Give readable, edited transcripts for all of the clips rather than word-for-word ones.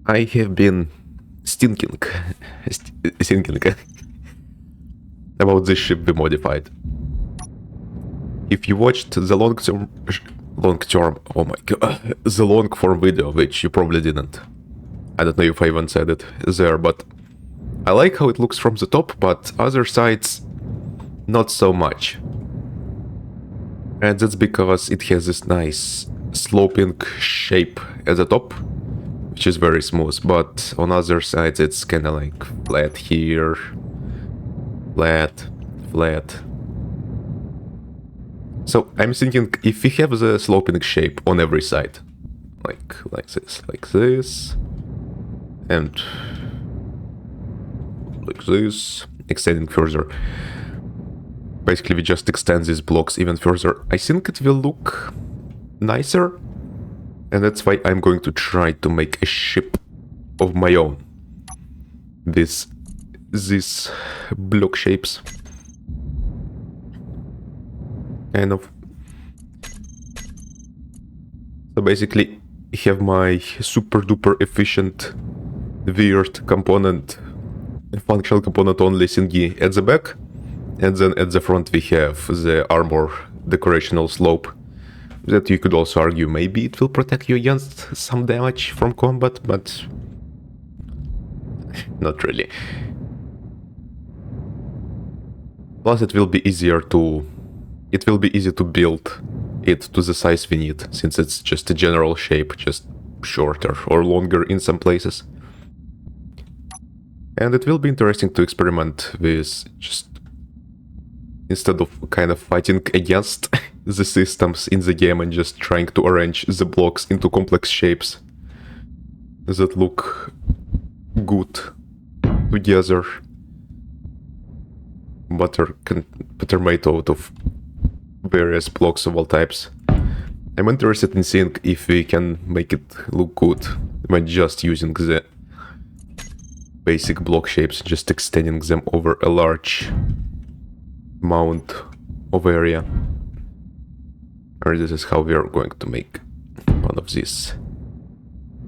I have been thinking about this ship we modified. If you watched the oh my god, the long form video, which you probably didn't. I don't know if I even said it there, but I like how it looks from the top, but other sides, not so much. And that's because it has this nice sloping shape at the top, which is very smooth, but on other sides it's kinda like flat here, flat, flat. So I'm thinking if we have the sloping shape on every side, like this, and like this, extending further. Basically, we just extend these blocks even further. I think it will look nicer, and that's why I'm going to try to make a ship of my own with these block shapes. Kind of. So basically, I have my super duper efficient weird component, functional component only thingy at the back, and then at the front we have the armor decorational slope that you could also argue maybe it will protect you against some damage from combat, but not really. Plus it will be easy to build it to the size we need, since it's just a general shape, just shorter or longer in some places. And it will be interesting to experiment with just, instead of kind of fighting against the systems in the game and just trying to arrange the blocks into complex shapes that look good together, but are made out of various blocks of all types. I'm interested in seeing if we can make it look good when just using the basic block shapes, just extending them over a large amount of area. Or this is how we are going to make one of these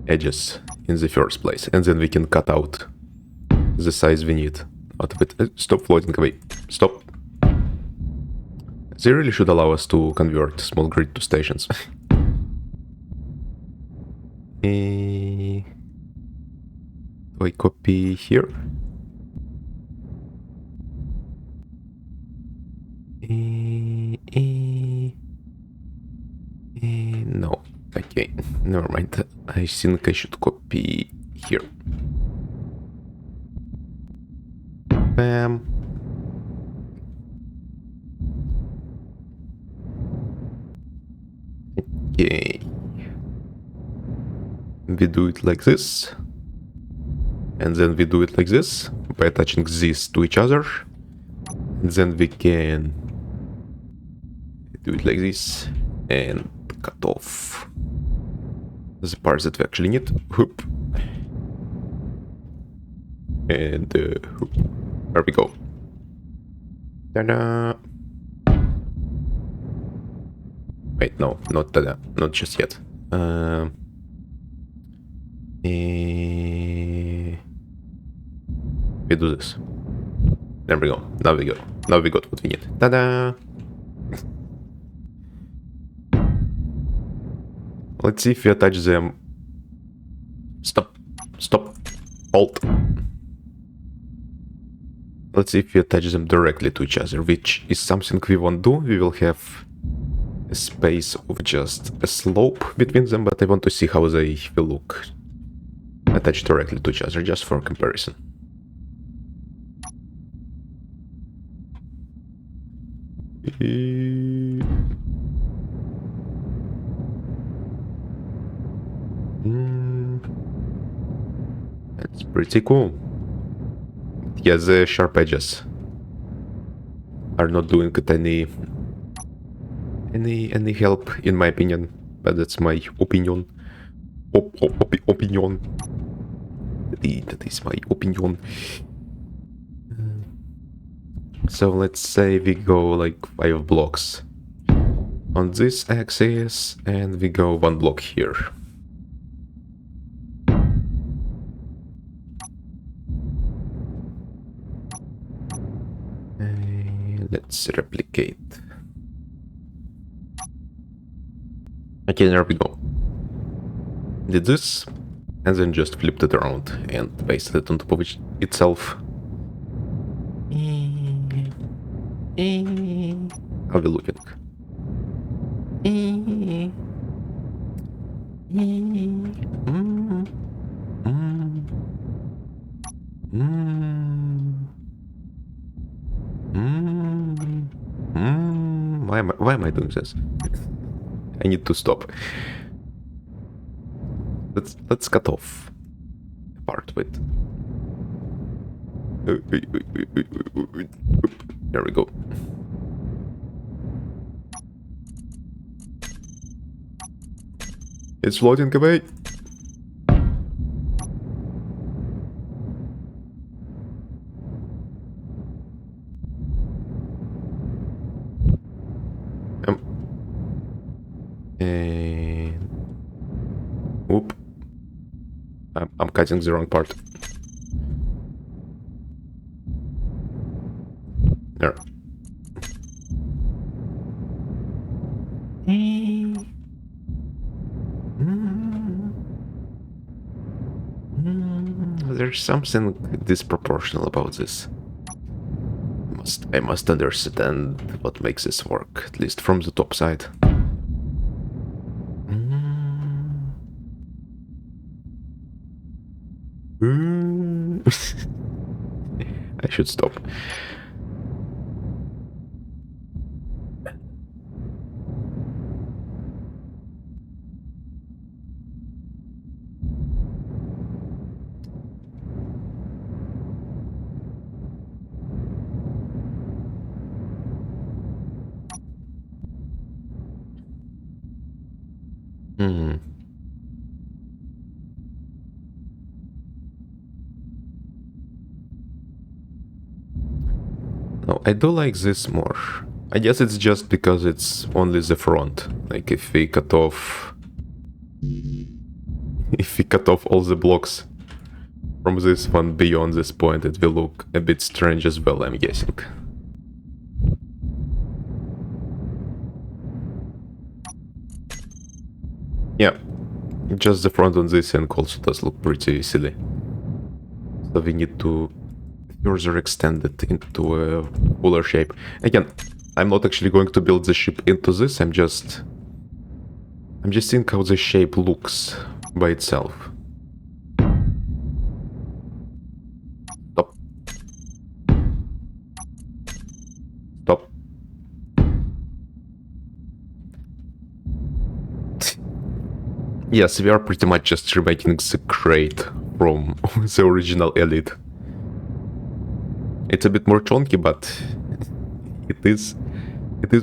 edges in the first place, and then we can cut out the size we need out of it. Stop floating away. Stop. They really should allow us to convert small grid to stations. Do I copy here? No. Okay, never mind. I think I should copy here. Bam. Okay. We do it like this. And then we do it like this, by attaching these to each other. And then we can do it like this and cut off the parts that we actually need. Whoop. And whoop. There we go. Ta-da! Wait, no, not ta-da. Not just yet. We do this. There we go. Now we go. Now we got what we need. Ta-da! Let's see if we attach them. Stop. Stop. Halt. Let's see if we attach them directly to each other, which is something we won't do. We will have a space of just a slope between them, but I want to see how they will look attached directly to each other, just for comparison. That's pretty cool. Yeah, the sharp edges are not doing it any help, in my opinion, but that's my opinion. Opinion. That is my opinion. So let's say we go like 5 blocks on this axis, and we go 1 block here. Let's replicate. Okay, there we go. Did this, and then just flipped it around and pasted it on top of itself. How are we looking? Why am I doing this? I need to stop. Let's cut off part with. There we go. It's floating away. And whoop. I'm cutting the wrong part. There. There's something disproportional about this. I must understand what makes this work, at least from the top side. I should stop. No, I do like this more. I guess it's just because it's only the front. Like if we cut off... If we cut off all the blocks from this one beyond this point, it will look a bit strange as well, I'm guessing. Yeah, just the front on this end also does look pretty silly. So we need to further extend it into a fuller shape. Again, I'm not actually going to build the ship into this, I'm just seeing how the shape looks by itself. Stop. Stop. Yes, we are pretty much just remaking the crate from the original Elite. It's a bit more chunky, but it is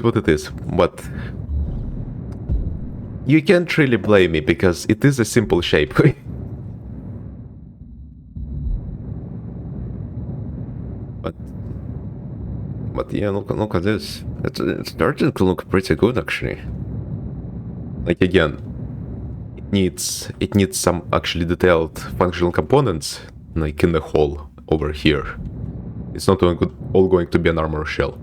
what it is. But you can't really blame me because it is a simple shape. But yeah, look at this. It's starting to look pretty good actually. Like again, it needs some actually detailed functional components, like in the hole over here. It's not all going to be an armor shell.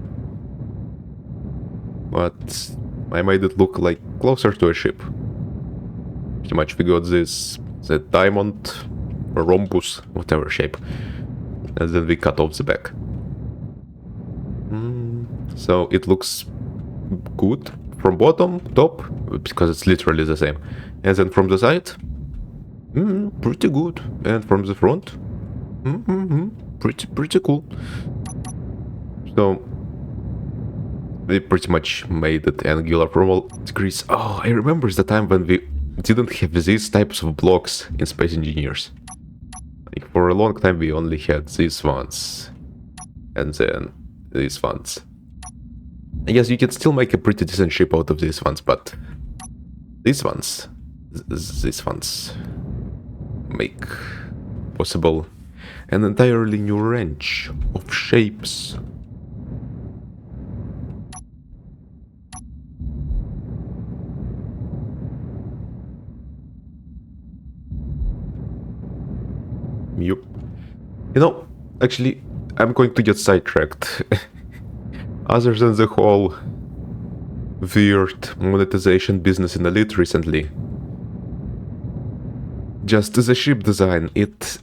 But I made it look like closer to a ship. Pretty much we got the diamond, or rhombus, whatever shape. And then we cut off the back. So it looks good from bottom, top, because it's literally the same. And then from the side, pretty good. And from the front, pretty cool. So we pretty much made it angular from all degrees. Oh, I remember the time when we didn't have these types of blocks in Space Engineers. Like for a long time we only had these ones. And then these ones. I guess you can still make a pretty decent shape out of these ones, but these ones make possible an entirely new range of shapes. Yup. You know, actually, I'm going to get sidetracked. Other than the whole weird monetization business in Elite recently, just the ship design, it's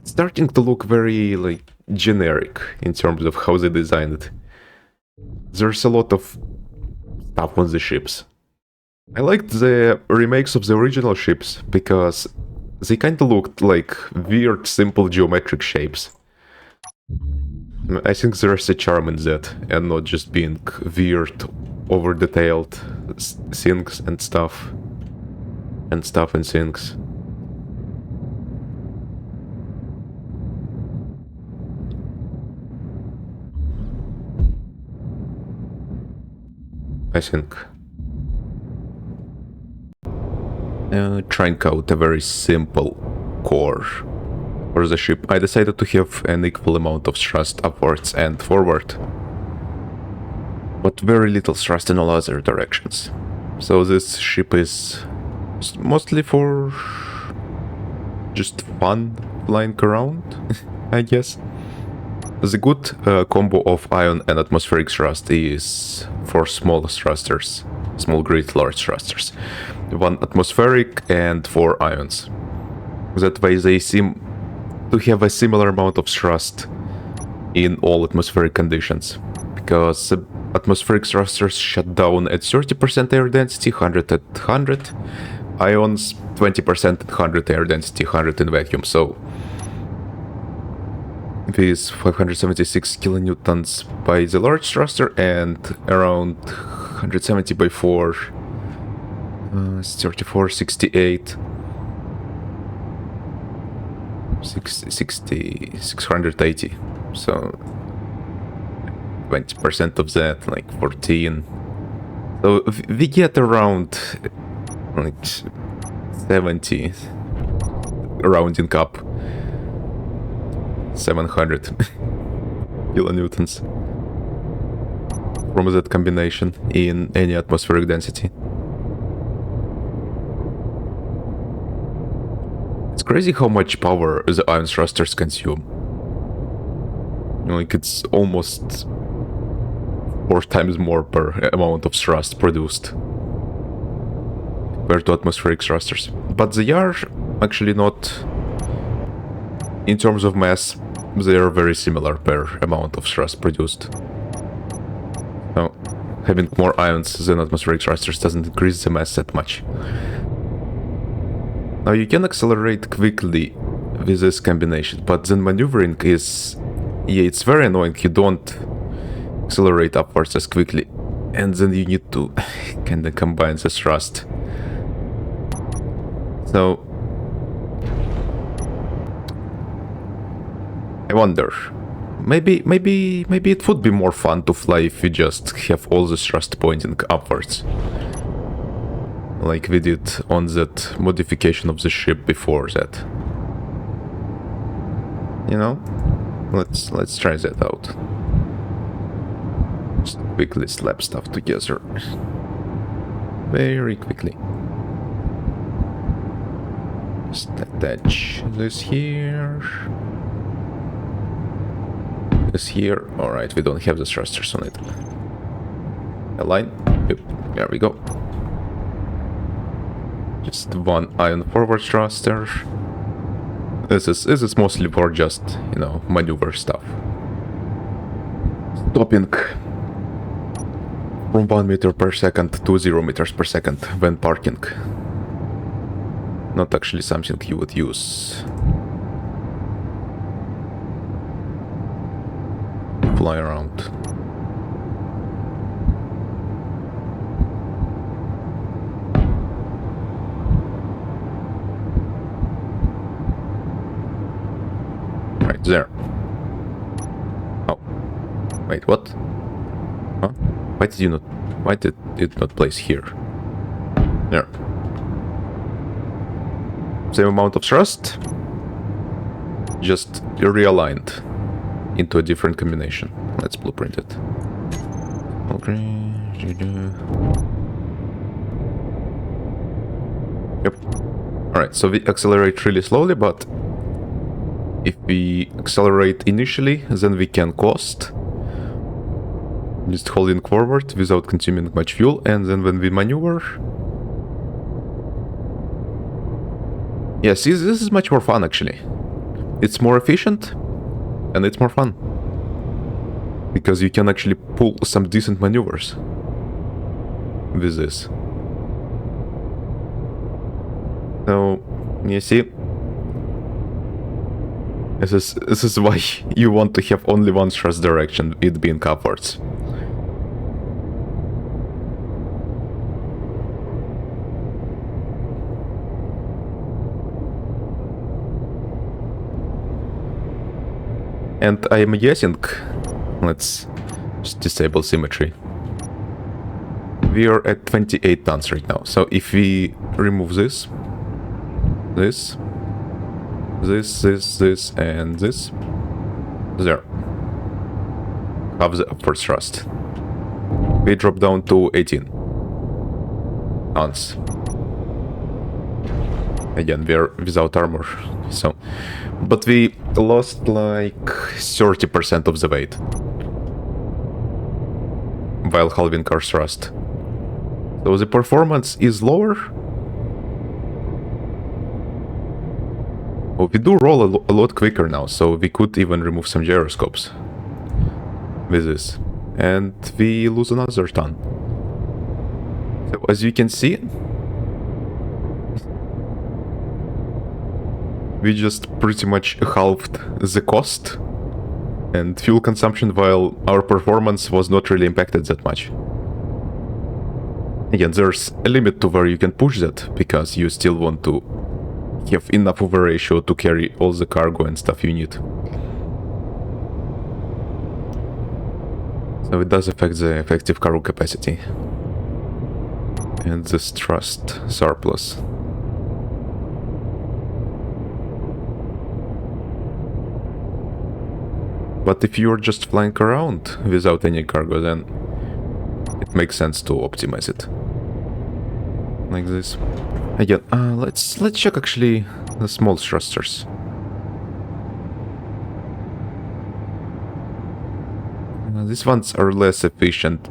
starting to look very like generic in terms of how they designed it. There's a lot of stuff on the ships. I liked the remakes of the original ships because they kinda looked like weird, simple geometric shapes. I think there's a charm in that, and not just being weird, over-detailed things and stuff. And things. I think. Trying out a very simple core for the ship. I decided to have an equal amount of thrust upwards and forward, but very little thrust in all other directions. So this ship is mostly for just fun flying around, I guess. The good combo of ion and atmospheric thrust is for small thrusters, small grid large thrusters. One atmospheric and 4 ions. That way they seem to have a similar amount of thrust in all atmospheric conditions, because atmospheric thrusters shut down at 30% air density, 100 at 100, ions 20% at 100 air density, 100 in vacuum. So with 576 kilonewtons by the large thruster and around 170 by 4, 34, 68, 60, 680. So 20% of that, like 14. So we get around like 70, rounding up, 700 kilonewtons from that combination in any atmospheric density. It's crazy how much power the ion thrusters consume. Like, it's almost 4 times more per amount of thrust produced compared to atmospheric thrusters. But they are actually not, in terms of mass, they are very similar per amount of thrust produced. So, having more ions than atmospheric thrusters doesn't increase the mass that much. Now, you can accelerate quickly with this combination, but then maneuvering is... yeah, it's very annoying. You don't accelerate upwards as quickly, and then you need to kinda combine the thrust. So... I wonder, maybe it would be more fun to fly if we just have all the thrust pointing upwards, like we did on that modification of the ship before that. You know, let's try that out. Just quickly slap stuff together, very quickly. Just attach this here. This here. Alright, we don't have the thrusters on it. Align. Yep, there we go. Just one ion forward thruster. This is mostly for just, you know, maneuver stuff. Stopping from 1 meter per second to 0 meters per second when parking. Not actually something you would use. Fly around. Right there. Oh. Wait, what? Huh? Why did it not place here? There. Same amount of thrust, just realigned into a different combination. Let's blueprint it. Okay. Yep. Alright, so we accelerate really slowly, but if we accelerate initially, then we can coast Just holding forward without consuming much fuel, and then when we maneuver... Yes, this is much more fun actually. It's more efficient, and it's more fun. Because you can actually pull some decent maneuvers with this. So, you see, this is why you want to have only one thrust direction, it being upwards. And I am guessing, let's just disable symmetry. We are at 28 tons right now, so if we remove this, this, and this, there, have the upward thrust. We drop down to 18 tons. Again, we're without armor, so... But we lost like 30% of the weight while halving our thrust. So the performance is lower. Oh, we do roll a lot quicker now, so we could even remove some gyroscopes with this. And we lose another ton. So as you can see, we just pretty much halved the cost and fuel consumption while our performance was not really impacted that much. Again, there's a limit to where you can push that, because you still want to have enough of a ratio to carry all the cargo and stuff you need. So it does affect the effective cargo capacity. And this thrust surplus. But if you're just flying around without any cargo, then it makes sense to optimize it. Like this. Again, let's check actually the small thrusters. These ones are less efficient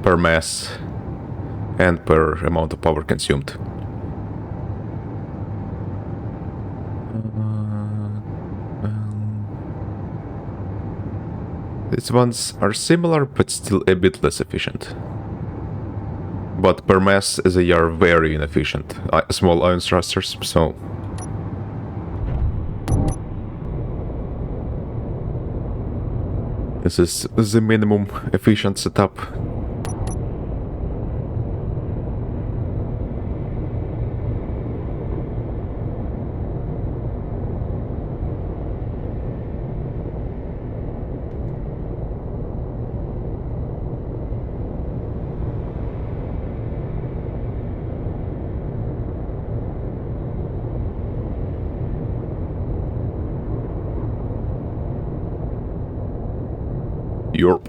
per mass and per amount of power consumed. These ones are similar, but still a bit less efficient. But per mass, they are very inefficient. Small ion thrusters, so... This is the minimum efficient setup. Yorp.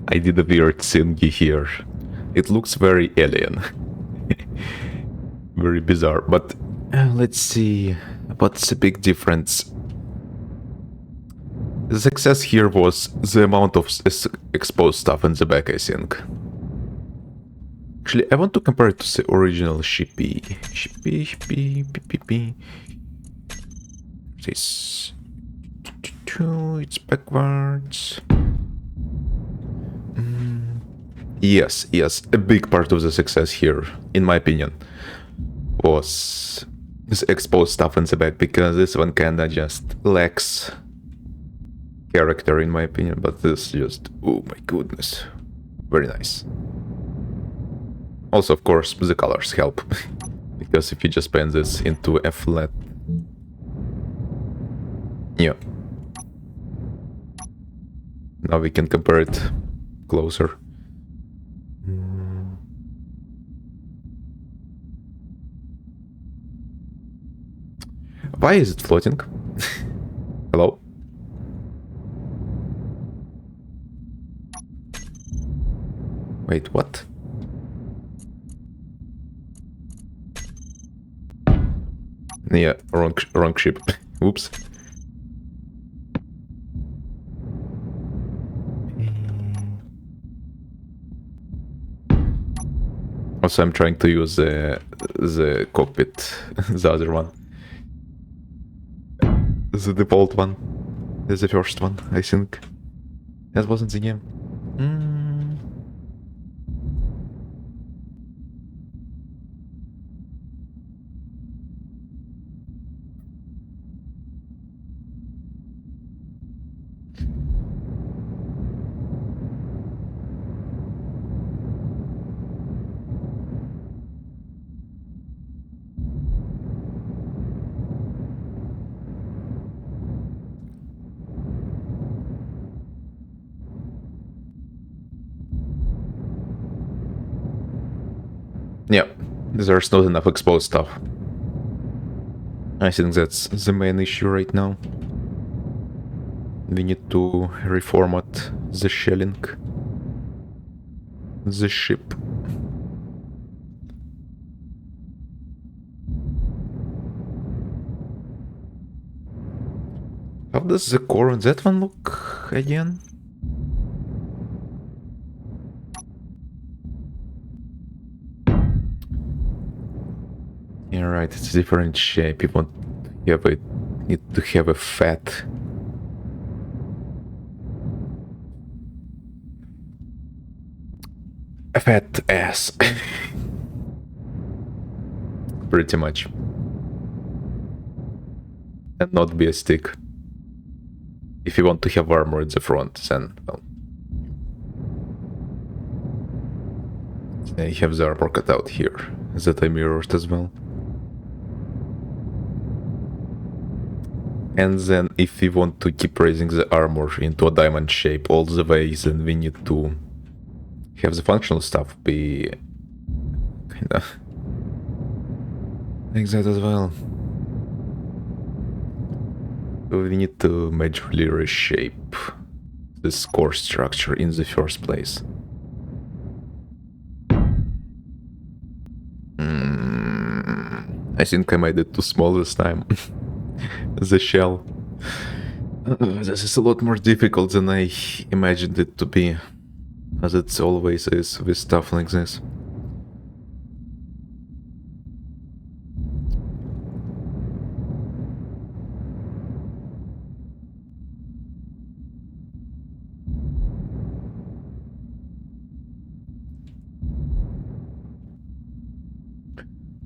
I did a weird thingy here. It looks very alien. Very bizarre, but let's see. What's the big difference? The success here was the amount of exposed stuff in the back, I think. Actually, I want to compare it to the original Shippy. This... It's backwards. Yes, a big part of the success here, in my opinion, was this exposed stuff in the back, because this one kinda just lacks character, in my opinion, but this just, oh my goodness, very nice. Also, of course, the colors help, because if you just paint this into a flat... Yeah. Now we can compare it closer. Why is it floating? Hello? Wait, what? Yeah, wrong ship. Oops. Also, I'm trying to use the cockpit, the other one. The default one. The first one, I think. That wasn't the game. Yeah, there's not enough exposed stuff. I think that's the main issue right now. We need to reformat the shelling. The ship. How does the core on that one look again? Yeah, right, it's a different shape. You want to have it, need to have a fat. A fat ass. Pretty much. And not be a stick. If you want to have armor at the front, then, well... I have the armor cut out here, that I mirrored as well. And then if we want to keep raising the armor into a diamond shape all the way, then we need to have the functional stuff be kinda like that as well. So we need to majorly reshape this core structure in the first place. I think I made it too small this time. The shell. This is a lot more difficult than I imagined it to be, as it always is with stuff like this.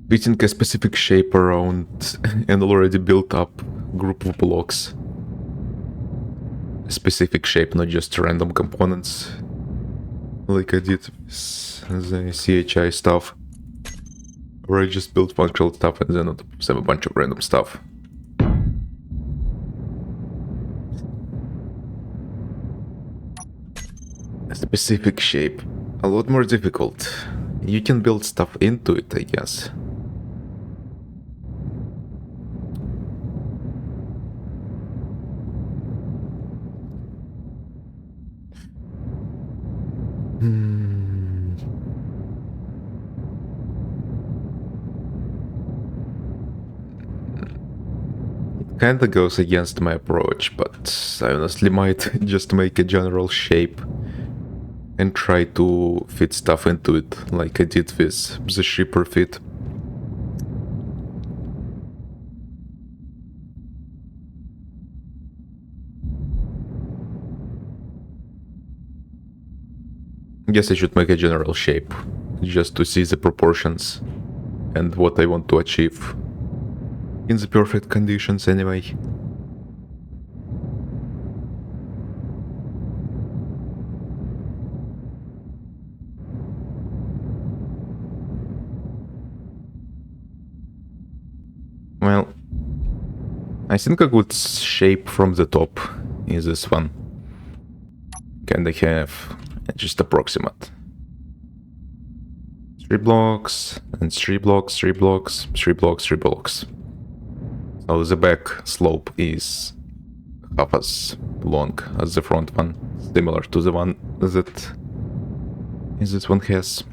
Beating a specific shape around an already built up group of blocks. A specific shape, not just random components, like I did with the CHI stuff, where I just built functional stuff and then on top have a bunch of random stuff. A specific shape, a lot more difficult. You can build stuff into it, I guess. Kinda goes against my approach, but I honestly might just make a general shape and try to fit stuff into it, like I did with the shipper fit. Guess I should make a general shape, just to see the proportions and what I want to achieve. In the perfect conditions, anyway. Well, I think a good shape from the top is this one. Kinda have just approximate. 3 blocks, and 3 blocks, 3 blocks, 3 blocks, 3 blocks. So the back slope is half as long as the front one, similar to the one that this one has.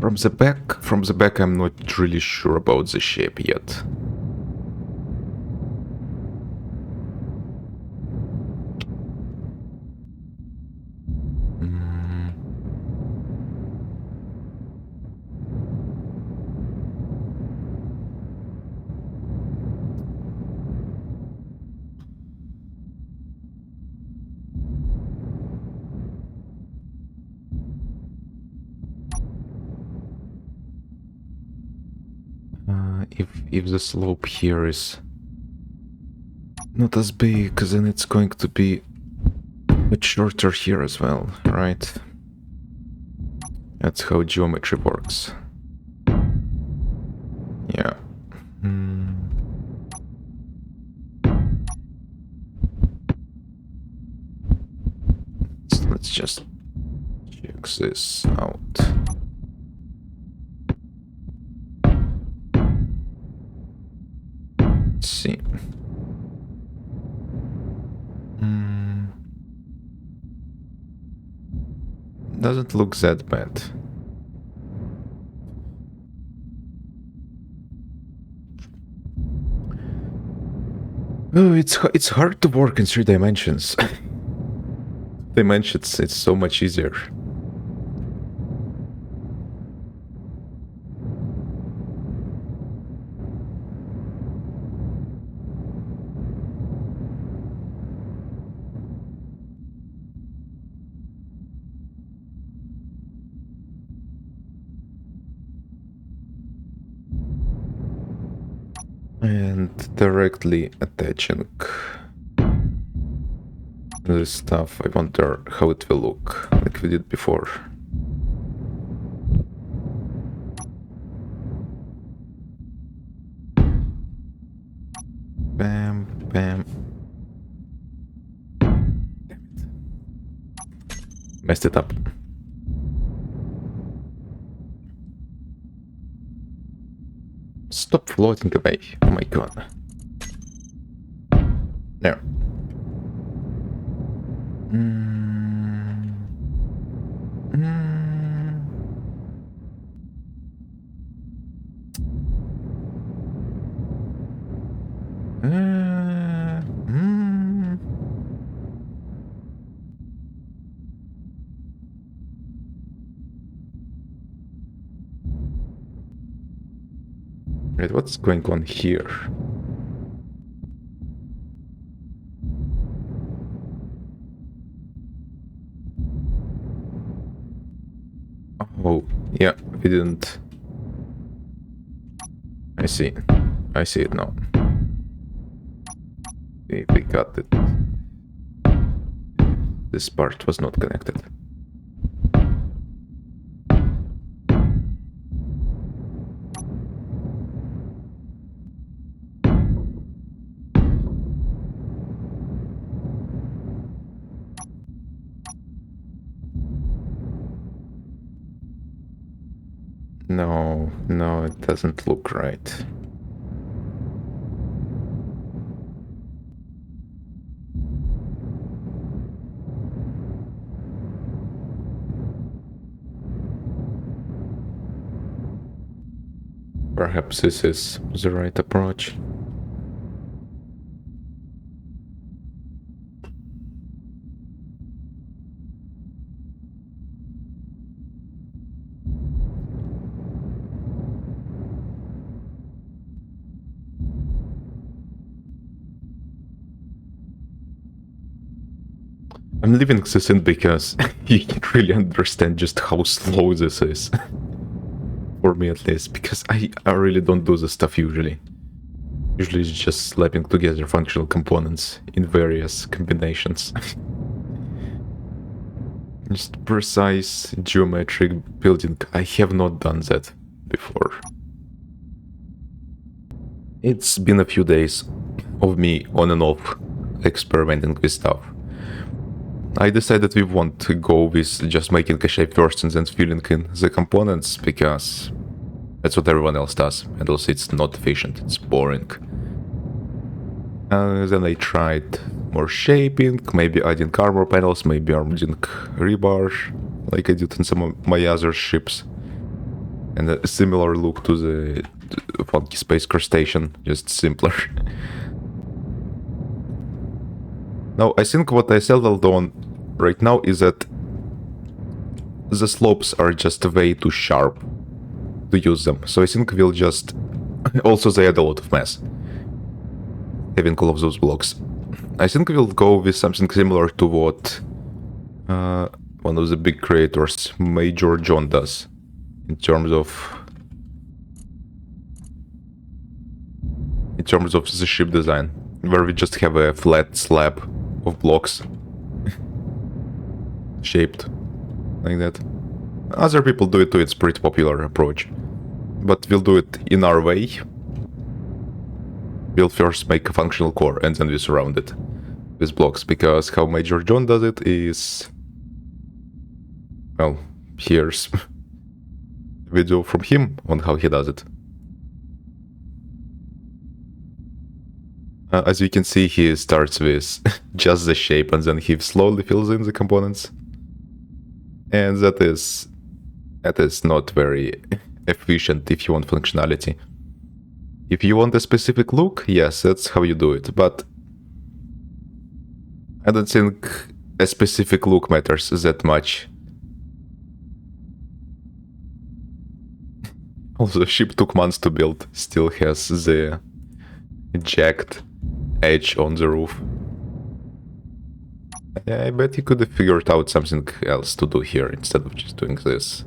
From the back I'm not really sure about the shape yet. If the slope here is not as big, then it's going to be much shorter here as well, right? That's how geometry works. Yeah. So let's just check this out. Let's see. Doesn't look that bad. Oh, it's hard to work in 3 dimensions. Dimensions, it's so much easier. And directly attaching this stuff, I wonder how it will look, like we did before. Bam, bam. Damn it. Messed it up. Stop floating away. Oh my god. There. Right, what's going on here? Oh, yeah, we didn't. I see. I see it now. We got it. This part was not connected. No, it doesn't look right. Perhaps this is the right approach. I'm leaving this in because you can't really understand just how slow this is. For me at least, because I really don't do this stuff usually. Usually it's just slapping together functional components in various combinations. Just precise geometric building. I have not done that before. It's been a few days of me on and off experimenting with stuff. I decided we want to go with just making a shape first and then filling in the components, because that's what everyone else does, and also it's not efficient, it's boring. Then I tried more shaping, maybe adding armor panels, maybe adding rebar, like I did in some of my other ships. And a similar look to the funky space crustacean, just simpler. Now, I think what I settled on right now is that the slopes are just way too sharp to use them. So I think we'll just... Also, they add a lot of mass, having all of those blocks. I think we'll go with something similar to what one of the big creators, Major John, does. In terms of in terms of the ship design, where we just have a flat slab of blocks shaped like that. Other people do it too, it's a pretty popular approach. But we'll do it in our way. We'll first make a functional core and then we surround it with blocks, because how Major John does it is... Well, here's a video from him on how he does it. As you can see, he starts with just the shape and then he slowly fills in the components. And that is not very efficient if you want functionality. If you want a specific look, yes, that's how you do it, but I don't think a specific look matters that much. Also, the ship took months to build, still has the jagged edge on the roof. Yeah, I bet you could have figured out something else to do here instead of just doing this.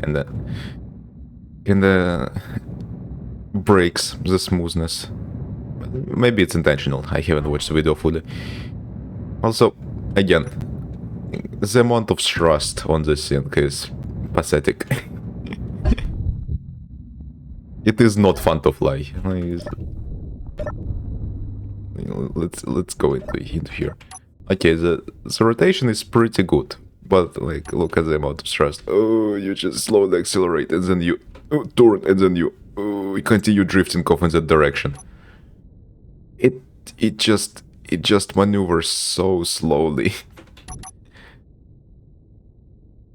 And breaks the smoothness. Maybe it's intentional, I haven't watched the video fully. Also, again, the amount of thrust on this thing is pathetic. It is not fun to fly. Let's go into here. Okay, the rotation is pretty good, but like, look at the amount of thrust. Oh, you just slowly accelerate and then you turn and then you continue drifting off in that direction. It just maneuvers so slowly.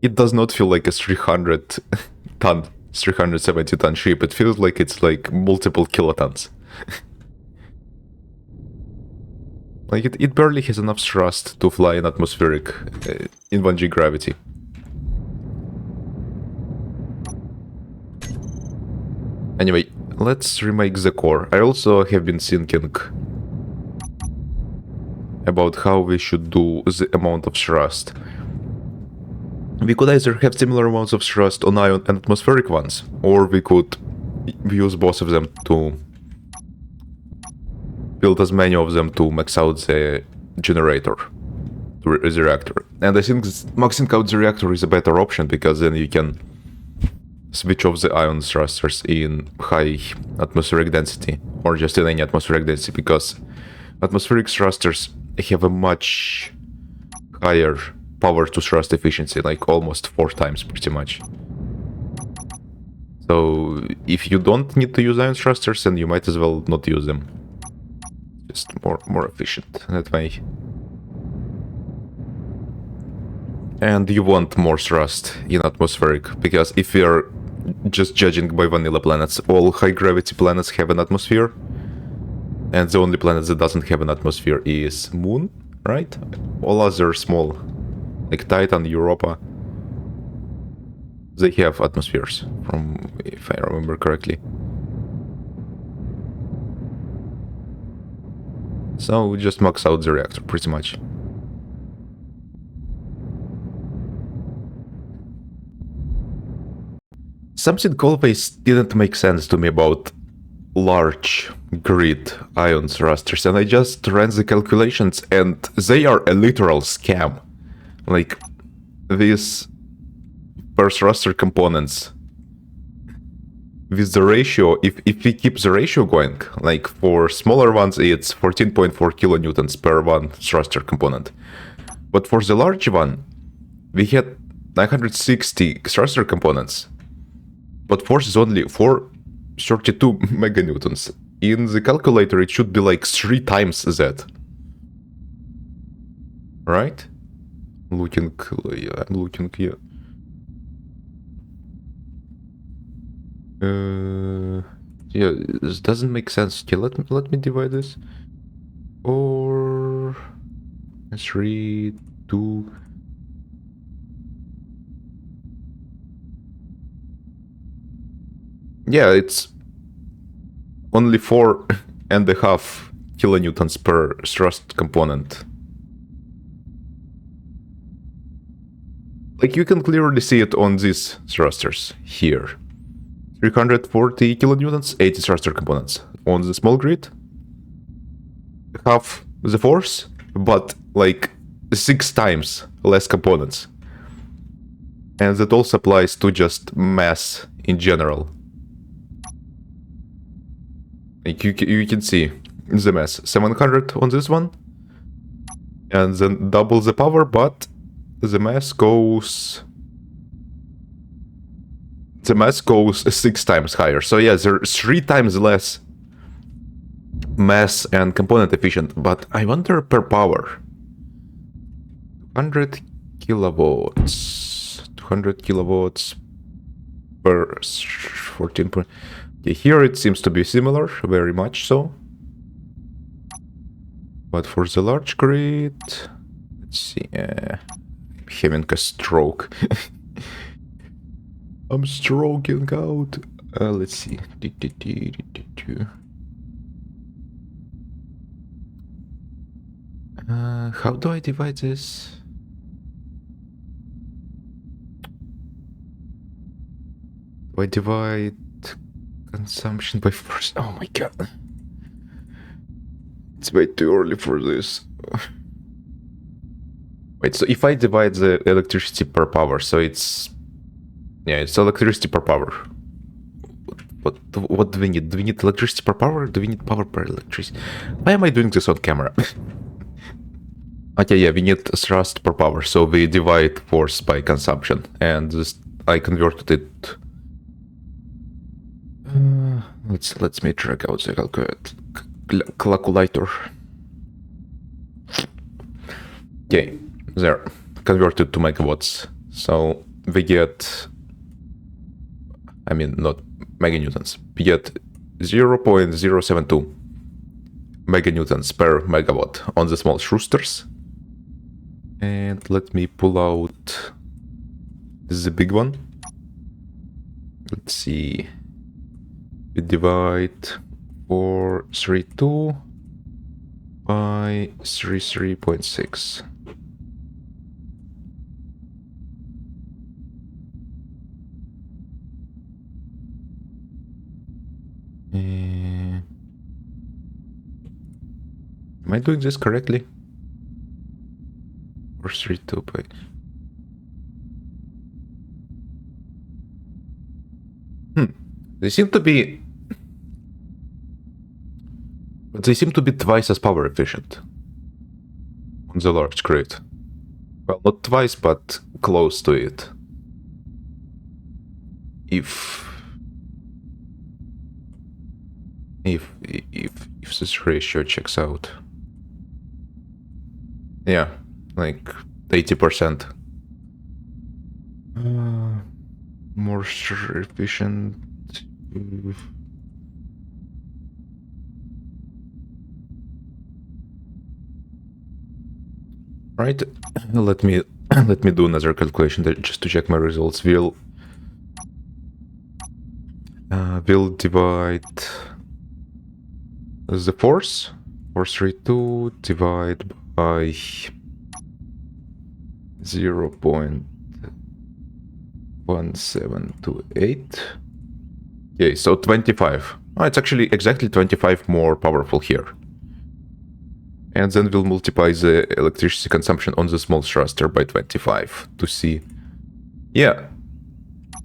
It does not feel like a 370 ton ship. It feels like it's like multiple kilotons. Like it barely has enough thrust to fly in atmospheric in 1G gravity. Anyway, let's remake the core. I also have been thinking about how we should do the amount of thrust. We could either have similar amounts of thrust on ion and atmospheric ones, or we could use both of them to build as many of them to max out the generator, the reactor. And I think maxing out the reactor is a better option, because then you can switch off the ion thrusters in high atmospheric density, or just in any atmospheric density, because atmospheric thrusters have a much higher power to thrust efficiency, like almost 4 times pretty much. So if you don't need to use ion thrusters, then you might as well not use them. Just more efficient that way. And you want more thrust in atmospheric, because if you're just judging by vanilla planets, all high gravity planets have an atmosphere, and the only planet that doesn't have an atmosphere is Moon, right? All other small, like Titan, Europa, they have atmospheres, from if I remember correctly. So we just max out the reactor pretty much. Something always didn't make sense to me about large grid ion thrusters, and I just ran the calculations and they are a literal scam. Like, these per thruster components with the ratio, if we keep the ratio going, like for smaller ones it's 14.4 kilonewtons per one thruster component, but for the large one we had 960 thruster components, but force is only 432 meganewtons. In the calculator it should be like 3 times that, right? I'm looking here. Yeah, this doesn't make sense. Okay, let me divide this. Or 3, 2. Yeah, it's only 4.5 kilonewtons per thrust component. Like, you can clearly see it on these thrusters here. 340 kilonewtons, 80 thruster components. On the small grid, half the force, but like 6 times less components. And that also applies to just mass in general. Like you can see the mass 700 on this one, and then double the power, but the mass goes 6 times higher. So yeah, there's 3 times less mass and component efficient, but I wonder per power. 200 kilowatts. 200 kilowatts per 14 point. Okay, here it seems to be similar, very much so. But for the large grid, let's see. I'm having a stroke. I'm stroking out. Let's see. How do I divide this? Do I divide consumption by first? Oh my god. It's way too early for this. Wait, so if I divide the electricity per power, so it's... Yeah, it's electricity per power. What do we need? Do we need electricity per power? Or do we need power per electricity? Why am I doing this on camera? Okay, yeah, we need thrust per power, so we divide force by consumption, and this, I converted it. Let's me drag out the calculator. Okay, there, converted to megawatts. So we get, I mean, not meganewtons, we get 0.072 meganewtons per megawatt on the small thrusters. And let me pull out the big one. Let's see. We divide 432 by 33.6. Am I doing this correctly? 432 by... They seem to be... But they seem to be twice as power efficient on the large grid. Well, not twice, but close to it. If this ratio checks out. Yeah, like 80%. More efficient. Right, let me do another calculation just to check my results. We'll divide the force 432 divide by 0.1728. Okay, so 25. Oh, it's actually exactly 25 more powerful here. And then we'll multiply the electricity consumption on the small thruster by 25 to see. Yeah,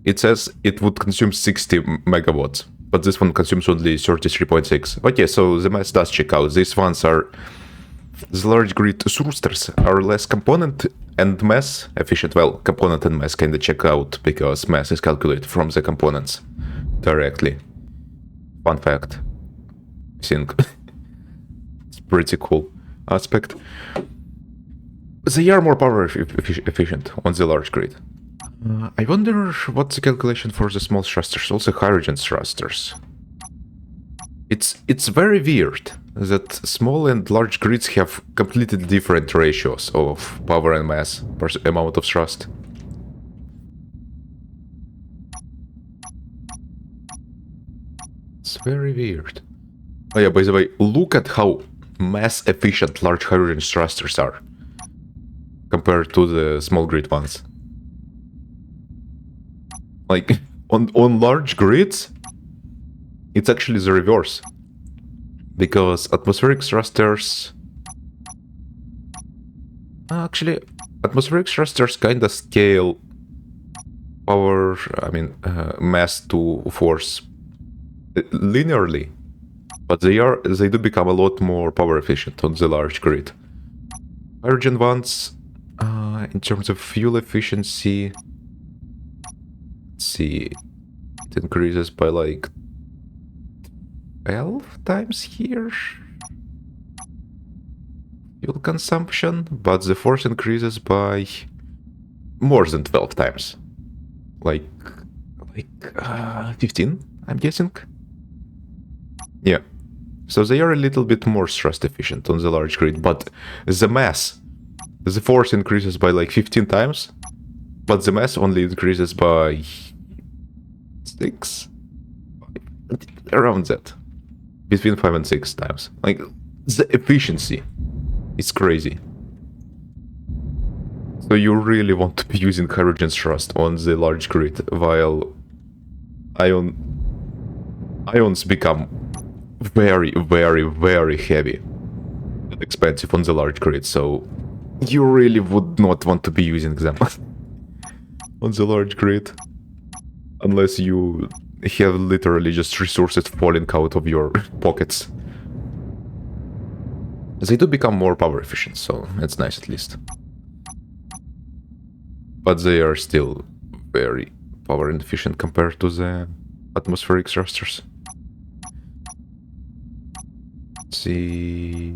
it says it would consume 60 megawatts, but this one consumes only 33.6. Okay, so the mass does check out. These ones are... The large grid thrusters are less component and mass efficient. Well, component and mass kinda check out because mass is calculated from the components directly. Fun fact. I think it's pretty cool aspect. They are more power efficient on the large grid. I wonder what's the calculation for the small thrusters, also hydrogen thrusters. It's very weird that small and large grids have completely different ratios of power and mass per amount of thrust. It's very weird. Oh yeah, by the way, look at how mass efficient large hydrogen thrusters are compared to the small grid ones. Like, on large grids, it's actually the reverse. because atmospheric thrusters... Actually, atmospheric thrusters kinda scale power, mass to force linearly, but they do become a lot more power efficient on the large grid. Hydrogen ones, in terms of fuel efficiency, let's see, it increases by like 12 times here fuel consumption, but the force increases by more than 12 times, like 15, I'm guessing. Yeah, so they are a little bit more thrust efficient on the large grid, but the force increases by like 15 times, but the mass only increases by 6, around that, between 5 and 6 times. Like, the efficiency is crazy. So you really want to be using hydrogen thrust on the large grid, while ions become very, very, very heavy and expensive on the large grid, so you really would not want to be using them on the large grid, unless you have literally just resources falling out of your pockets. They do become more power efficient, so that's nice at least. But they are still very power inefficient compared to the atmospheric thrusters. Let's see...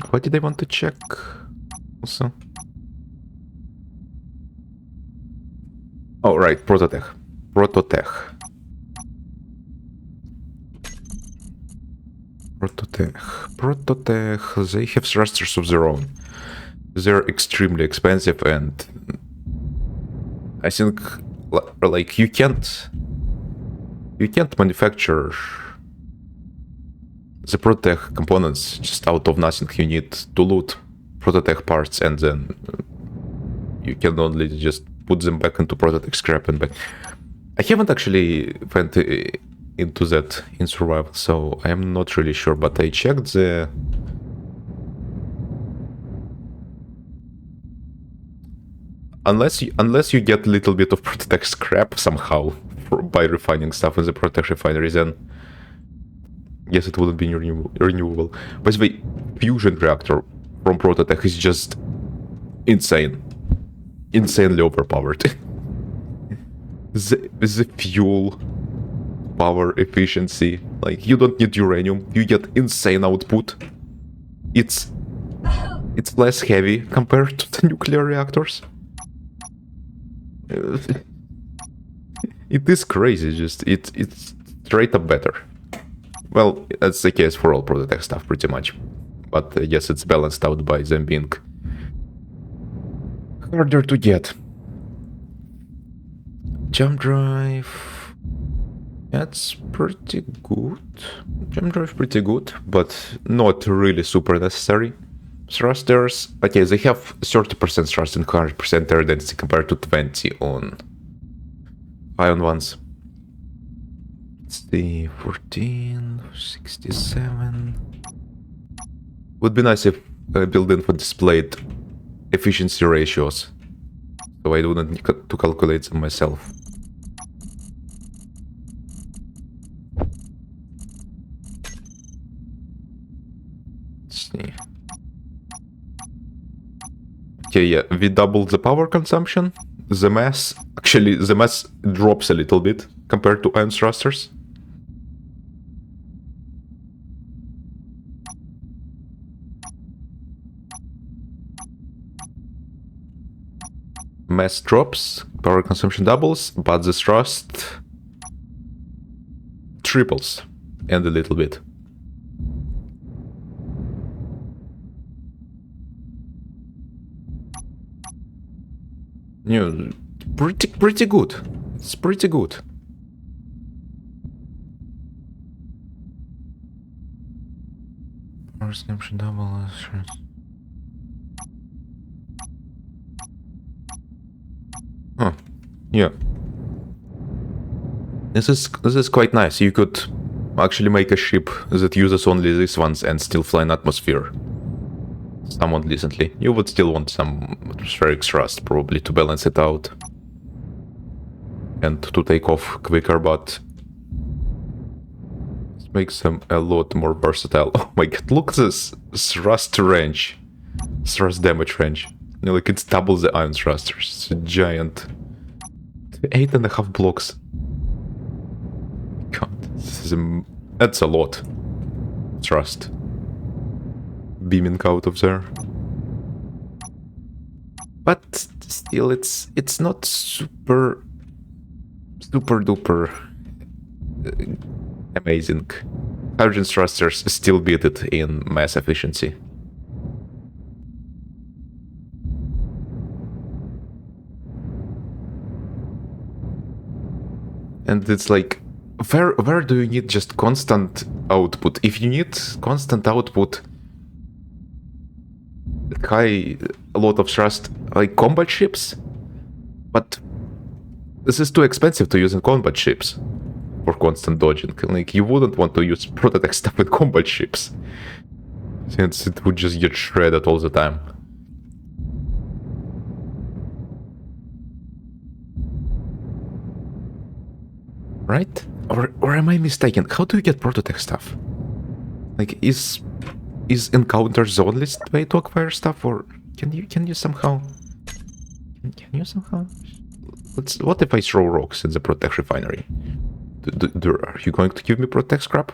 What did I want to check also? Oh, right, Prototech. Prototech, they have thrusters of their own. They're extremely expensive, and I think, like, you can't manufacture the Prototech components just out of nothing. You need to loot Prototech parts, and then you can only just put them back into Prototech scrap and back. I haven't actually went into that in survival, so I am not really sure, but I checked the... Unless you get a little bit of Prototech scrap somehow by refining stuff in the Prototech refinery, then yes, it wouldn't be renewable. By the way, fusion reactor from Prototech is just insane. Insanely overpowered. the fuel power efficiency, like, you don't need uranium, you get insane output. It's less heavy compared to the nuclear reactors. It is crazy, just it's straight up better. Well, that's the case for all Prototech stuff pretty much, but yes, it's balanced out by them being harder to get. Jump drive, that's pretty good. Jump drive pretty good, but not really super necessary. Thrusters, okay, they have 30% thrust and 100% air density compared to 20 on ion ones. It's the 14, 67. Would be nice if build-info displayed efficiency ratios, so I wouldn't need to calculate them myself. Let's see. Okay, yeah, we doubled the power consumption. The mass drops a little bit compared to ion thrusters. Mass drops, power consumption doubles, but the thrust triples and a little bit. Yeah, pretty good. It's pretty good. Power consumption double. Huh. Yeah. This is quite nice. You could actually make a ship that uses only these ones and still fly in atmosphere. Somewhat decently. You would still want some atmospheric thrust probably to balance it out. And to take off quicker, but it makes them a lot more versatile. Oh my god, look at this thrust range. Thrust damage range. You know, like it's double the ion thrusters. It's a giant. 8.5 blocks. God, that's a lot. Thrust. Beaming out of there. But still, it's not super duper amazing. Hydrogen thrusters still beat it in mass efficiency. And it's like, where do you need just constant output? If you need constant output, a lot of thrust, like combat ships, but this is too expensive to use in combat ships for constant dodging. Like, you wouldn't want to use Prototech stuff with combat ships, since it would just get shredded all the time. Right? Or am I mistaken? How do you get Prototech stuff? Like, is encounters the only way to acquire stuff, or can you somehow what if I throw rocks in the Protech refinery? Are you going to give me Protech scrap?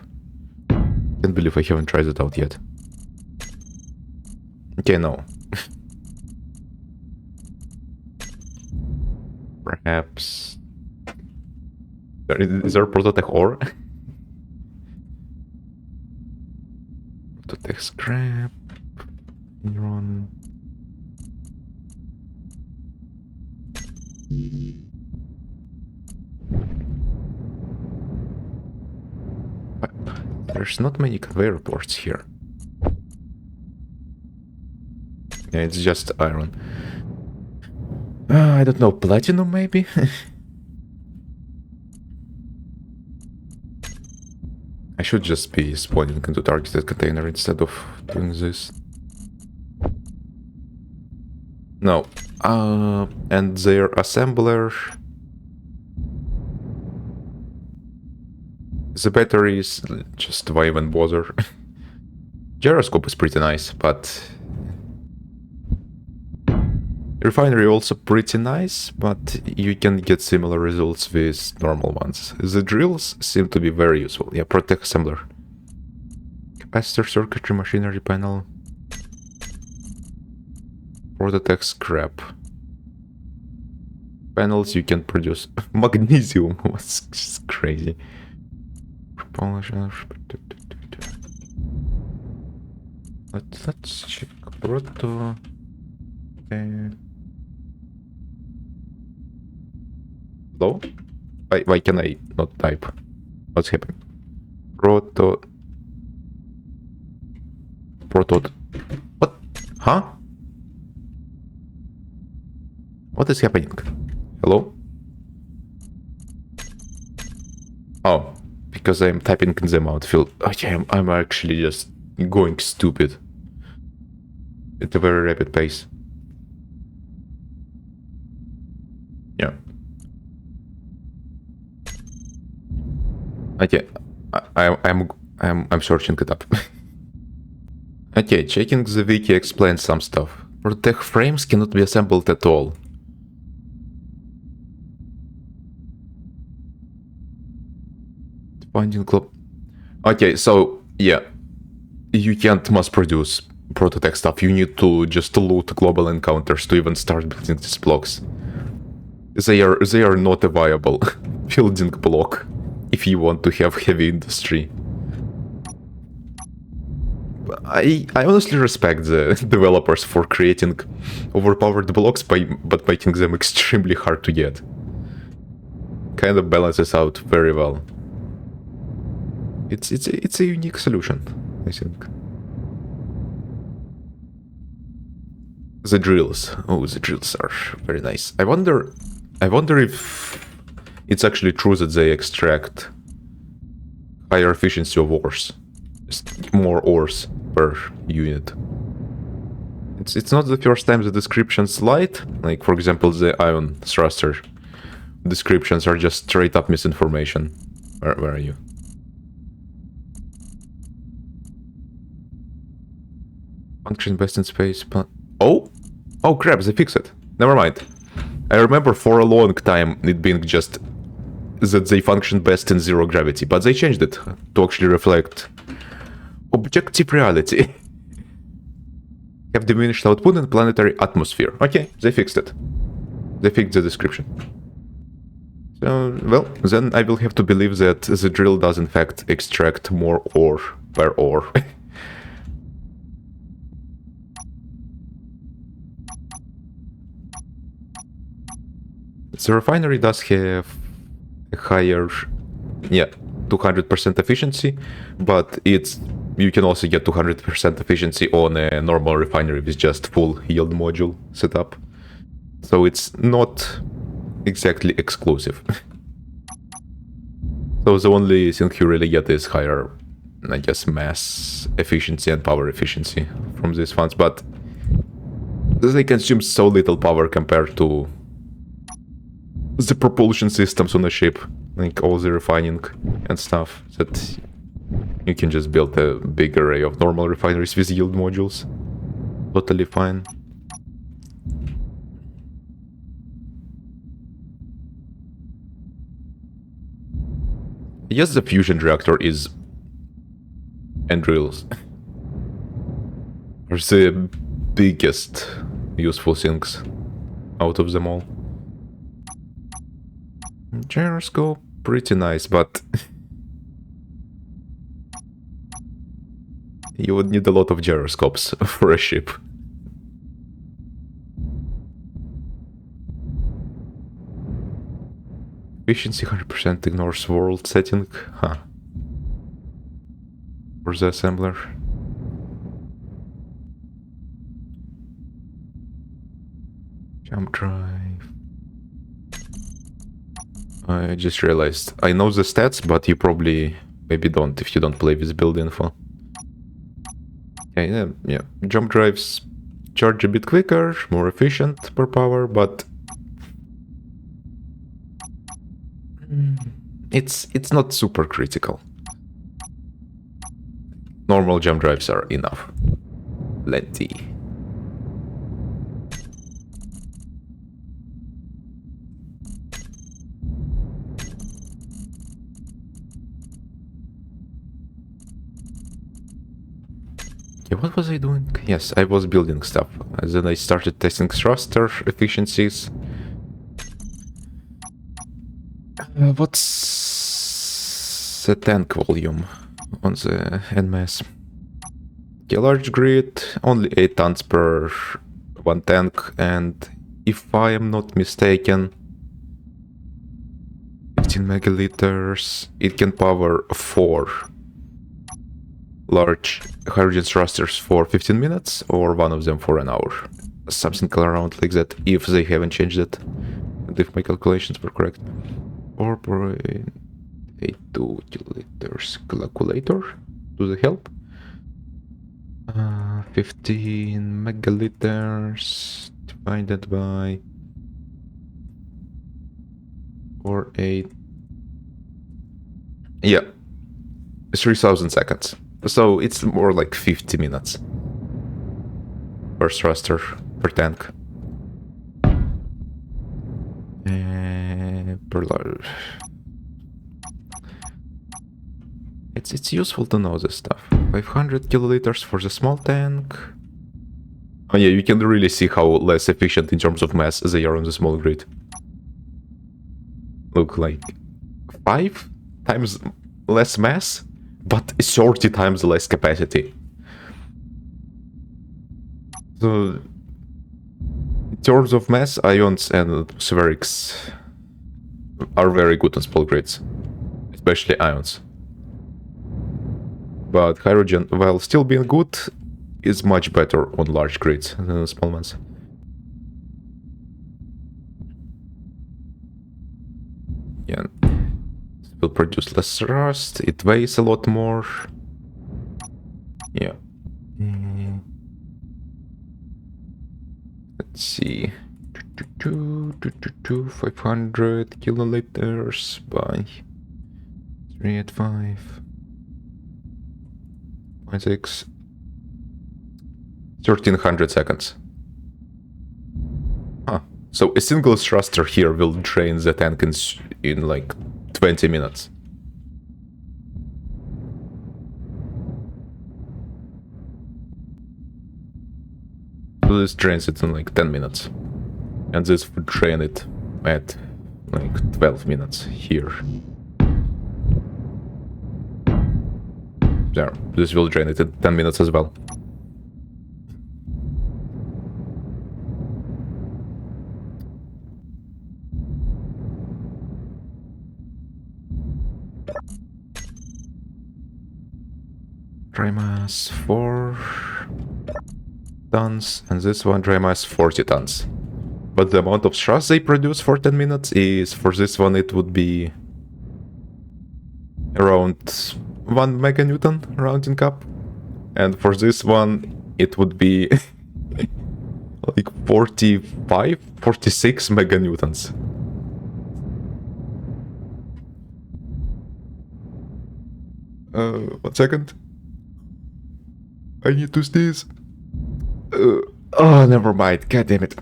Can't believe I haven't tried it out yet. Okay, no. Perhaps. Is there Prototech ore? Prototech scrap. Neuron. There's not many conveyor ports here. Yeah, it's just iron. I don't know, platinum maybe? I should just be spawning into targeted container instead of doing this. No. And their assembler... The batteries, just why even bother? Gyroscope is pretty nice, but... Refinery also pretty nice, but you can get similar results with normal ones. The drills seem to be very useful. Yeah, Protech assembler. Capacitor circuitry machinery panel. Prototech scrap. Panels you can produce. Magnesium was just crazy. Let's check proto. Hello? Why can I not type? What's happening? Proto. What? Huh? What is happening? Hello? Oh, because I'm typing in the mouth field. Okay, I'm actually just going stupid at a very rapid pace. Yeah. Okay, I'm searching it up. Okay, checking the wiki explains some stuff. Protech frames cannot be assembled at all. Finding club. Okay, so yeah, you can't mass produce Prototech stuff. You need to just loot global encounters to even start building these blocks. They are not a viable building block if you want to have heavy industry. I honestly respect the developers for creating overpowered blocks but making them extremely hard to get. Kind of balances out very well. It's a unique solution, I think. The drills. Oh, the drills are very nice. I wonder I wonder if it's actually true that they extract higher efficiency of ores. Just more ores per unit. It's not the first time the descriptions lied. Like, for example, the ion thruster descriptions are just straight up misinformation. Where are you? Function best in space. Oh! Oh crap, they fixed it. Never mind. I remember for a long time it being just that they function best in zero gravity, but they changed it to actually reflect objective reality. Have diminished output in planetary atmosphere. Okay, they fixed it. They fixed the description. So, well, then I will have to believe that the drill does in fact extract more ore per ore. The refinery does have a higher, yeah, 200% efficiency, but you can also get 200% efficiency on a normal refinery with just full yield module setup. So it's not exactly exclusive. So the only thing you really get is higher, I guess, mass efficiency and power efficiency from these funds, but they consume so little power compared to the propulsion systems on a ship, like all the refining and stuff, that you can just build a big array of normal refineries with yield modules. Totally fine. Yes, the fusion reactor is... and drills are the biggest useful things out of them all. Gyroscope, pretty nice, but you would need a lot of gyroscopes for a ship. Efficiency 100% ignores world setting. Huh. For the assembler. Jump drive. I just realized I know the stats, but you probably maybe don't if you don't play with build info. Okay, yeah. Jump drives charge a bit quicker, more efficient per power, but it's not super critical. Normal jump drives are enough. Plenty. Okay, what was I doing? Yes, I was building stuff. Then I started testing thruster efficiencies. What's the tank volume on the NMAS? Okay, large grid, only 8 tons per one tank, and if I am not mistaken, 15 megaliters, it can power 4 large hydrogen thrusters for 15 minutes, or one of them for an hour. Something around like that, if they haven't changed it, and if my calculations were correct. 4.82 kiloliters calculator, to the help. 15 megaliters divided by 4.8. Yeah, 3000 seconds. So it's more like 50 minutes per thruster per tank. Per large. It's useful to know this stuff. 500 kiloliters for the small tank. Oh yeah, you can really see how less efficient in terms of mass they are on the small grid. Look, like 5 times less mass, but 30 times less capacity. So, in terms of mass, ions and spherics are very good on small grids, especially ions. But hydrogen, while still being good, is much better on large grids than on small ones. will produce less rust. It weighs a lot more. Yeah. Let's see. 500 kiloliters by 385. 0.6. 1300 seconds. Huh. So a single thruster here will drain the tank in like 20 minutes. So this drains it in like 10 minutes. And this would drain it at like 12 minutes here. There, this will drain it in 10 minutes as well. Dry mass 4 tons, and this one dry mass 40 tons. But the amount of thrust they produce for 10 minutes is, for this one, it would be around 1 meganewton, rounding up. And for this one, it would be like 45, 46 meganewtons. One second. I need to sneeze. Oh, never mind. God damn it.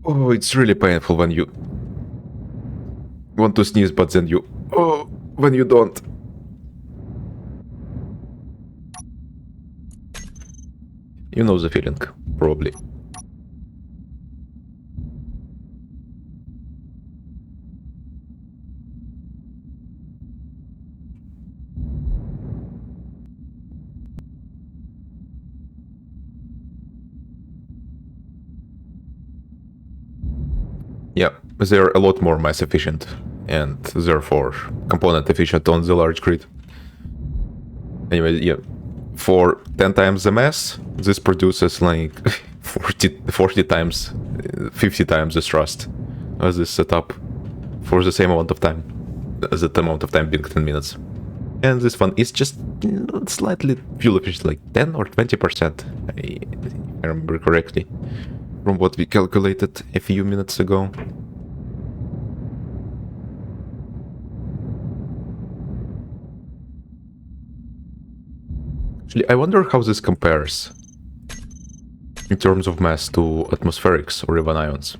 Oh, it's really painful when you want to sneeze, but then you... Oh, when you don't. You know the feeling, probably. Yeah, they're a lot more mass efficient, and therefore component efficient on the large grid. Anyway, yeah, for 10 times the mass, this produces like 40 times, 50 times the thrust as this setup for the same amount of time, as the amount of time being 10 minutes. And this one is just slightly fuel efficient, like 10 or 20%, I remember correctly, from what we calculated a few minutes ago. Actually, I wonder how this compares in terms of mass to atmospherics or even ions.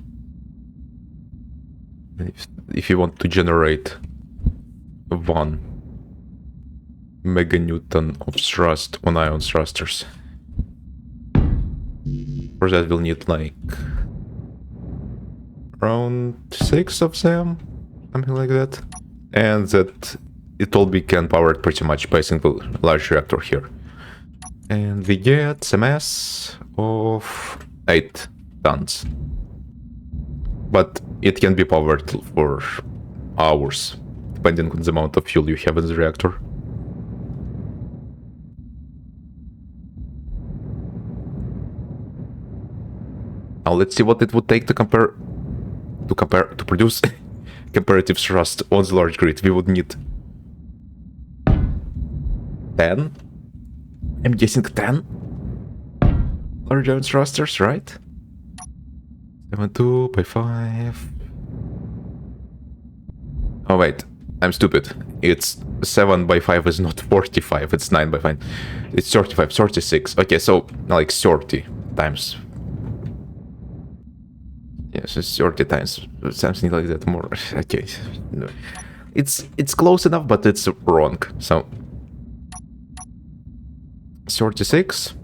If you want to generate 1 meganewton of thrust on ion thrusters, for that we'll need like around 6 of them, something like that. And that it all be can powered pretty much by a single large reactor here. And we get a mass of 8 tons. But it can be powered for hours, depending on the amount of fuel you have in the reactor. Now let's see what it would take to produce comparative thrust on the large grid. We would need 10. I'm guessing 10 large ion thrusters, right? 72 by 5. Oh wait, I'm stupid. It's 7 by 5 is not 45, it's 9 by 5. It's 35, 36. Okay, so like 30 times. Yes, it's 30 times, something like that more. Okay, no. It's close enough, but it's wrong. So 36.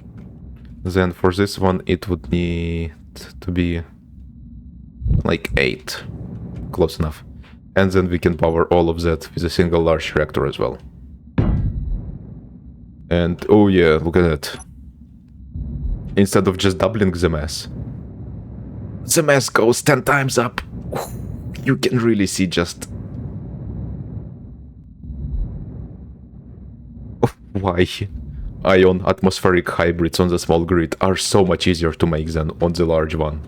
Then for this one, it would need to be like 8. Close enough. And then we can power all of that with a single large reactor as well. And oh yeah, look at that. Instead of just doubling the mass goes 10 times up. You can really see just why ion atmospheric hybrids on the small grid are so much easier to make than on the large one.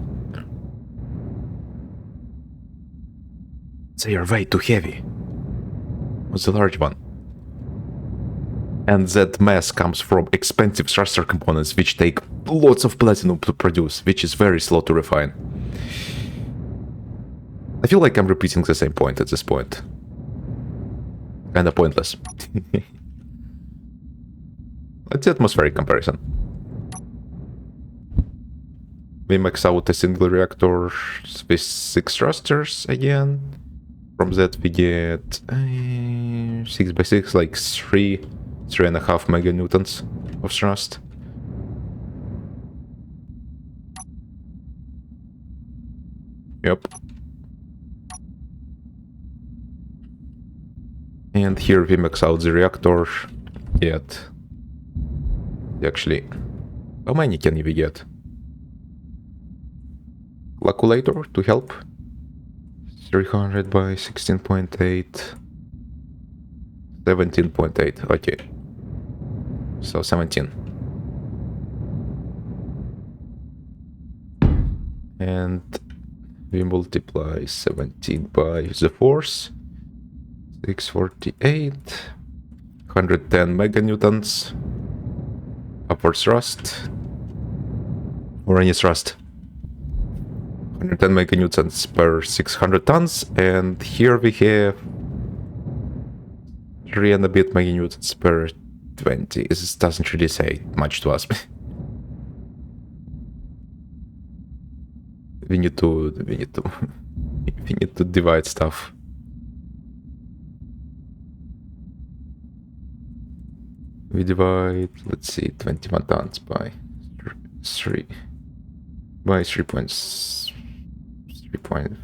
They are way too heavy. What's the large one? And that mass comes from expensive thruster components which take lots of platinum to produce, which is very slow to refine. I feel like I'm repeating the same point at this point. Kinda pointless. It's the atmospheric comparison. We max out a single reactor with 6 thrusters again. From that we get 6 by 6, like 3.5 meganewtons of thrust. Yep. And here we max out the reactor. Yet. Actually, how many can we get? Calculator to help. 300 by 16.8. 17.8. Okay. So 17. And we multiply 17 by the force. 648. 110 meganewtons. Upward thrust. Or any thrust. 110 meganewtons per 600 tons, and here we have 3 and a bit meganewtons per 20. This doesn't really say much to us. we need to divide stuff. We divide, let's see, 21 tons by 3 by 3 points. 3 point.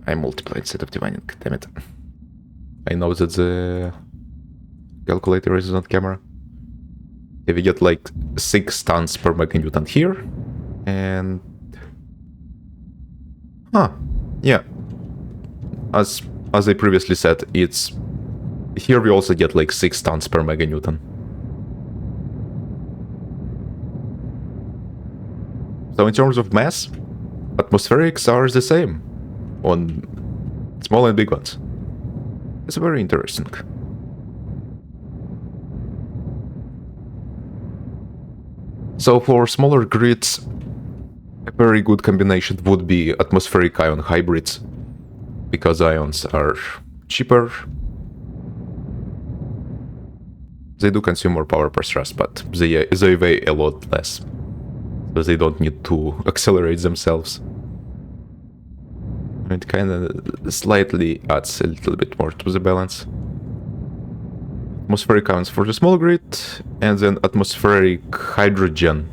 I multiply instead of dividing, damn it. I know that the calculator is on camera. If we get like 6 tons per meganewton here, and yeah, as I previously said, it's here we also get like 6 tons per meganewton. So in terms of mass, atmospherics are the same on small and big ones. It's very interesting. So for smaller grids, a very good combination would be atmospheric ion hybrids, because ions are cheaper. They do consume more power per thrust, but they weigh a lot less. So they don't need to accelerate themselves. It kind of slightly adds a little bit more to the balance. Atmospheric ions for the small grid, and then atmospheric hydrogen,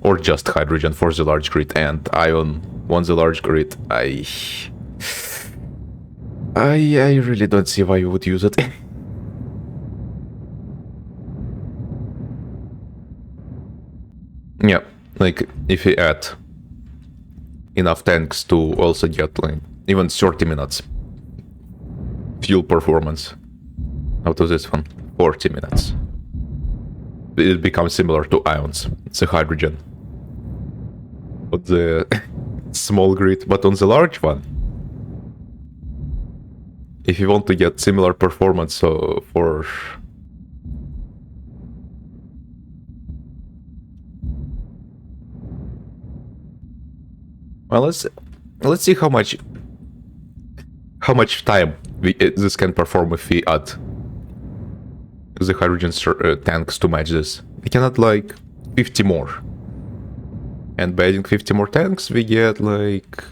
or just hydrogen for the large grid, and ion on the large grid. I really don't see why you would use it. Yeah, like if you add enough tanks to also get like even 30 minutes fuel performance out of this one, 40 minutes. It becomes similar to ions, it's a hydrogen. On the small grid, but on the large one, if you want to get similar performance, so for well, let's see how much time this can perform if we add the hydrogen tanks to match this. We can add like 50 more, and by adding 50 more tanks we get like,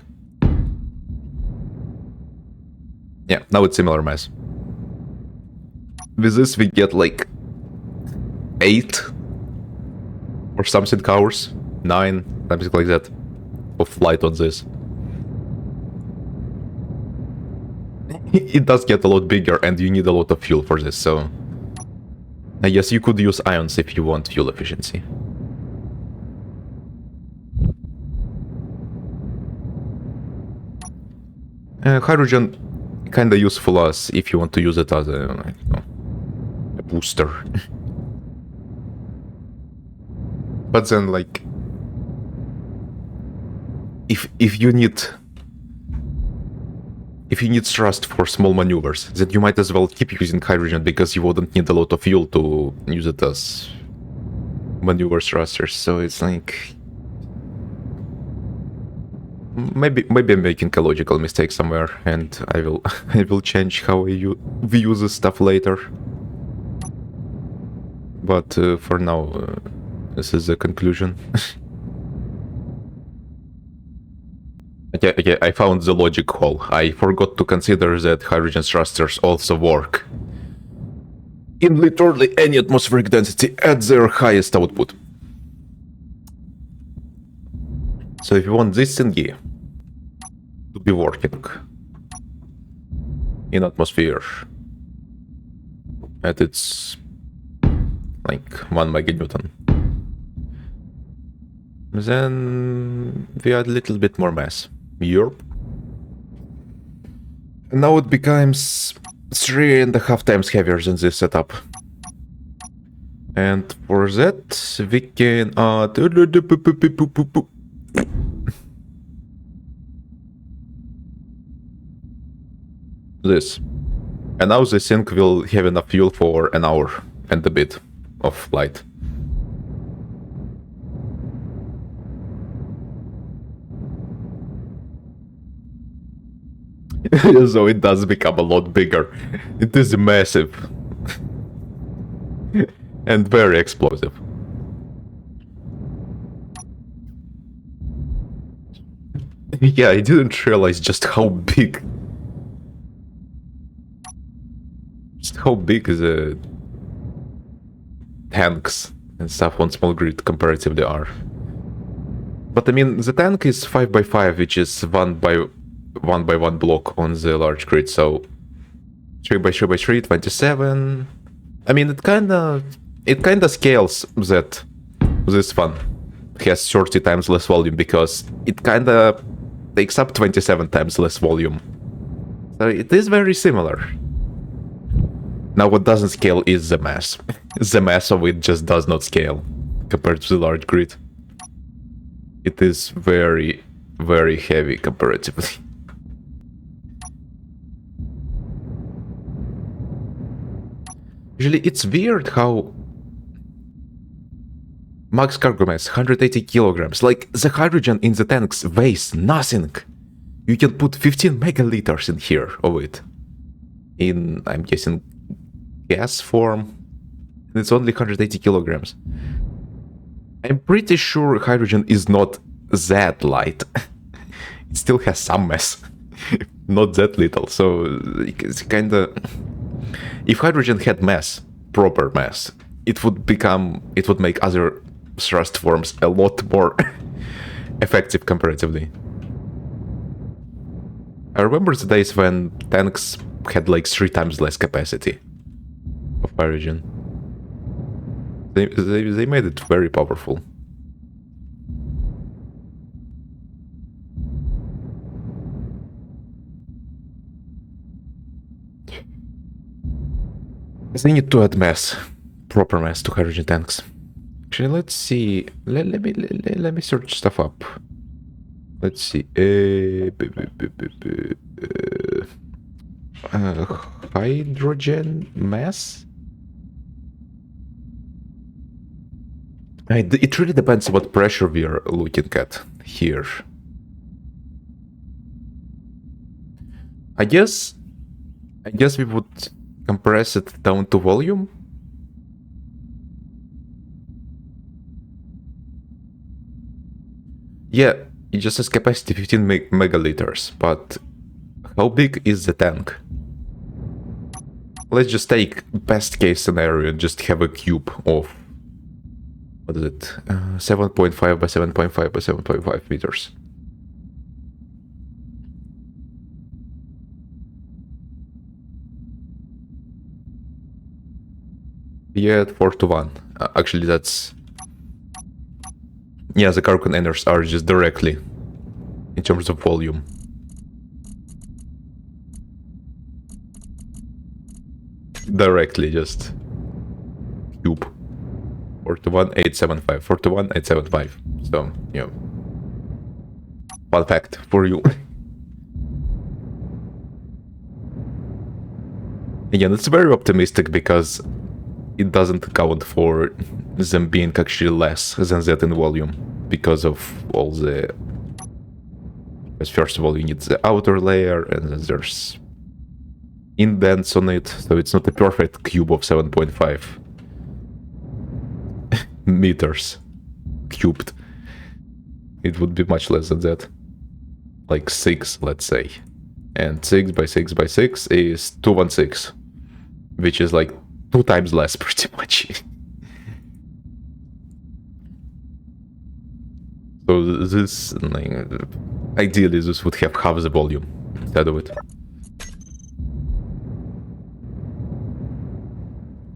yeah, now it's similar mass. With this we get like 8 or something hours, 9, something like that, of flight on this. It does get a lot bigger, and you need a lot of fuel for this, so I guess you could use ions if you want fuel efficiency. Hydrogen kinda useful as if you want to use it as a, like, you know, a booster. But then, like, if you need if you need thrust for small maneuvers, then you might as well keep using hydrogen because you wouldn't need a lot of fuel to use it as maneuver thrusters. So it's like maybe I'm making a logical mistake somewhere, and I will I will change how we use this stuff later. But for now, this is the conclusion. Okay, I found the logic hole. I forgot to consider that hydrogen thrusters also work in literally any atmospheric density at their highest output. So if you want this thingy to be working in atmosphere at its like 1 meganewton, then we add a little bit more mass. Europe. And now it becomes 3.5 times heavier than this setup. And for that, we can add this. And now the sink will have enough fuel for an hour and a bit of flight. So it does become a lot bigger. It is massive. And very explosive. Yeah, I didn't realize just how big the tanks and stuff on small grid comparatively are. But I mean, the tank is 5x5, which is 1x1 block on the large grid, so 3x3x3, 27. I mean, it kinda scales that this one has 30 times less volume because it kinda takes up 27 times less volume. So it is very similar. Now what doesn't scale is the mass. The mass of it just does not scale compared to the large grid. It is very, very heavy comparatively. Usually it's weird how max cargo mass 180 kilograms, like the hydrogen in the tanks weighs nothing. You can put 15 megaliters in here of it. In, I'm guessing, gas form. And it's only 180 kilograms. I'm pretty sure hydrogen is not that light. It still has some mass. Not that little, so it's kinda... If hydrogen had mass, proper mass, it would make other thrust forms a lot more effective comparatively. I remember the days when tanks had like 3 times less capacity of hydrogen. They made it very powerful. They need to add mass, proper mass to hydrogen tanks. Actually, let's see. Let me search stuff up. Let's see. Hydrogen mass. It really depends what pressure we are looking at here. I guess we would compress it down to volume. Yeah, it just has capacity 15 megaliters, but how big is the tank? Let's just take best case scenario and just have a cube of, what is it, 7.5 by 7.5 by 7.5 meters. Yeah, 4:1. Actually, that's... Yeah, the cargo containers are just directly in terms of volume. Directly, just cube. 4:1,875. 4:1,875. So, you know, fun fact for you. Again, it's very optimistic because it doesn't account for them being actually less than that in volume because of all the... Because first of all, you need the outer layer, and then there's indents on it, so it's not a perfect cube of 7.5 meters cubed. It would be much less than that. Like 6, let's say. And 6 by 6 by 6 is 216, which is like 2 times less, pretty much. So this, like, ideally, this would have half the volume instead of it.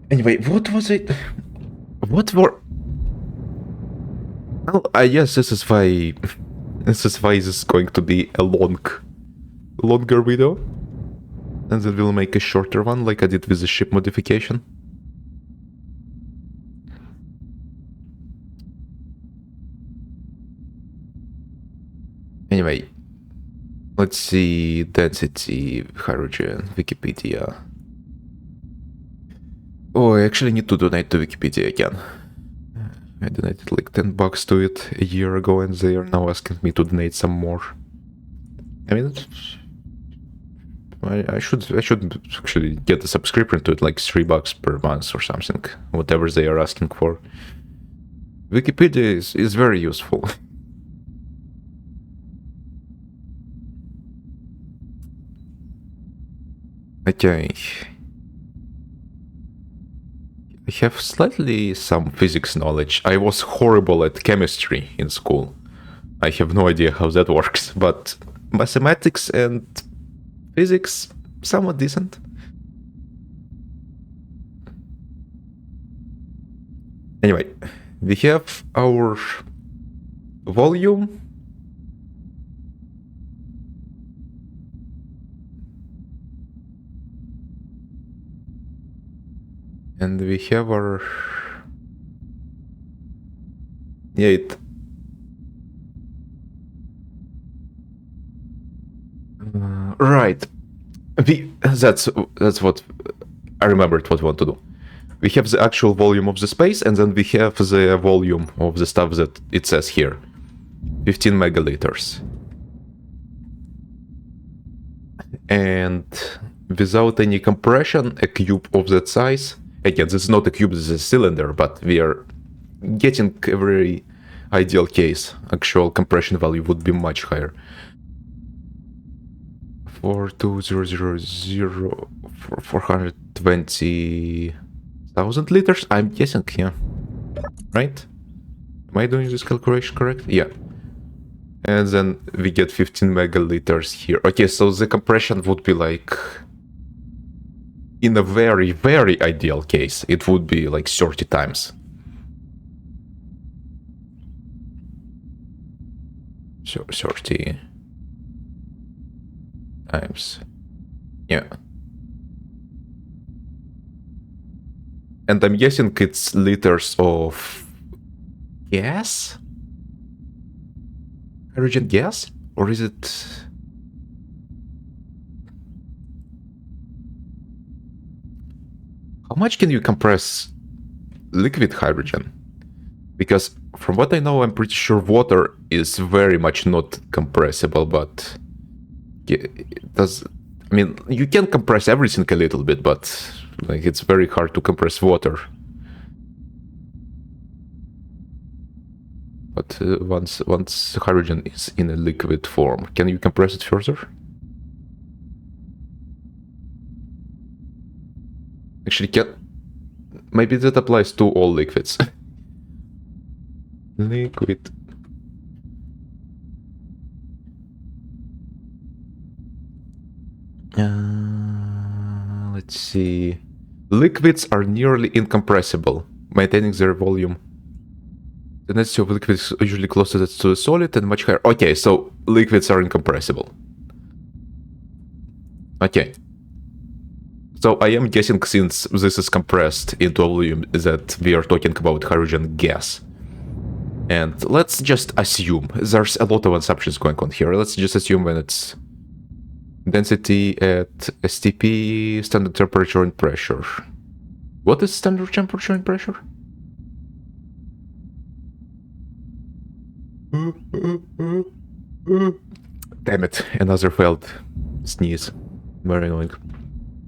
Anyway, what was it? What were... Well, I guess this is why this is going to be a longer video, and then we'll make a shorter one, like I did with the ship modification. Anyway, let's see, density, hydrogen, Wikipedia. Oh, I actually need to donate to Wikipedia again. I donated like $10 to it a year ago, and they are now asking me to donate some more. I mean, I should actually get a subscription to it, like $3 per month or something, whatever they are asking for. Wikipedia is very useful. Okay. I have slightly some physics knowledge. I was horrible at chemistry in school. I have no idea how that works, but mathematics and physics, somewhat decent. Anyway, we have our volume. And we have our... Yeah, it... right. That's what... I remembered what we want to do. We have the actual volume of the space, and then we have the volume of the stuff that it says here. 15 megaliters. And without any compression, a cube of that size... Again, this is not a cube, this is a cylinder, but we are getting a very ideal case. Actual compression value would be much higher. 42000 for 420,000 liters, I'm guessing, yeah. Right? Am I doing this calculation correct? Yeah. And then we get 15 megaliters here. Okay, so the compression would be like... In a very, very ideal case, it would be like 30 times. So 30 times. Yeah. And I'm guessing it's liters of gas? Hydrogen gas? Or is it... How much can you compress liquid hydrogen? Because from what I know, I'm pretty sure water is very much not compressible, but it does... I mean, you can compress everything a little bit, but like it's very hard to compress water. But once hydrogen is in a liquid form, can you compress it further? Actually, maybe that applies to all liquids. Liquid. Let's see. Liquids are nearly incompressible, maintaining their volume. The density of liquids is usually closer to the solid and much higher. Okay, so liquids are incompressible. Okay. So I am guessing, since this is compressed into a volume, that we are talking about hydrogen gas. And let's just assume, there's a lot of assumptions going on here. Let's just assume when it's Density at STP, standard temperature and pressure. What is standard temperature and pressure? Damn it, another failed sneeze. Very annoying.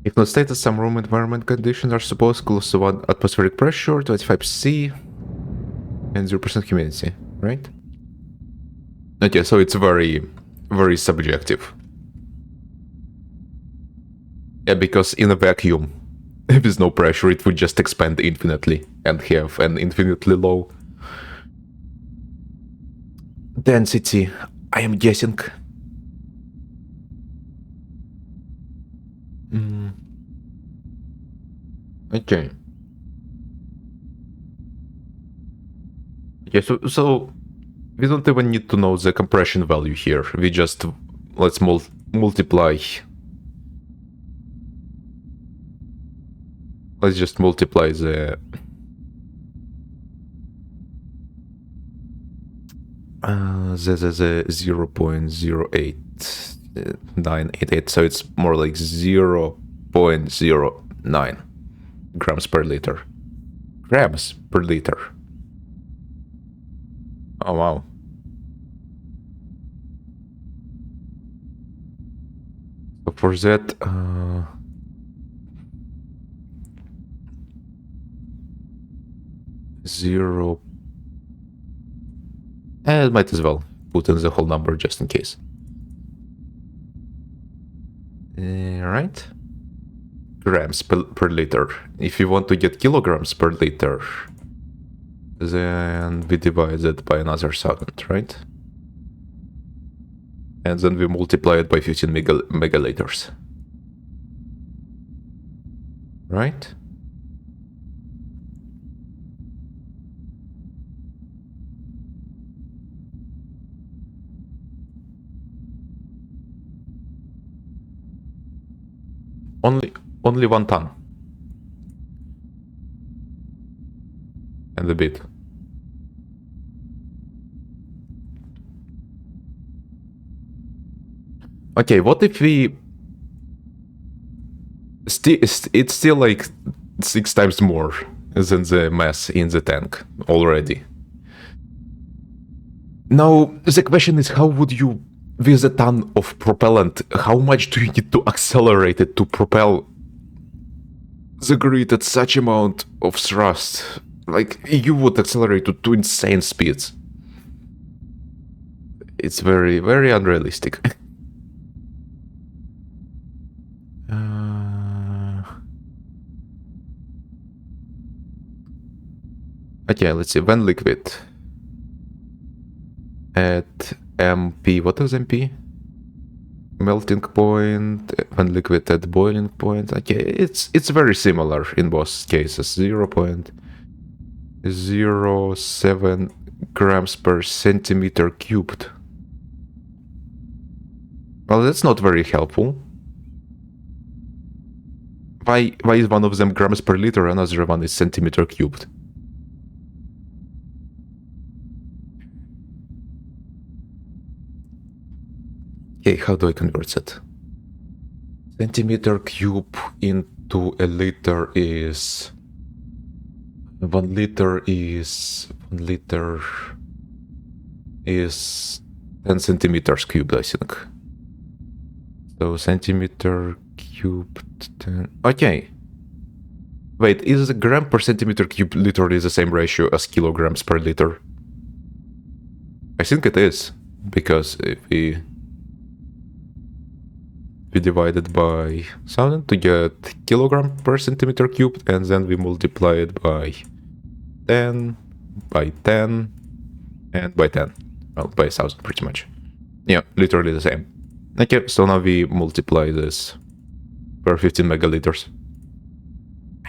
If not stated, some room environment conditions are supposed close to 1 atmospheric pressure, 25 C, and 0% humidity, right? Okay, so it's very, very subjective. Yeah, because in a vacuum, with no pressure, it would just expand infinitely and have an infinitely low density, I am guessing. Okay. Okay, so we don't even need to know the compression value here. We just let's multiply. Let's just multiply the 0.08988, so it's more like 0.09 grams per liter. Grams per liter. Oh wow. So for that, zero. And might as well put in the whole number just in case. Right? Grams per liter. If you want to get kilograms per liter, then we divide it by another 1000, right? And then we multiply it by 15 megaliters. Right? Only 1 ton. And a bit. Okay, what if we... It's still like 6 times more than the mass in the tank already. Now, the question is, how would you, with a ton of propellant, how much do you need to accelerate it to propel the grid at such amount of thrust? Like, you would accelerate to insane speeds. It's very, very unrealistic. Okay, let's see. When liquid at MP, what is MP? Melting point. When liquid at boiling point. Okay, it's very similar in both cases. 0.07 grams per centimeter cubed. Well, that's not very helpful. Why is one of them grams per liter, another one is centimeter cubed? Okay, how do I convert it? Centimeter cube into a liter is... 1 liter is 10 centimeters cubed, I think. So centimeter cubed 10... Okay. Wait, is the gram per centimeter cube literally the same ratio as kilograms per liter? I think it is, because if we divide it by 1000 to get kilogram per centimeter cubed, and then we multiply it by 10, by 10, and by 10. Well, by 1000 pretty much. Yeah, literally the same. Okay, so now we multiply this per 15 megaliters.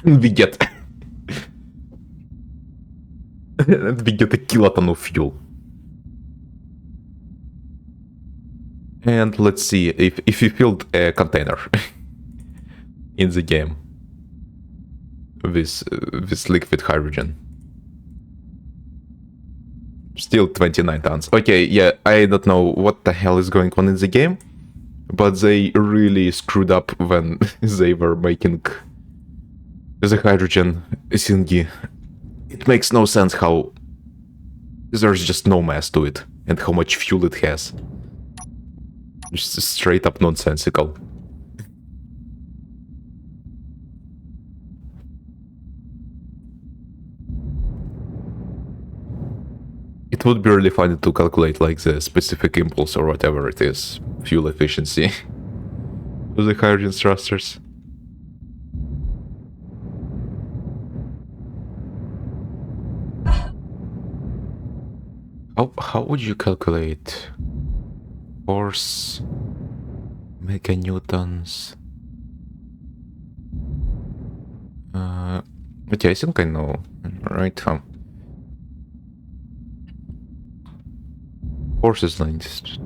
And we get... and we get a kiloton of fuel. And let's see if you filled a container in the game with liquid hydrogen. Still 29 tons. Okay, yeah, I don't know what the hell is going on in the game, but they really screwed up when they were making the hydrogen thingy. It makes no sense how there's just no mass to it and how much fuel it has. Just straight up nonsensical. It would be really funny to calculate like the specific impulse or whatever it is, fuel efficiency of the hydrogen thrusters. How would you calculate force, meganewtons? But yeah, I think I know, right? Force is like just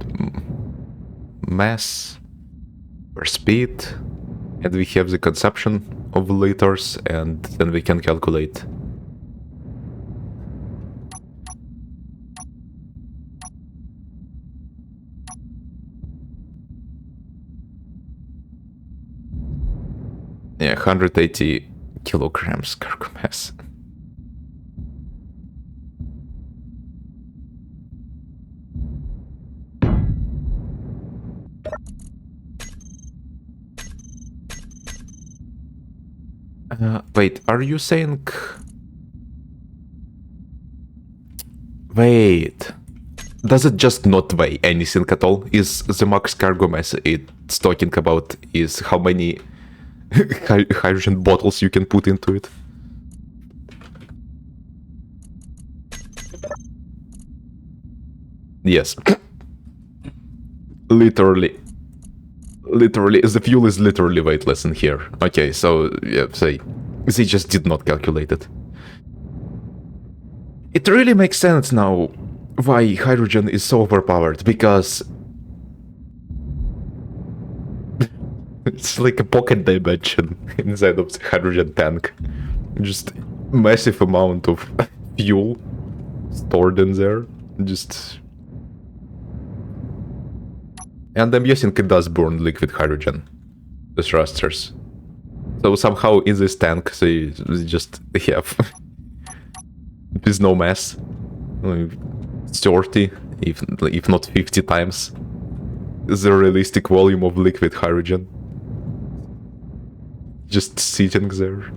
mass per speed, and we have the consumption of liters, and then we can calculate. Yeah, 180 kilograms cargo mass. Wait, are you saying... Wait... Does it just not weigh anything at all? Is the max cargo mass it's talking about is how many hydrogen bottles you can put into it? Yes. Literally, the fuel is literally weightless in here. Okay, so, yeah, they just did not calculate it. It really makes sense now why hydrogen is so overpowered, because it's like a pocket dimension inside of the hydrogen tank. Just massive amount of fuel stored in there. Just... And I'm guessing it does burn liquid hydrogen, the thrusters. So somehow in this tank they just have with no mass, 30, if not 50 times the realistic volume of liquid hydrogen just sitting there.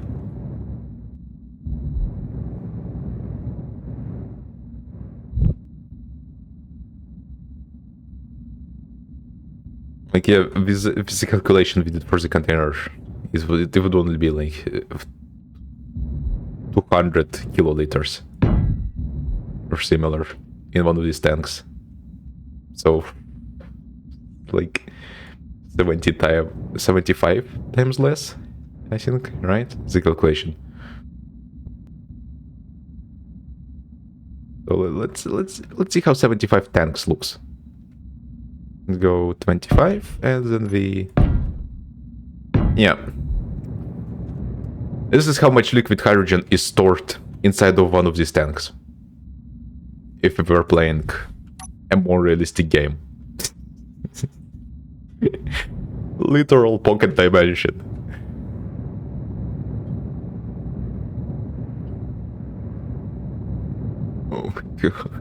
Like, yeah, with the calculation we did for the container, it would only be like 200 kiloliters or similar in one of these tanks. So, like 75 times less, I think, right? The calculation. So let's see how 75 tanks looks. Let's go 25, and then we... Yeah. This is how much liquid hydrogen is stored inside of one of these tanks. If we were playing a more realistic game. Literal pocket dimension. Oh my god.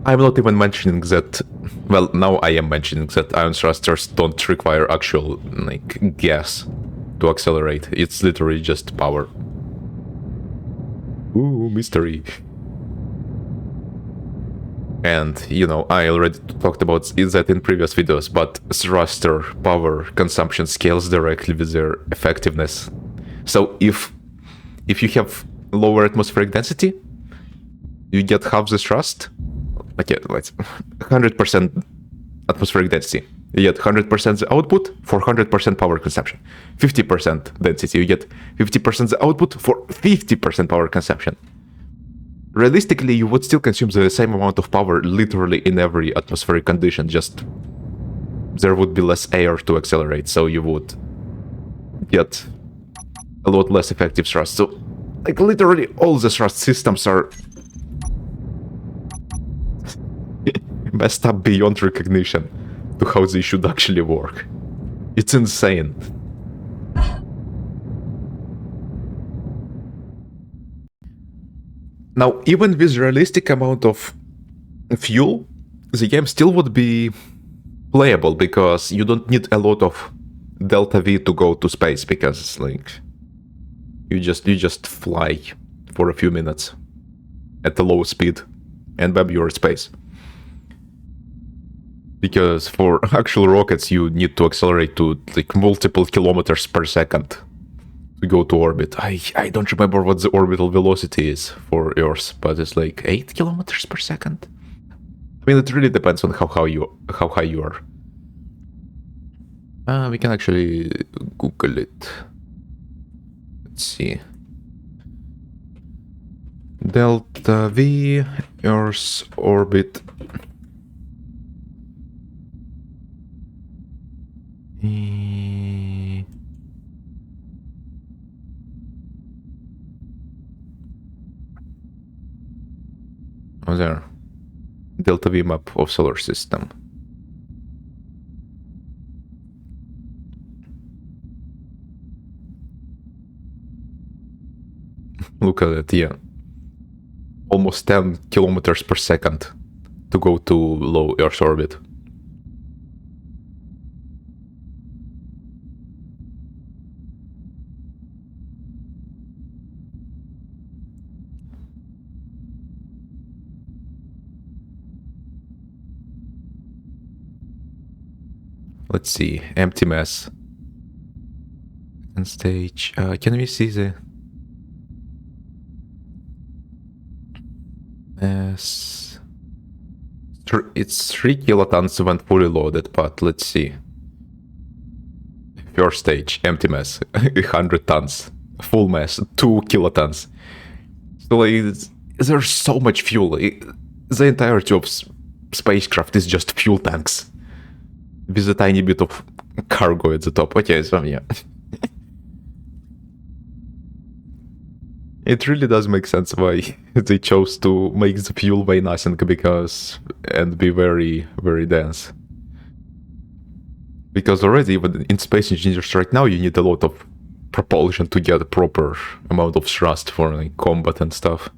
I'm not even mentioning that... Well, now I am mentioning that ion thrusters don't require actual, like, gas to accelerate. It's literally just power. Ooh, mystery. And, you know, I already talked about that in previous videos, but thruster power consumption scales directly with their effectiveness. So if you have lower atmospheric density, you get half the thrust. Okay, let's 100% atmospheric density. You get 100% the output for 100% power consumption. 50% density, you get 50% the output for 50% power consumption. Realistically, you would still consume the same amount of power literally in every atmospheric condition, just there would be less air to accelerate, so you would get a lot less effective thrust. So, like, literally all the thrust systems are messed up beyond recognition to how they should actually work. It's insane. Now, even with realistic amount of fuel, the game still would be playable because you don't need a lot of delta V to go to space, because it's like you just fly for a few minutes at a low speed and bam, you're in space. Because for actual rockets you need to accelerate to like multiple kilometers per second to go to orbit. I don't remember what the orbital velocity is for Earth, but it's like 8 kilometers per second. I mean, it really depends on how high you are. We can actually Google it. Let's see. Delta V, Earth's orbit. Oh, there. Delta V map of solar system. Look at it, yeah. Almost 10 kilometers per second to go to low Earth orbit. Let's see, empty mass. And stage. Can we see the mass? It's 3 kilotons when fully loaded, but let's see. First stage, empty mass, 100 tons. Full mass, 2 kilotons. So like, there's so much fuel. The entirety of spacecraft is just fuel tanks with a tiny bit of cargo at the top. Okay, so yeah. It really does make sense why they chose to make the fuel weigh nothing and be very, very dense. Because already, even in space engineers right now, you need a lot of propulsion to get a proper amount of thrust for like combat and stuff.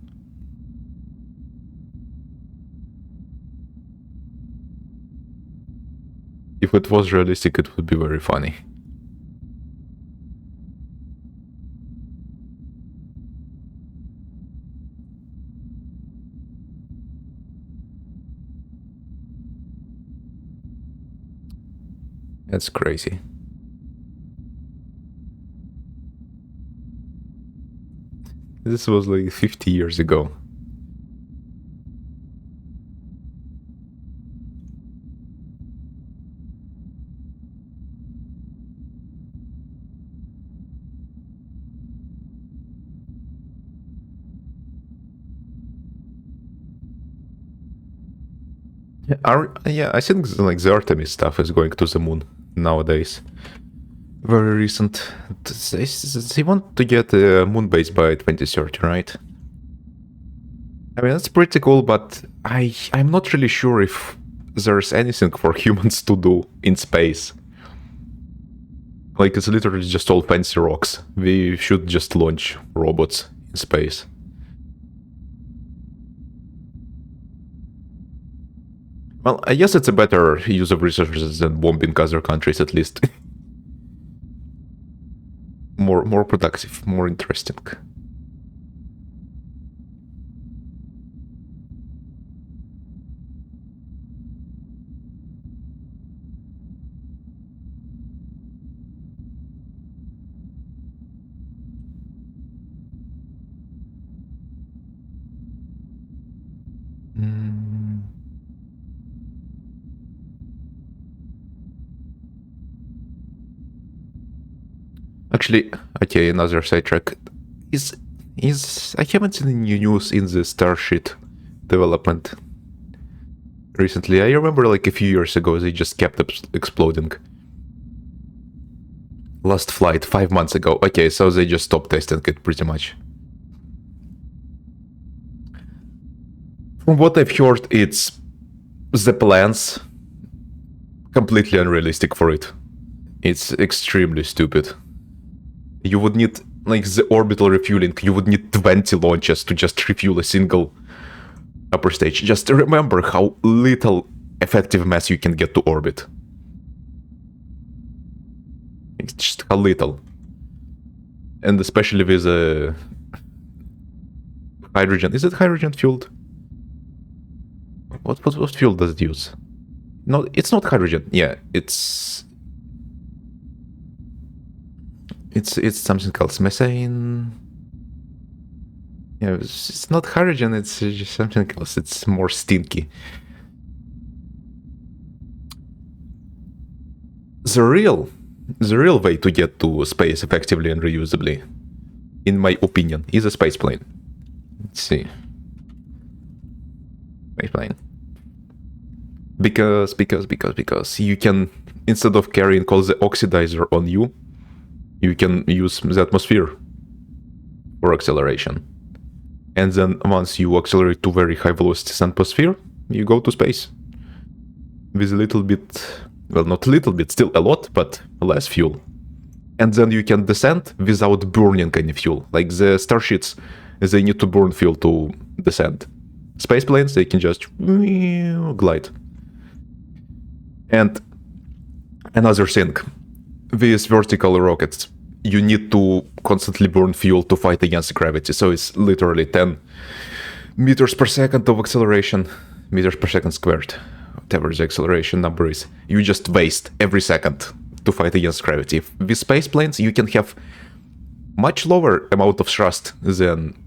If it was realistic, it would be very funny. That's crazy. This was like 50 years ago. Yeah, I think like the Artemis stuff is going to the moon nowadays. Very recent. They want to get a moon base by 2030, right? I mean, that's pretty cool, but I'm not really sure if there's anything for humans to do in space. Like, it's literally just all fancy rocks. We should just launch robots in space. Well, I guess it's a better use of resources than bombing other countries, at least. more productive, more interesting. Actually, okay, another sidetrack. Is I haven't seen any news in the Starship development recently. I remember like a few years ago they just kept exploding. Last flight 5 months ago. Okay, so they just stopped testing it pretty much. From what I've heard, it's The plans, completely unrealistic for it. It's extremely stupid. You would need, like, the orbital refueling, you would need 20 launches to just refuel a single upper stage. Just remember how little effective mass you can get to orbit. It's just how little. And especially with hydrogen. Is it hydrogen fueled? What fuel does it use? No, it's not hydrogen. Yeah, it's something called methane. Yeah, it's not hydrogen. It's just something else. It's more stinky. The real way to get to space effectively and reusably, in my opinion, is a space plane. Let's see. Space plane. Because you can, instead of carrying all the oxidizer on you, you can use the atmosphere for acceleration. And then once you accelerate to very high velocities atmosphere, you go to space. With a little bit, well, not a little bit, still a lot, but less fuel. And then you can descend without burning any fuel. Like the starships, they need to burn fuel to descend. Space planes, they can just glide. And another thing, with vertical rockets, you need to constantly burn fuel to fight against gravity. So it's literally 10 meters per second of acceleration, meters per second squared, whatever the acceleration number is. You just waste every second to fight against gravity. With space planes, you can have much lower amount of thrust than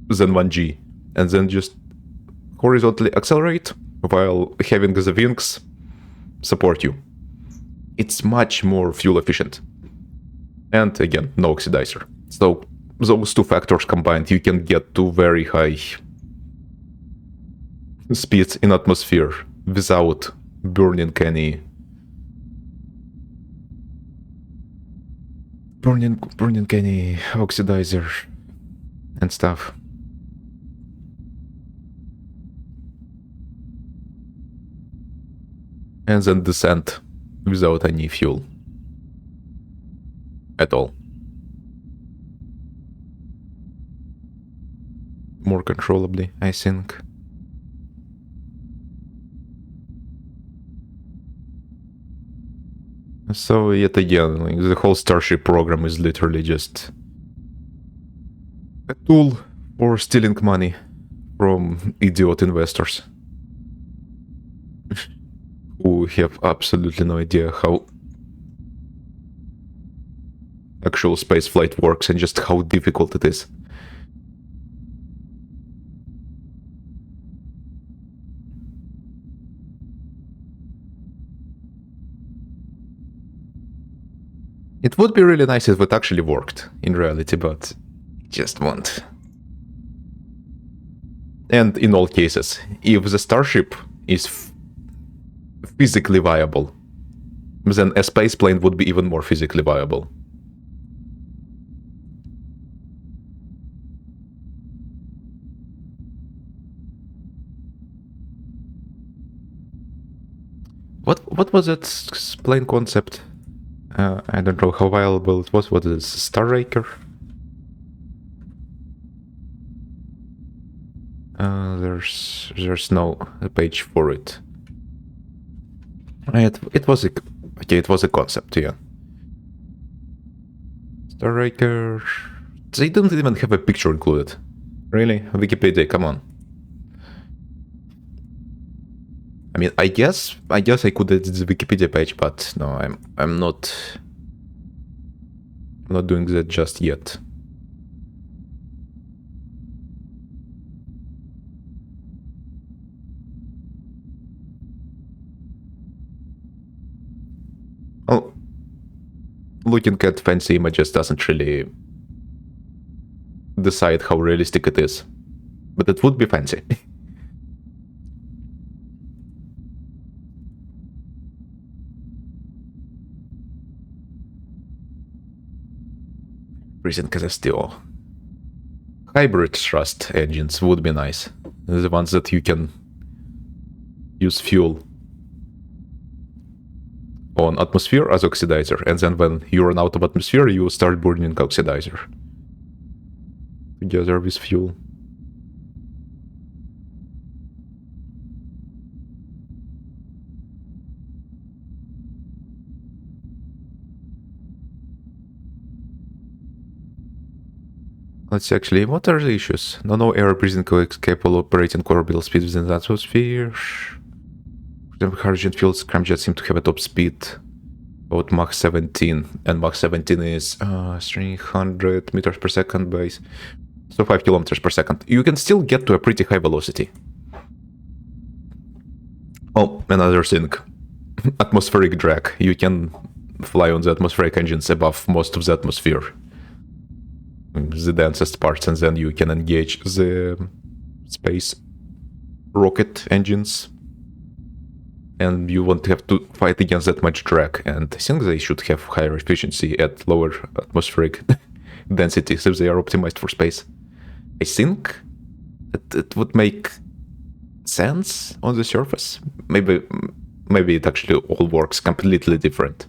1G, and then just horizontally accelerate while having the wings support you. It's much more fuel efficient. And again, no oxidizer. So those two factors combined, you can get to very high speeds in atmosphere without burning any oxidizer and stuff. And then descend without any fuel at all. More controllably, I think. So yet again, like, the whole Starship program is literally just a tool for stealing money from idiot investors who have absolutely no idea how actual spaceflight works and just how difficult it is. It would be really nice if it actually worked in reality, but it just won't. And in all cases, if the Starship is physically viable, then a spaceplane would be even more physically viable. What was that plane concept? I don't know how viable it was. What is Starraker? There's no page for it. It was a concept, yeah. Starraker. They didn't even have a picture included. Really? Wikipedia, come on. I mean, I guess I could edit the Wikipedia page, but no, I'm not doing that just yet. Oh, looking at fancy images doesn't really decide how realistic it is, but it would be fancy. Recent Castillo. Hybrid thrust engines would be nice. The ones that you can use fuel on atmosphere as oxidizer, and then when you run out of atmosphere, you start burning oxidizer together with fuel. Let's see, actually, what are the issues? No air breathing capable of operating orbital speed within the atmosphere. The hydrogen fuel scramjet seem to have a top speed about Mach 17, and Mach 17 is 300 meters per second base, so 5 kilometers per second. You can still get to a pretty high velocity. Oh, another thing. Atmospheric drag. You can fly on the atmospheric engines above most of the atmosphere, the densest parts, and then you can engage the space rocket engines, and you won't have to fight against that much drag. And I think they should have higher efficiency at lower atmospheric densities if they are optimized for space. I think it would make sense on the surface. Maybe it actually all works completely different.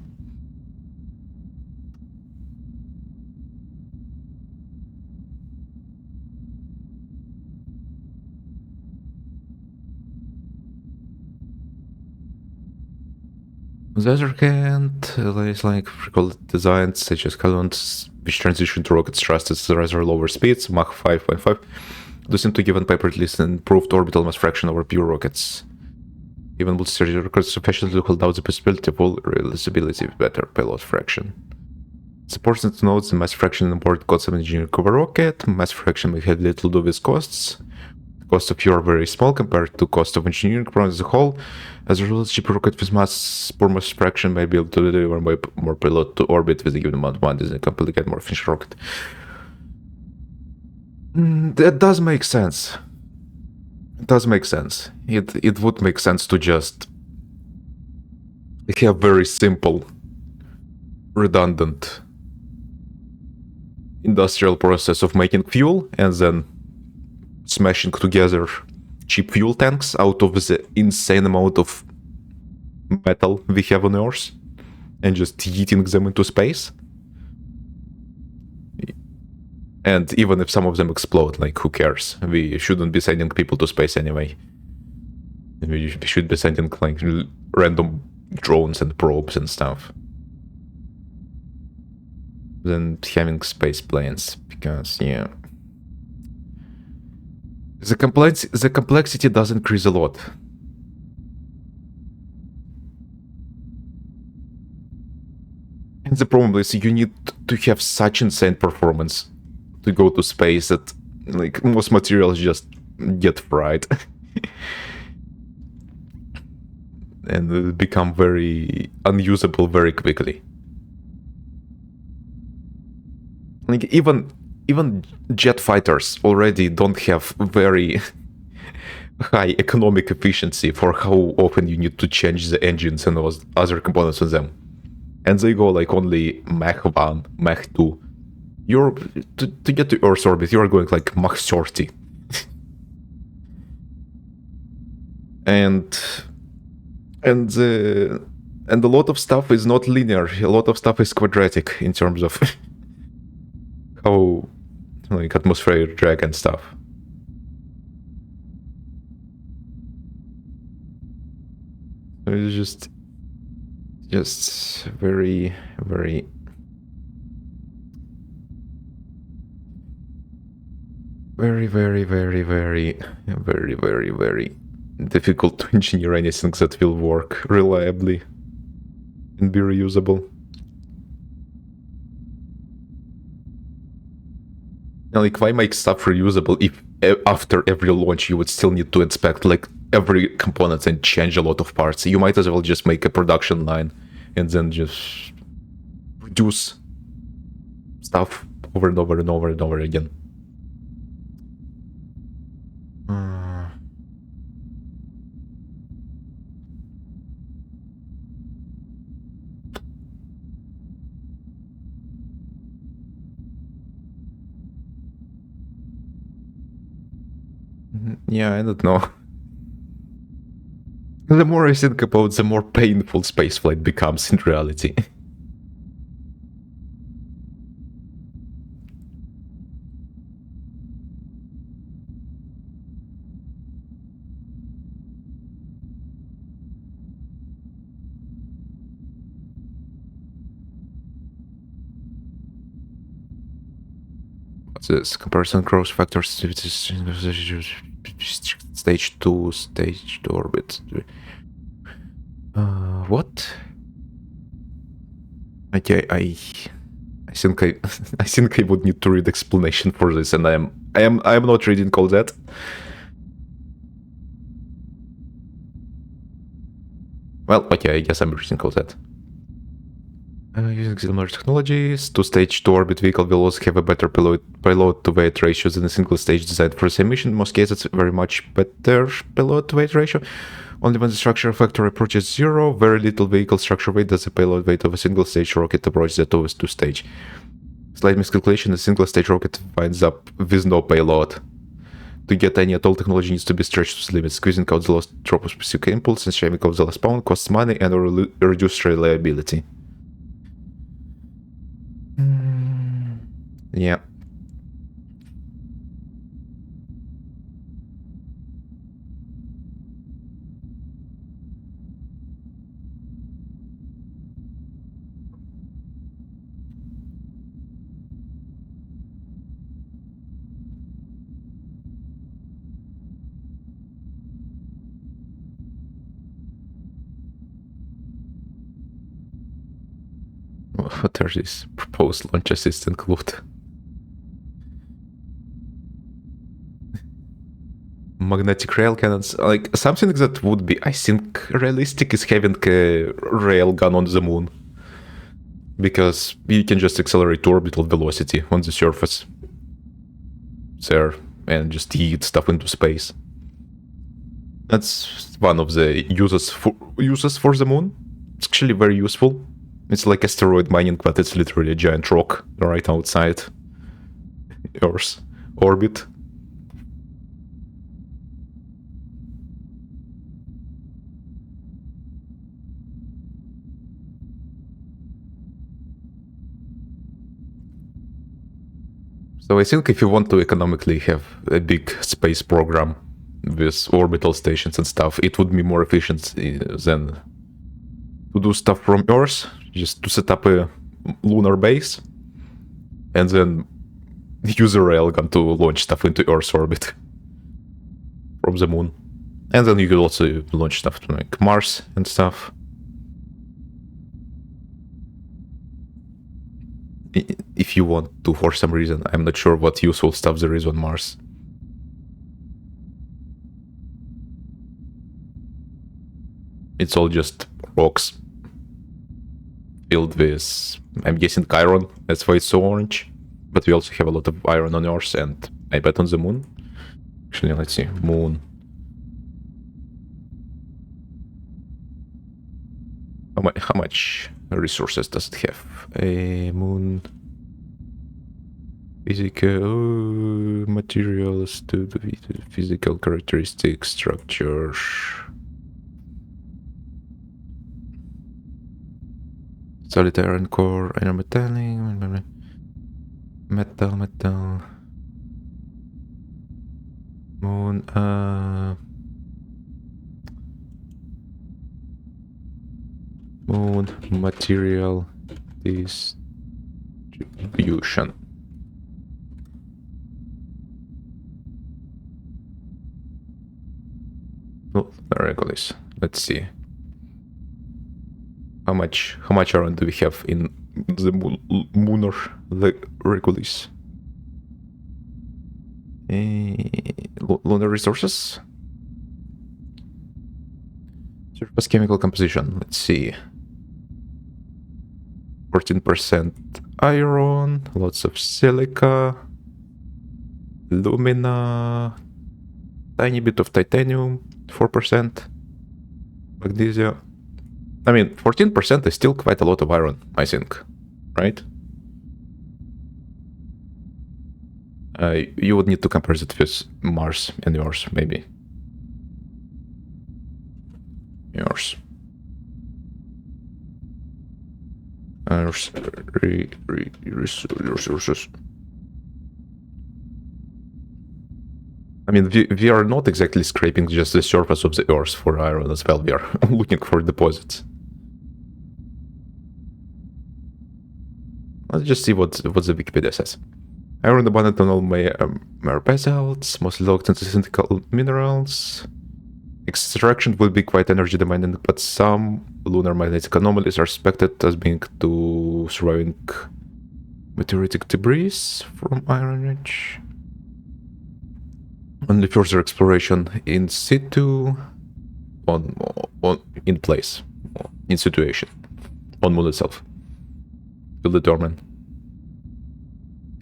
On the other hand, there's like frequent designs such as columns which transition to rocket thrust at rather lower speeds, Mach 5.5, do seem to give on paper at least an improved orbital mass fraction over pure rockets. Even multi-stage rockets sufficiently to hold out the possibility of full realizability with better payload fraction. It's important to note the mass fraction in board costs of engineering of a rocket. Mass fraction may have little to do with costs. The cost of fuel are very small compared to cost of engineering as a whole. As a result, cheaper rocket with poor mass fraction may be able to deliver more payload to orbit with a given amount of money than a completely more efficient rocket. That does make sense. It does make sense. It would make sense to just have very simple, redundant industrial process of making fuel and then smashing together cheap fuel tanks out of the insane amount of metal we have on Earth and just yeeting them into space. And even if some of them explode, like, who cares? We shouldn't be sending people to space anyway. We should be sending, like, random drones and probes and stuff than having space planes, because, yeah, the complexity does increase a lot. And the problem is you need to have such insane performance to go to space that, like, most materials just get fried and become very unusable very quickly. Like, even jet fighters already don't have very high economic efficiency for how often you need to change the engines and those other components on them. And they go like only Mach 1, Mach 2. You're to get to Earth's orbit, you're going like Mach 30. and a lot of stuff is not linear. A lot of stuff is quadratic in terms of how, like, atmospheric drag and stuff. It's just very, very, very, very, very, very, very, very, very difficult to engineer anything that will work reliably and be reusable. And, like, why make stuff reusable if after every launch you would still need to inspect, like, every component and change a lot of parts? You might as well just make a production line and then just produce stuff over and over and over and over again. Yeah, I don't know. The more I think about, the more painful spaceflight becomes in reality. What's this? Comparison growth factors. Stage 2, stage 2 orbit. What? Okay, I think I I think I would need to read explanation for this, and I am not reading all that. Well, okay, I guess I'm reading all that. Using similar technologies, two-stage to orbit vehicle will also have a better payload to weight ratio than a single stage designed for the same mission. In most cases, very much better payload to weight ratio. Only when the structure factor approaches 0, very little vehicle structure weight does the payload weight of a single stage rocket approach that of a two-stage. Slight miscalculation, a single stage rocket winds up with no payload. To get any at all, technology needs to be stretched to its limits. Squeezing out the last drop of specific impulse and shaving off the last pound costs money and reduced reliability. Yeah. What are these proposed launch assist include? Magnetic rail cannons. Like, something that would be, I think, realistic is having a rail gun on the moon. Because you can just accelerate to orbital velocity on the surface there and just yeet stuff into space. That's one of the uses for the moon. It's actually very useful. It's like asteroid mining, but it's literally a giant rock right outside Earth's orbit. So I think if you want to economically have a big space program with orbital stations and stuff, it would be more efficient than to do stuff from Earth, just to set up a lunar base, and then use a railgun to launch stuff into Earth's orbit from the moon. And then you could also launch stuff to like Mars and stuff. If you want to, for some reason. I'm not sure what useful stuff there is on Mars. It's all just rocks filled with, I'm guessing, iron. That's why it's so orange. But we also have a lot of iron on Earth, and I bet on the moon. Actually, let's see. Moon. How much resources does it have? A moon. Physical materials to the physical characteristics, structure. Solid iron core, iron metallic, metal. Moon, moon material distribution. Oh, Regulus. Let's see. How much iron do we have in the lunar Regulus? Lunar resources? Surface chemical composition. Let's see. 14% iron, lots of silica, lumina, tiny bit of titanium, 4%, magnesia. I mean, 14% is still quite a lot of iron, I think, right? You would need to compare it with Mars and yours, maybe. Yours. Resources. I mean, we are not exactly scraping just the surface of the Earth for iron as well. We are looking for deposits. Let's just see what the Wikipedia says. Iron abundant on all rare basalts, mostly locked into synthetical minerals. Extraction will be quite energy demanding, but some lunar magnetic anomalies are suspected as being to surviving meteoritic debris from Iron Age. Only further exploration in situ, in place, in situation, on Moon itself, will determine.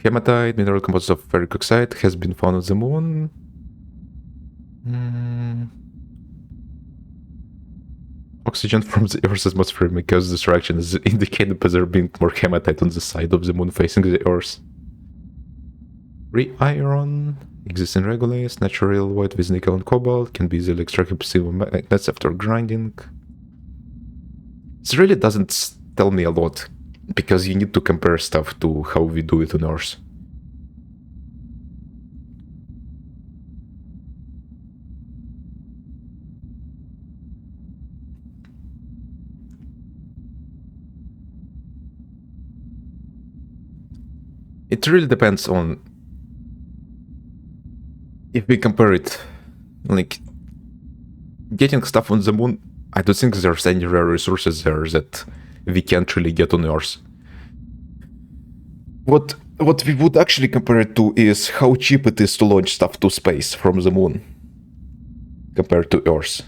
Hematite, mineral composite of ferric oxide, has been found on the Moon. Oxygen from the Earth's atmosphere may cause distraction, is indicated by there being more hematite on the side of the Moon facing the Earth. Iron exists in regolith, natural white with nickel and cobalt, can be easily extracted by magnets after grinding. This really doesn't tell me a lot, because you need to compare stuff to how we do it on Earth. It really depends on if we compare it, like, getting stuff on the Moon, I don't think there's any rare resources there that we can't really get on Earth. What we would actually compare it to is how cheap it is to launch stuff to space from the Moon compared to Earth.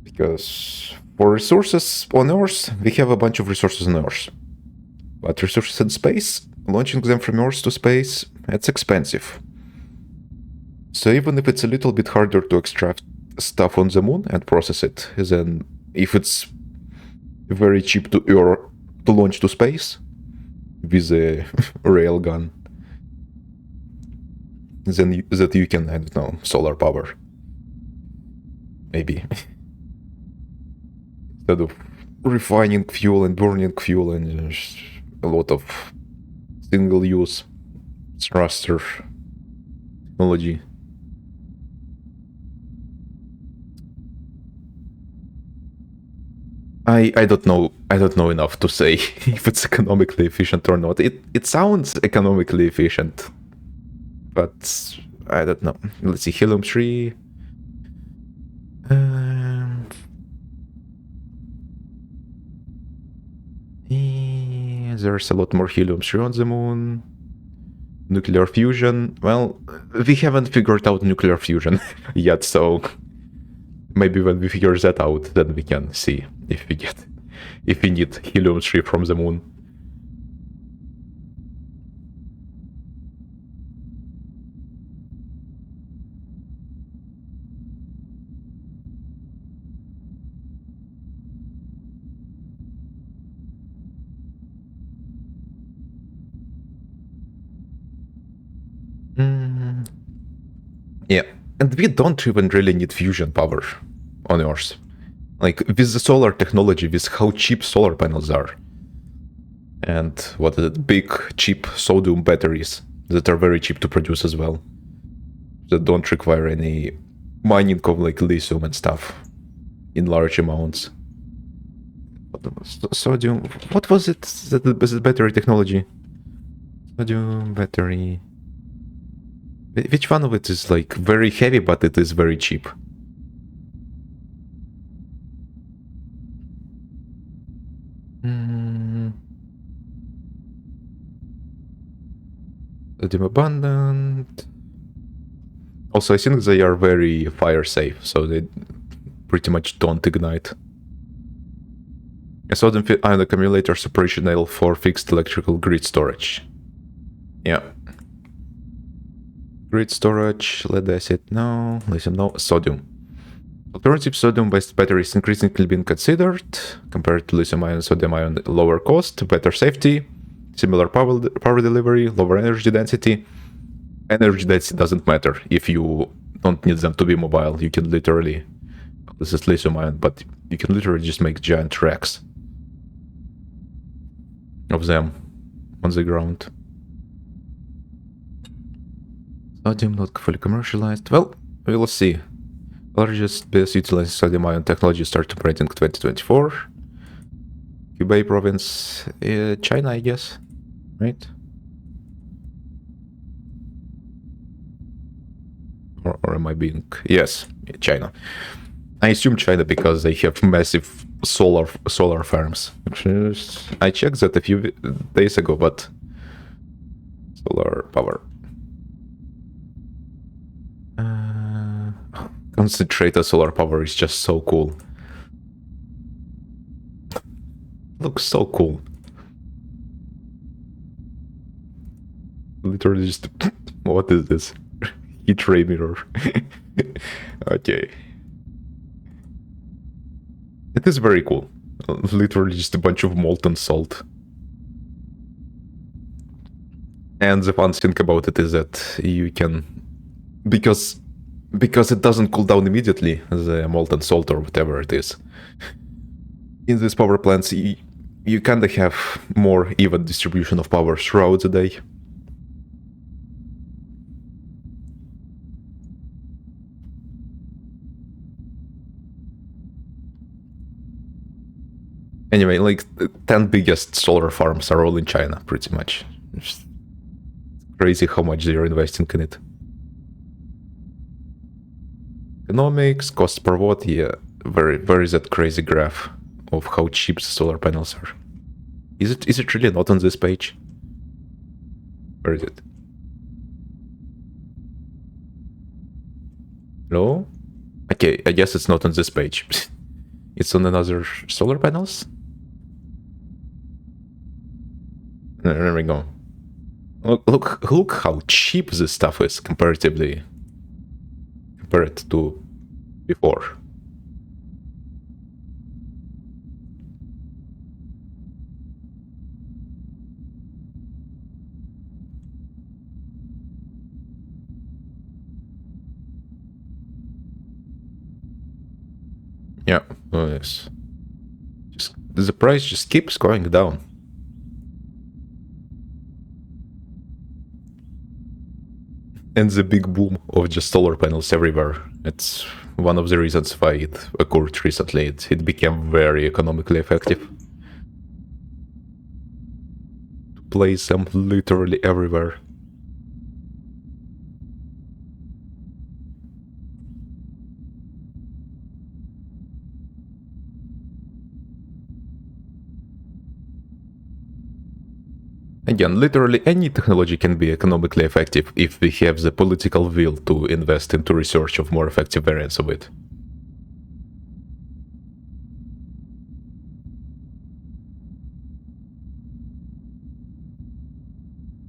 Because for resources on Earth, we have a bunch of resources on Earth. But resources in space, launching them from Earth to space, it's expensive. So even if it's a little bit harder to extract stuff on the Moon and process it, then if it's very cheap to launch to space with a railgun, then that you can, I don't know, solar power. Maybe. Instead of refining fuel and burning fuel and a lot of single-use thruster technology. I don't know enough to say if it's economically efficient or not. It sounds economically efficient, but I don't know. Let's see, helium-3. There's a lot more helium-3 on the Moon. Nuclear fusion. Well, we haven't figured out nuclear fusion yet, so maybe when we figure that out, then we can see if we need helium-3 from the Moon. Yeah, and we don't even really need fusion power on Earth. Like, with the solar technology, with how cheap solar panels are, and what the big, cheap sodium batteries that are very cheap to produce as well, that don't require any mining of like lithium and stuff in large amounts. Sodium, what was it? That was the battery technology? Sodium battery. Which one of it is like very heavy, but it is very cheap? Sodium abundant. Also, I think they are very fire safe, so they pretty much don't ignite. A sodium ion accumulator is operational for fixed electrical grid storage. Yeah. Grid storage, lead acid, no. Lithium, no. Sodium. Alternative sodium-based batteries increasingly being considered. Compared to lithium-ion, sodium-ion, lower cost, better safety, similar power delivery, lower energy density. Energy density doesn't matter if you don't need them to be mobile. You can literally, this is lithium ion, but you can literally just make giant racks of them on the ground. Sodium not fully commercialized. Well, we'll see. Largest base utilizing sodium ion technology started operating in 2024. Hubei province, China, I guess, right? Or am I being... Yes, China. I assume China because they have massive solar farms. I checked that a few days ago, but solar power. Concentrated solar power is just so cool. Looks so cool. Literally just... What is this? Heat ray mirror. Okay. It is very cool. Literally just a bunch of molten salt. And the fun thing about it is that you can... Because it doesn't cool down immediately, the molten salt or whatever it is. In these power plants, you kind of have more even distribution of power throughout the day. Anyway, like, the 10 biggest solar farms are all in China, pretty much. It's crazy how much they're investing in it. Economics, cost per watt, yeah. Where is that crazy graph of how cheap the solar panels are? Is it really not on this page? Where is it? No? Okay, I guess it's not on this page. It's on another solar panels? There we go. Look how cheap this stuff is comparatively compared to before. Yeah, oh yes. Just the price just keeps going down. And the big boom of just solar panels everywhere. It's one of the reasons why it occurred recently. It became very economically effective. To place them literally everywhere. Again, literally any technology can be economically effective if we have the political will to invest into research of more effective variants of it.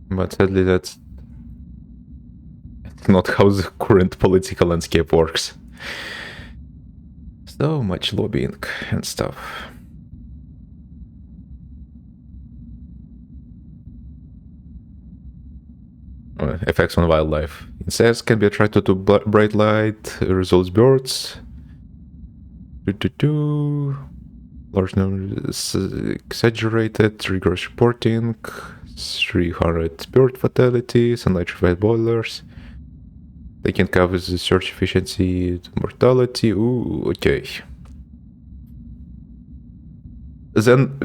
But sadly, that's not how the current political landscape works. So much lobbying and stuff. Effects on wildlife. Insects can be attracted to bright light, results birds. Large numbers exaggerated, rigorous reporting, 300 bird fatalities, and electrified boilers. They can cover the search efficiency, mortality. Ooh, okay. Then,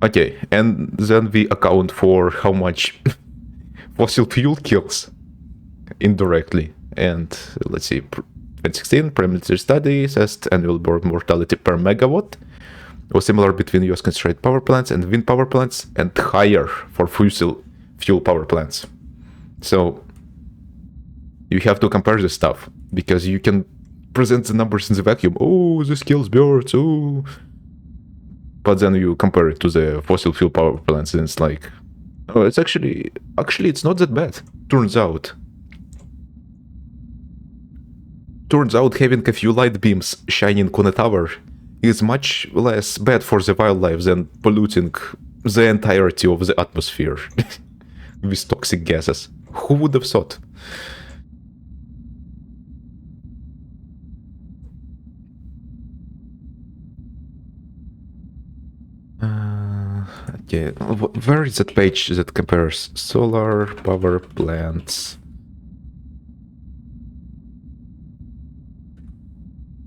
okay, and then we account for how much fossil fuel kills indirectly. And let's see, 2016 preliminary study assessed annual bird mortality per megawatt was similar between US concentrated power plants and wind power plants, and higher for fossil fuel power plants. So you have to compare this stuff, because you can present the numbers in the vacuum. Oh, this kills birds, oh. But then you compare it to the fossil fuel power plants, and it's like, oh, it's actually it's not that bad. Turns out having a few light beams shining on a tower is much less bad for the wildlife than polluting the entirety of the atmosphere. with toxic gases. Who would have thought? Okay, where is that page that compares solar power plants?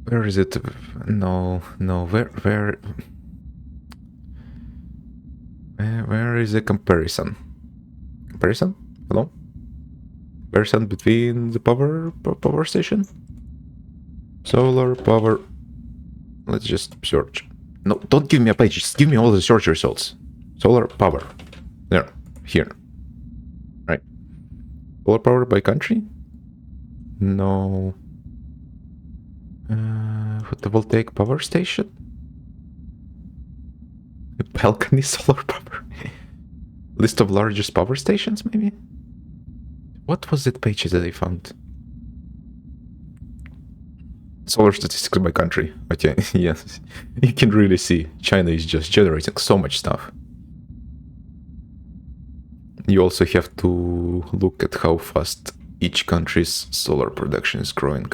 Where is it? No, where is the comparison? Comparison? Hello? Comparison between the power station? Solar power. Let's just search. No, don't give me a page, just give me all the search results. Solar power. There. Here. Right. Solar power by country? No. Photovoltaic power station? Balcony solar power. List of largest power stations, maybe? What was that page that I found? Solar statistics by country. Okay, yes. You can really see China is just generating so much stuff. You also have to look at how fast each country's solar production is growing.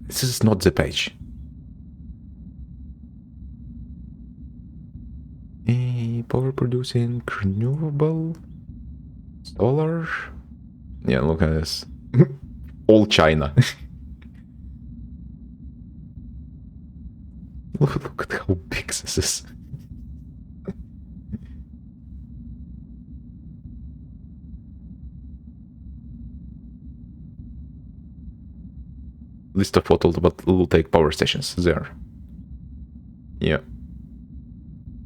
This is not the page. Power producing renewable solar. Yeah, look at this. All China. Look at how big this is. List of photovoltaic power stations there. Yeah.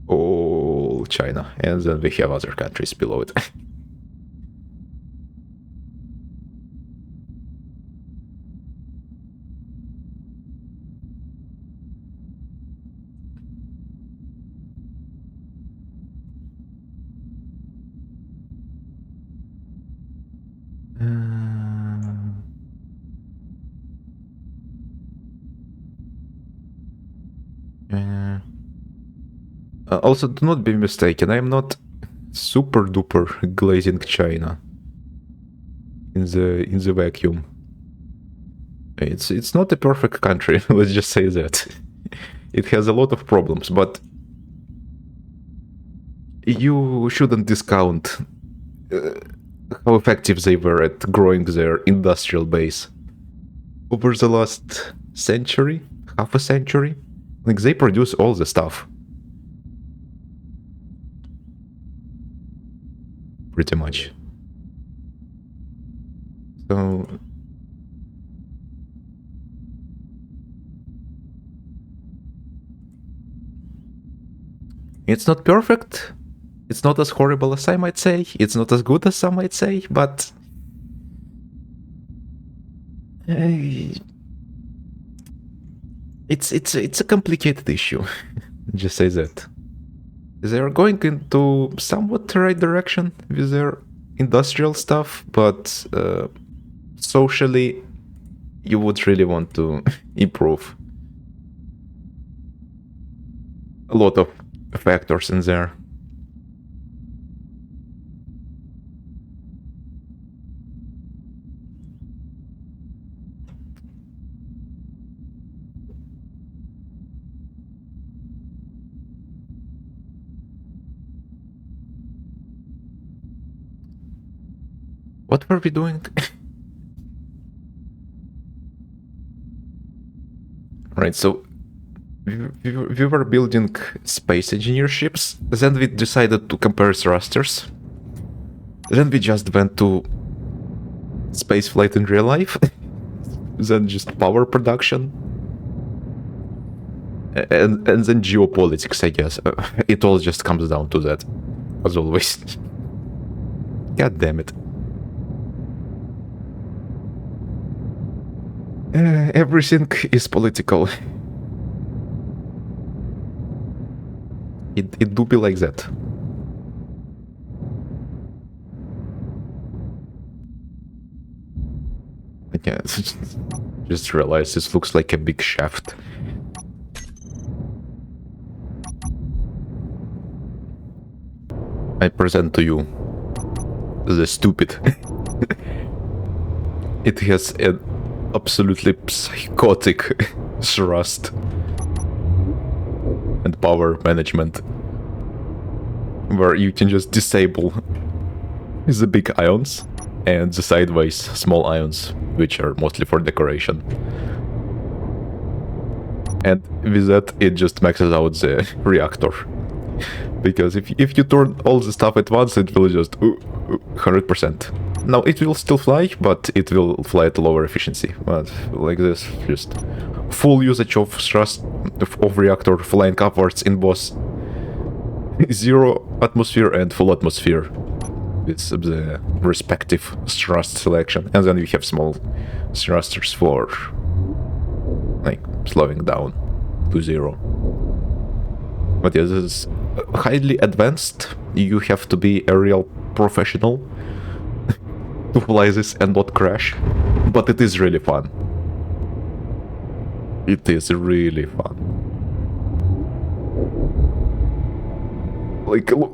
All China. And then we have other countries below it. Also, do not be mistaken, I am not super duper glazing China in the vacuum. It's not a perfect country, let's just say that. It has a lot of problems, but you shouldn't discount how effective they were at growing their industrial base. Over the last century, half a century, like they produce all the stuff. Pretty much. So it's not perfect. It's not as horrible as I might say. It's not as good as some might say, but it's a complicated issue. Just say that. They are going into somewhat the right direction with their industrial stuff, but socially, you would really want to improve. A lot of factors in there. What were we doing? Right, so we were building space engineer ships, then we decided to compare thrusters. Then we just went to spaceflight in real life. Then just power production. And then geopolitics, I guess. It all just comes down to that, as always. God damn it. Everything is political. It do be like that. Okay, just realized this looks like a big shaft. I present to you the stupid. It has an absolutely psychotic thrust and power management, where you can just disable the big ions and the sideways small ions, which are mostly for decoration. And with that, it just maxes out the reactor. Because if you turn all the stuff at once, it will just 100%. Now, it will still fly, but it will fly at lower efficiency. But like this, just full usage of thrust of reactor flying upwards in both 0 atmosphere and full atmosphere with the respective thrust selection. And then we have small thrusters for like slowing down to 0. But yeah, this is highly advanced. You have to be a real professional to fly this and not crash. But it is really fun. It is really fun. Like, look,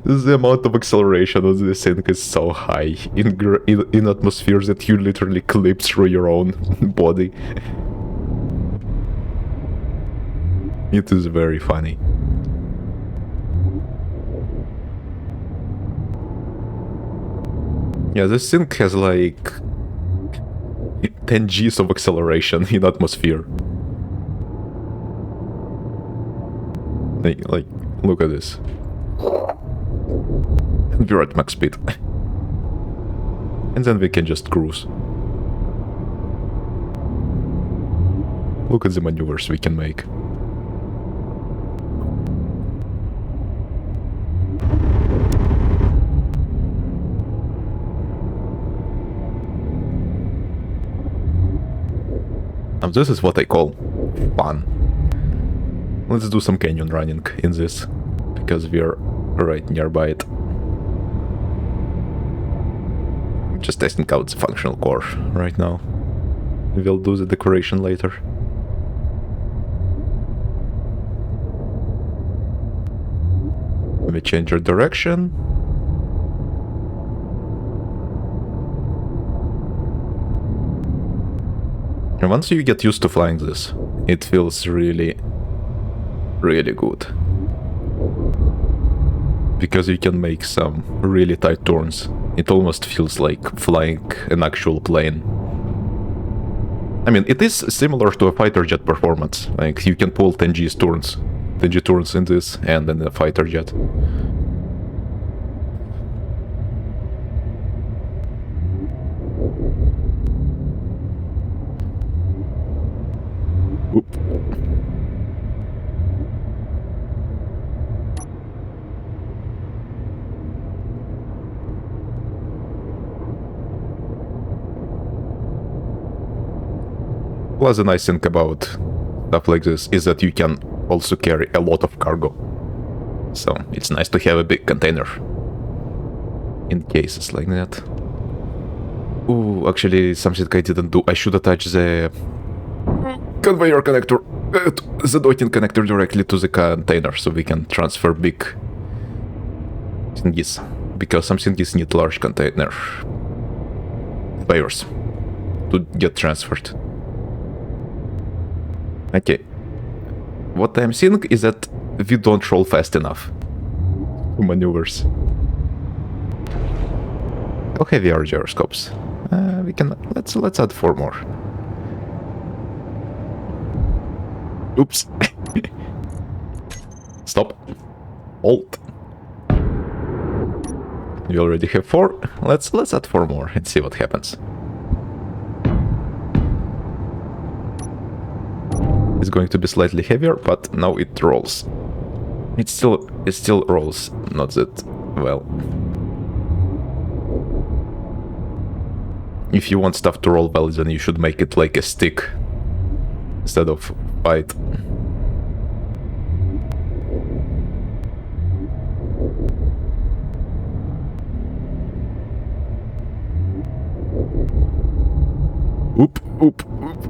the amount of acceleration on this thing is so high in atmospheres that you literally clip through your own body. It is very funny. Yeah, this thing has like 10 Gs of acceleration in atmosphere. Like, look at this. And we're at max speed. And then we can just cruise. Look at the maneuvers we can make. Now this is what I call fun. Let's do some canyon running in this, because we are right nearby it. I'm just testing out the functional core right now. We'll do the decoration later. We change our direction. And once you get used to flying this, it feels really, really good. Because you can make some really tight turns. It almost feels like flying an actual plane. I mean, it is similar to a fighter jet performance. Like, you can pull 10 G turns in this, and then a fighter jet. Oop. Plus, the nice thing about stuff like this is that you can also carry a lot of cargo. So it's nice to have a big container in cases like that. Ooh, actually, something I didn't do. I should attach the conveyor connector, the docking connector directly to the container, so we can transfer big thingies. Because some thingies need large container conveyors to get transferred. Okay. What I'm seeing is that we don't roll fast enough to maneuvers. How heavy are gyroscopes? We can let's add 4 more. Oops. Stop. Alt. We already have 4. Let's add 4 more and see what happens. It's going to be slightly heavier, but now it rolls. It still rolls not that well. If you want stuff to roll well, then you should make it like a stick instead of bite. Oop, oop, oop.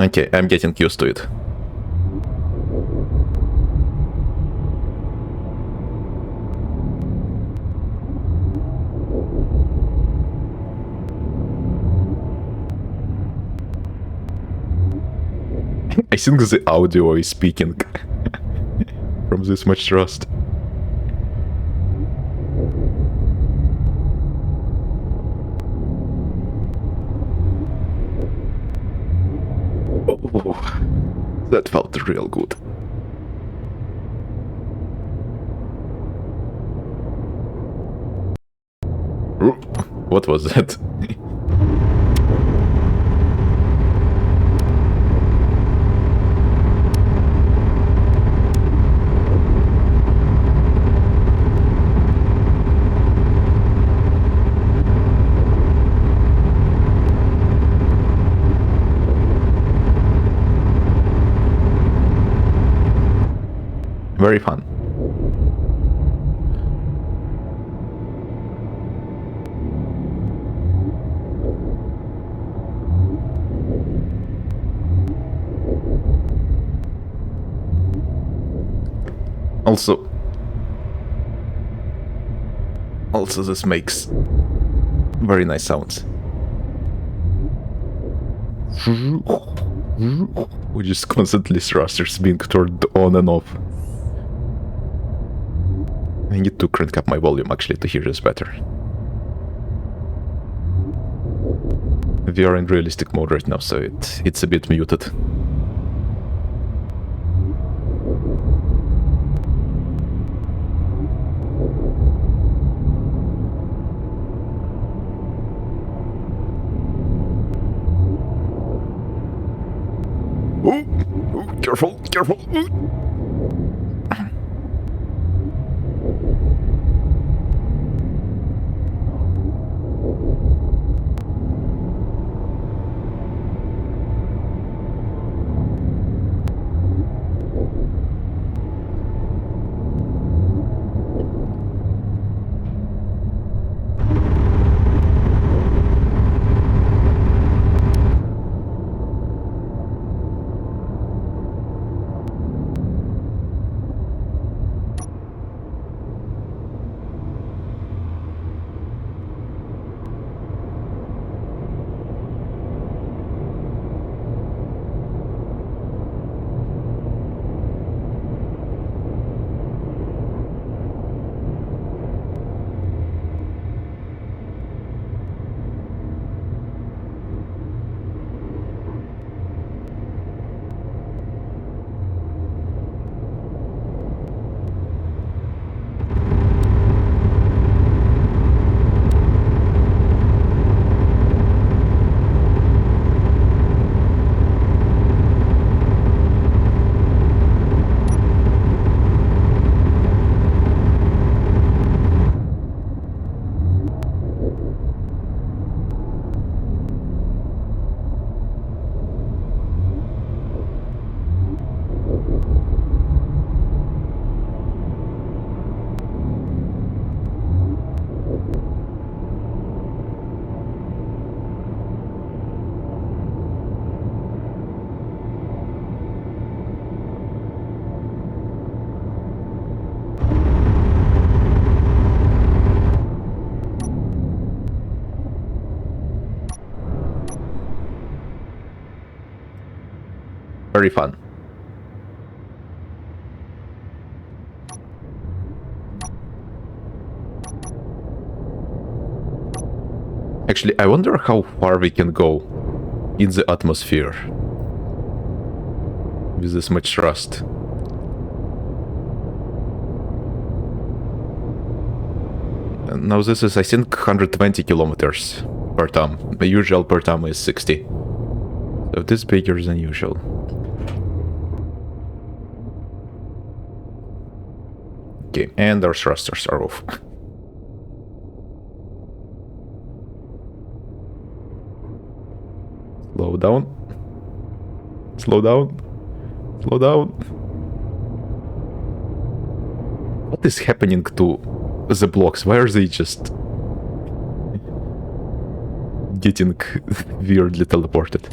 Okay, I'm getting used to it. I think the audio is speaking from this much rust. Oh, that felt real good. What was that? Very fun. Also, this makes very nice sounds. We just constantly thrusters being turned on and off. I need to crank up my volume actually to hear this better. We are in realistic mode right now, so it's a bit muted. Oh, careful, careful. Very fun. Actually, I wonder how far we can go in the atmosphere with this much rust. And now this is, I think, 120 kilometers per ton. The usual per ton is 60. So this is bigger than usual. Okay, and our thrusters are off. Slow down. Slow down. Slow down. What is happening to the blocks? Why are they just getting weirdly teleported?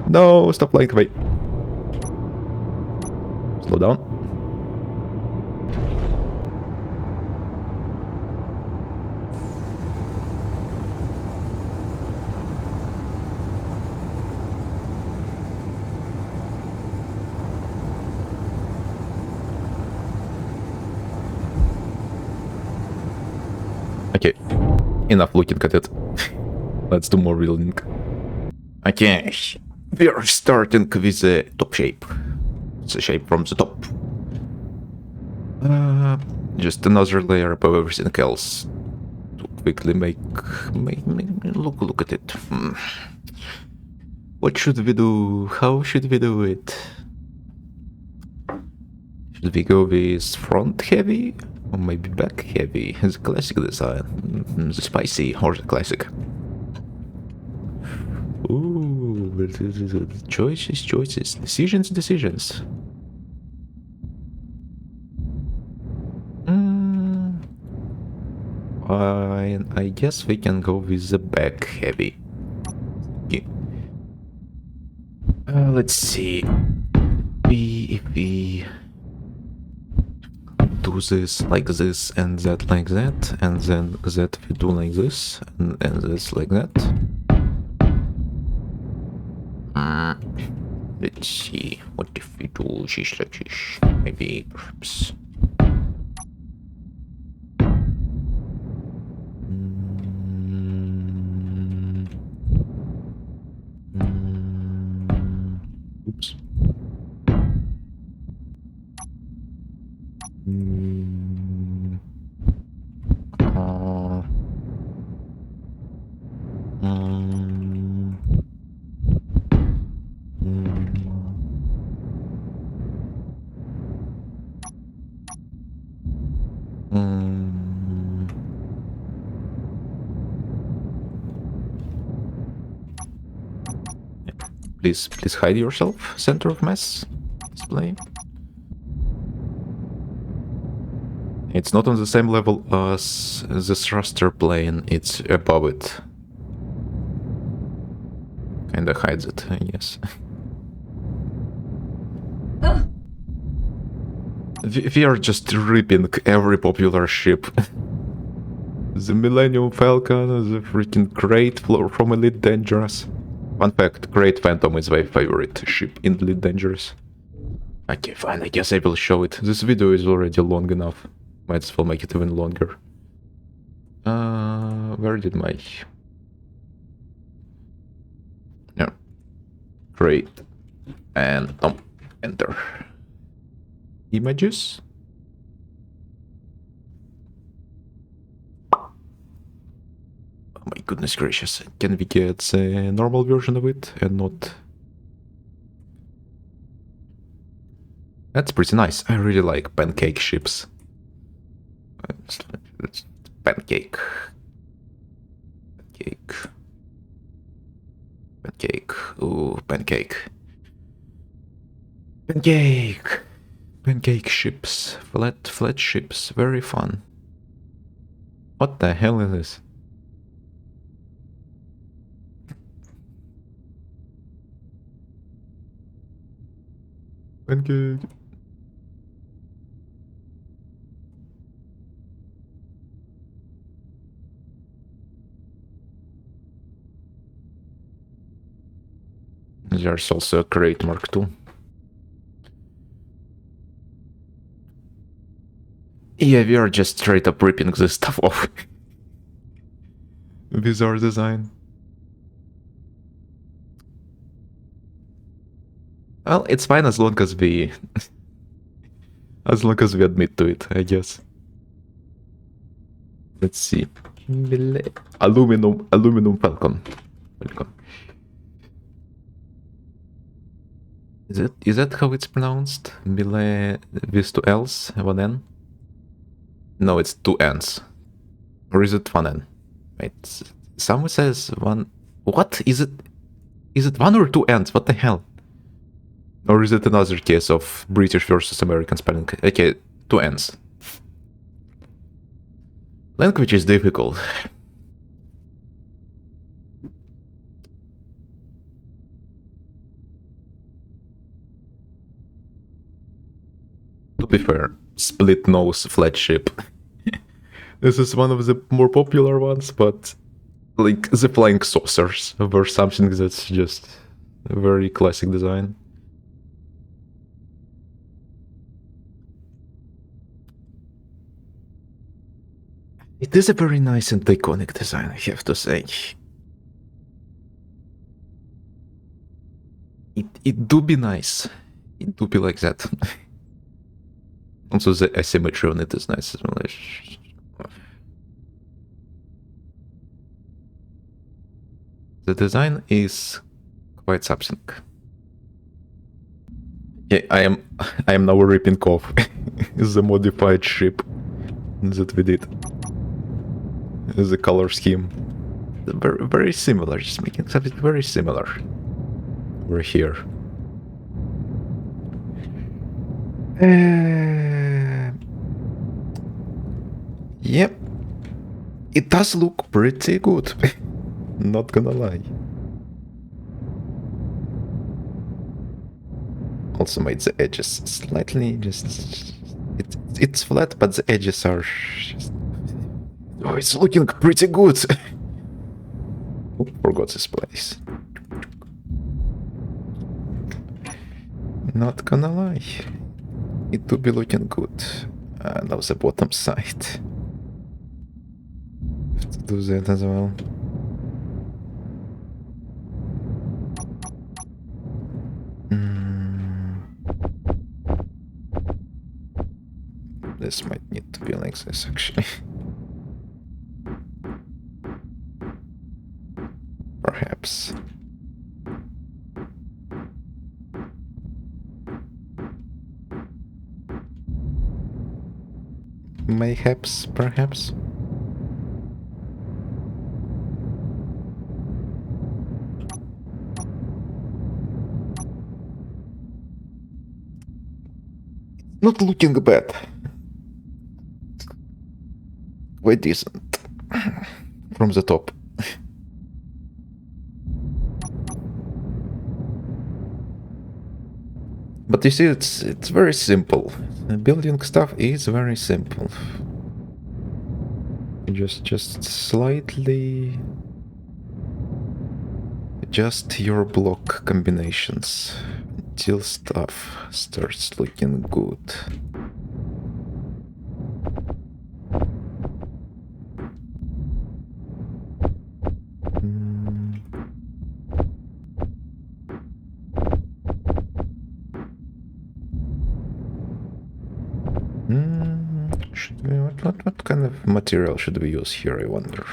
No, stop flying away. Slow down. Okay, enough looking at it. Let's do more building. Okay, we're starting with the top shape. It's a shape from the top. Just another layer above everything else to quickly make look at it. What should we do? How should we do it? Should we go with front heavy or maybe back heavy? The classic design, the spicy or the classic? Ooh, choices, decisions. I guess we can go with the back heavy. Okay. Let's see. If we do this like this and that like that, and then that we do like this and this like that. Let's see. What if we do shish like shish? Maybe perhaps. Oops. Please hide yourself, center of mass display. It's not on the same level as the thruster plane, it's above it. Kinda hides it, I guess. We are just ripping every popular ship. The Millennium Falcon, the freaking Great from Elite Dangerous. Fun fact, Great Phantom is my favorite ship in Elite Dangerous. Okay, fine, I guess I will show it. This video is already long enough. Might as well make it even longer. Where did my... No. Great. And enter. Images. Oh my goodness gracious. Can we get the normal version of it and not... That's pretty nice. I really like pancake ships. It's pancake. Pancake. Ooh, pancake. Pancake ships. Flat ships. Very fun. What the hell is this? Pancake. There's also a crate Mark II. Yeah, we are just straight up ripping this stuff off. With our design. Well, it's fine as long as we... as long as we admit to it, I guess. Let's see. Aluminum Falcon. Welcome. Is that how it's pronounced? Mille with two L's, one N? No, it's two N's. Or is it one N? Wait, someone says one... What? Is it one or two N's? What the hell? Or is it another case of British versus American spelling? Okay, two N's. Language is difficult. be fair, split nose flat ship. This is one of the more popular ones, but like the flying saucers were something that's just a very classic design. It is a very nice and iconic design, I have to say. It do be nice. It do be like that. Also, the asymmetry on it is nice as well. The design is quite something. Yeah, I am now ripping off the modified ship that we did. The color scheme. Very, very similar, just making something very similar. We're here. Yep. It does look pretty good. Not gonna lie. Also made the edges slightly just... It's flat, but the edges are just... Oh, it's looking pretty good. Oh, forgot this place. Not gonna lie. It do be looking good. Now the bottom side. Have to do that as well. This might need to be like this, actually. Perhaps. Mayhaps, perhaps. Not looking bad. Quite decent. From the top. But you see, it's very simple. Building stuff is very simple. Just slightly adjust your block combinations until stuff starts looking good. What kind of material should we use here, I wonder?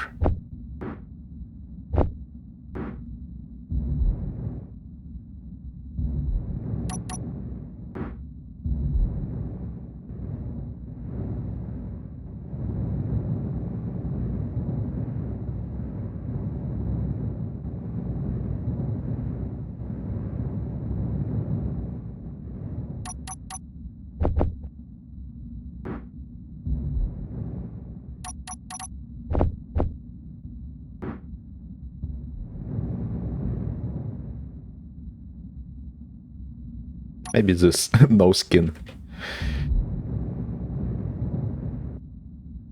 Maybe this no skin.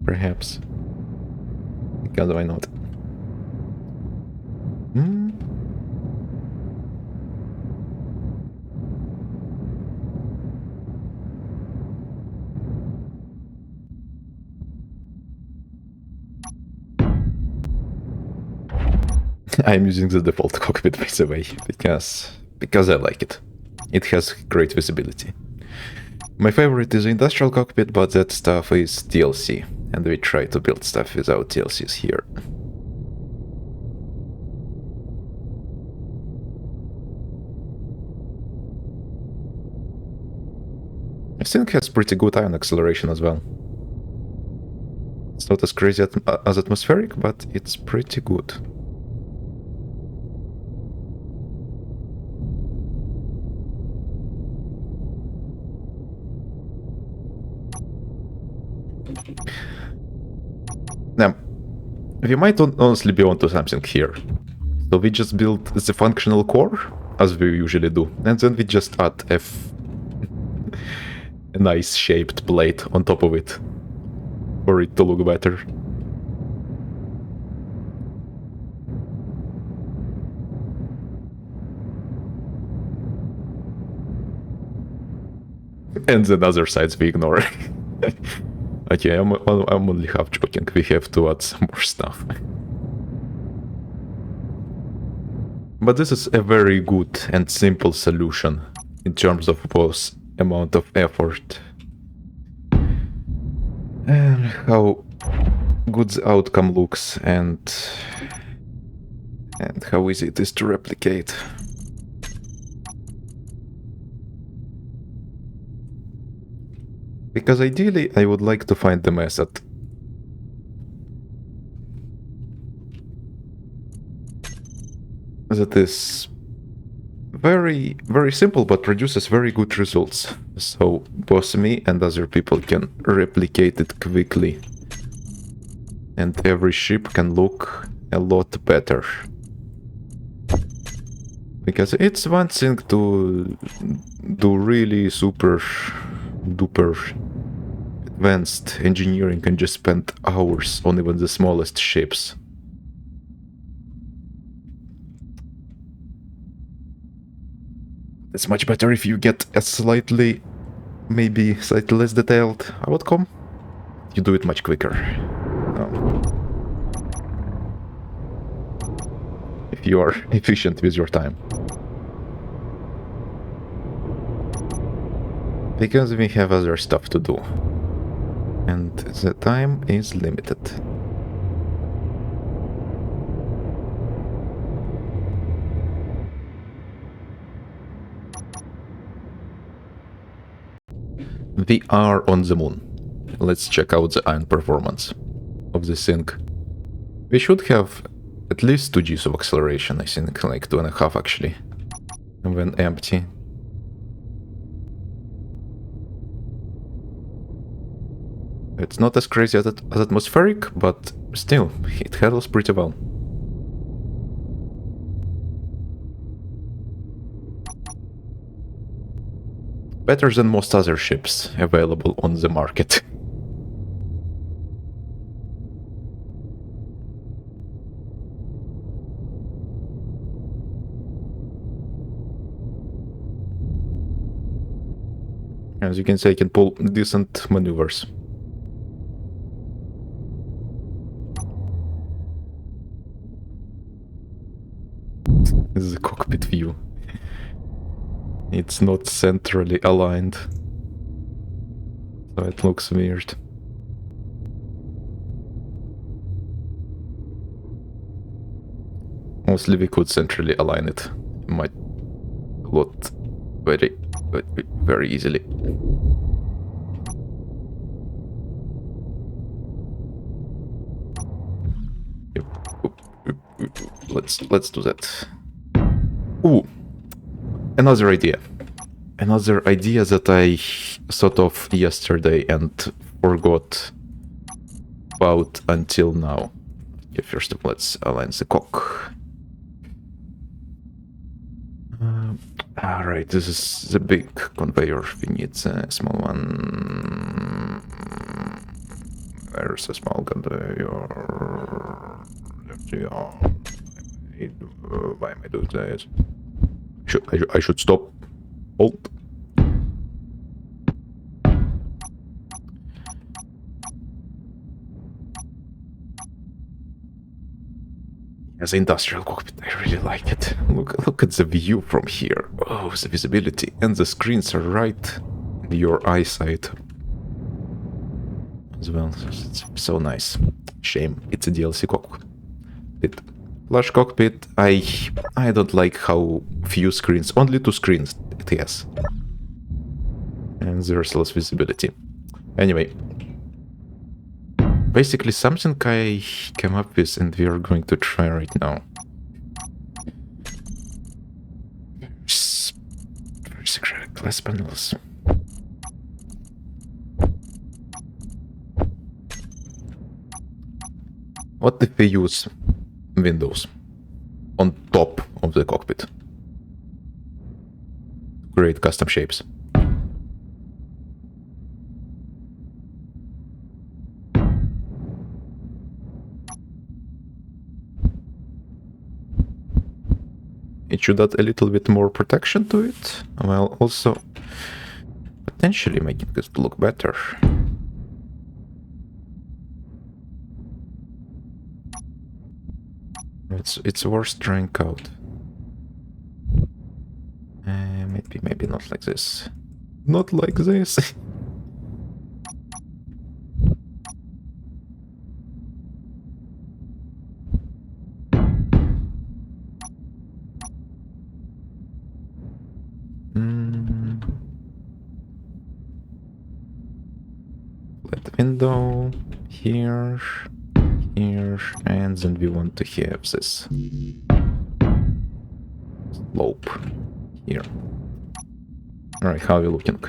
Perhaps. Because why not? I'm using the default cockpit, by the way, because I like it. It has great visibility. My favorite is the industrial cockpit, but that stuff is DLC, and we try to build stuff without DLCs here. I think it has pretty good ion acceleration as well. It's not as crazy as atmospheric, but it's pretty good. Now, we might honestly be onto something here. So we just build the functional core, as we usually do, and then we just add a nice shaped plate on top of it for it to look better. And the other sides we ignore. Okay, I'm only half joking. We have to add some more stuff. But this is a very good and simple solution in terms of both amount of effort and how good the outcome looks and how easy it is to replicate. Because ideally I would like to find the method that is very, very simple but produces very good results. So both me and other people can replicate it quickly. And every ship can look a lot better. Because it's one thing to do really super duper advanced engineering and just spend hours on even the smallest ships. It's much better if you get a maybe slightly less detailed outcome. You do it much quicker. If you are efficient with your time. Because we have other stuff to do. And the time is limited. We are on the moon. Let's check out the ion performance of this thing. We should have at least 2 Gs of acceleration, I think, like 2.5 actually, when empty. It's not as crazy as atmospheric, but still, it handles pretty well. Better than most other ships available on the market. As you can see, I can pull decent maneuvers. This is a cockpit view. It's not centrally aligned, so it looks weird. Mostly we could centrally align it. Might lot very easily. Let's do that. Ooh, another idea. Another idea that I thought of yesterday and forgot about until now. Okay, first of all, let's align the cock. Alright, this is the big conveyor. We need a small one. Where's the small conveyor? Why am I doing this? I should stop. Hold. As an industrial cockpit, I really like it. Look at the view from here. Oh, the visibility. And the screens are right in your eyesight as well. It's so nice. Shame, it's a DLC cockpit. Flash cockpit, I don't like how few screens, only 2 screens it has. And there's less visibility. Anyway. Basically something I came up with and we are going to try right now. Very secret glass panels. What if we use windows on top of the cockpit? Create custom shapes. It should add a little bit more protection to it, while also potentially making it look better. It's worth trying out. Maybe not like this. Not like this. Let the window here, here, and then we want to have this slope here. Alright, how are you looking?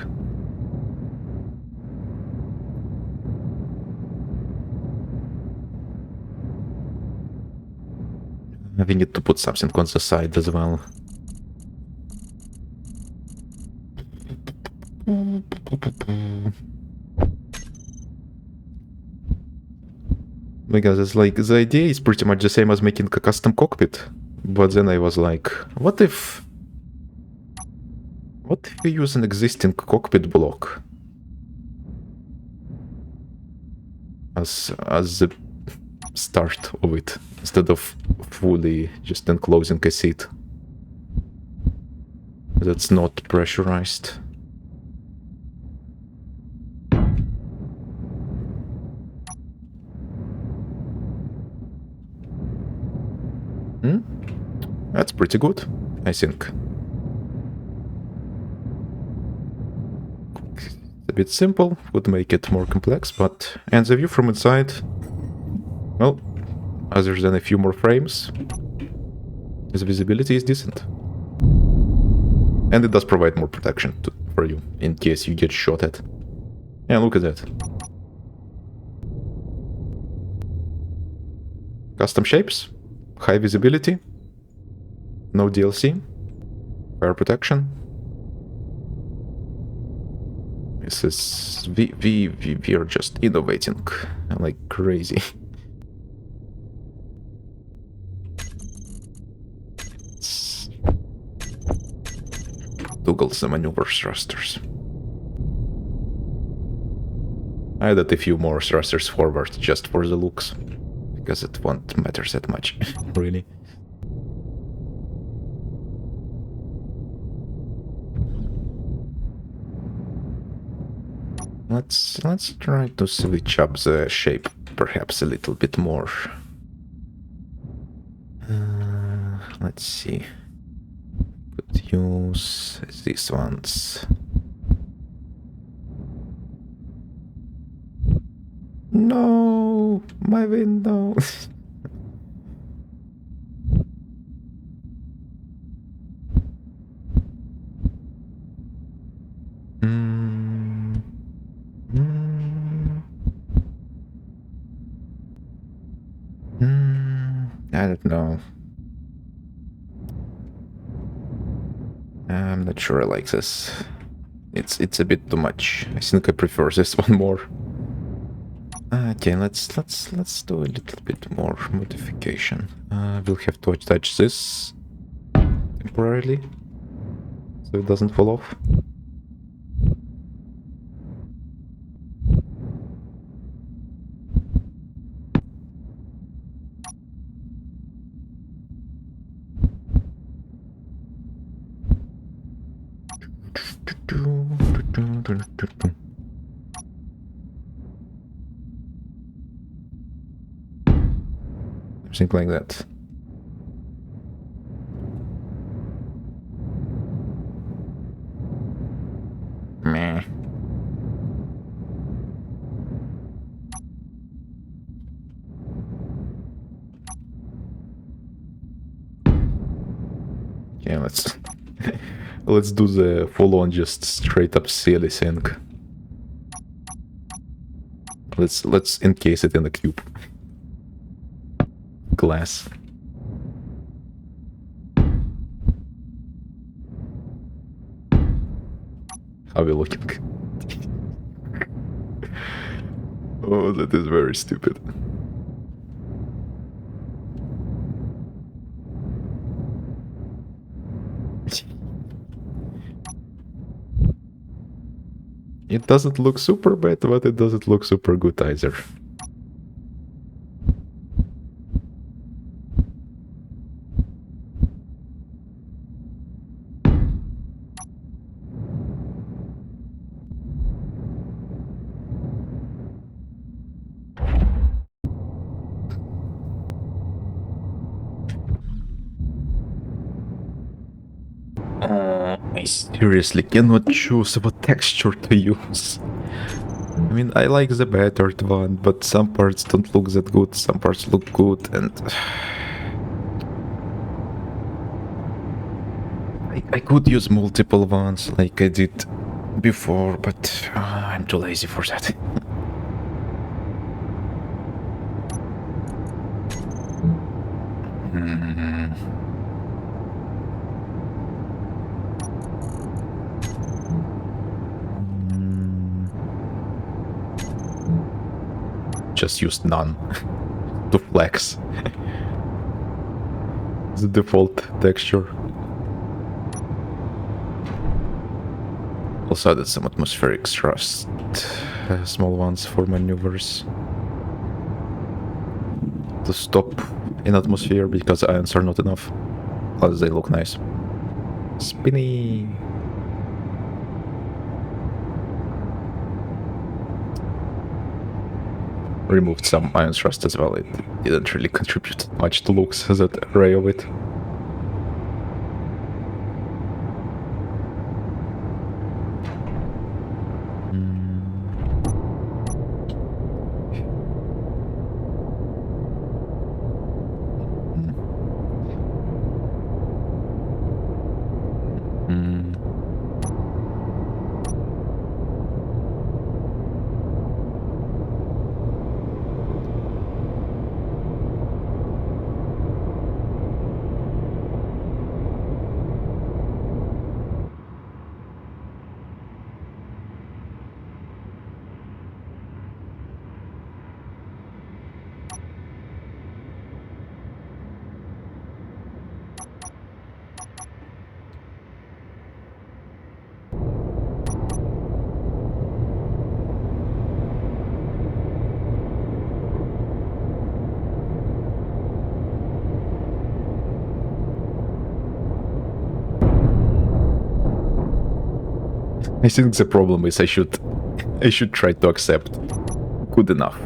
We need to put something on the side as well. Because it's like, the idea is pretty much the same as making a custom cockpit. But then I was like, what if we use an existing cockpit block as the start of it, instead of fully just enclosing a seat that's not pressurized. That's pretty good, I think. It's a bit simple, would make it more complex, but... And the view from inside... Well, other than a few more frames, the visibility is decent. And it does provide more protection for you, in case you get shot at. Yeah, look at that. Custom shapes, high visibility, no DLC, fire protection. This is... we are just innovating like crazy. Toggle the maneuver thrusters. I added a few more thrusters forward just for the looks, because it won't matter that much, really. Let's try to switch up the shape perhaps a little bit more. Let's see. Could use these ones. No, my window. I don't know. I'm not sure I like this. It's a bit too much. I think I prefer this one more. Okay, let's do a little bit more modification. We'll have to attach this temporarily, so it doesn't fall off. Something like that. Meh. Yeah, let's do the full-on just straight up silly thing. Let's encase it in a cube. Glass. How are we looking? Oh, that is very stupid. It doesn't look super bad, but it doesn't look super good either. I seriously cannot choose what texture to use. I mean, I like the battered one, but some parts don't look that good, some parts look good, and... I could use multiple ones like I did before, but I'm too lazy for that. Just use none to flex the default texture. Also added some atmospheric thrust, small ones for maneuvers to stop in atmosphere because ions are not enough. Plus they look nice. Spinny. Removed some ion thrust as well. It didn't really contribute much to looks, that array of it. I think the problem is I should try to accept good enough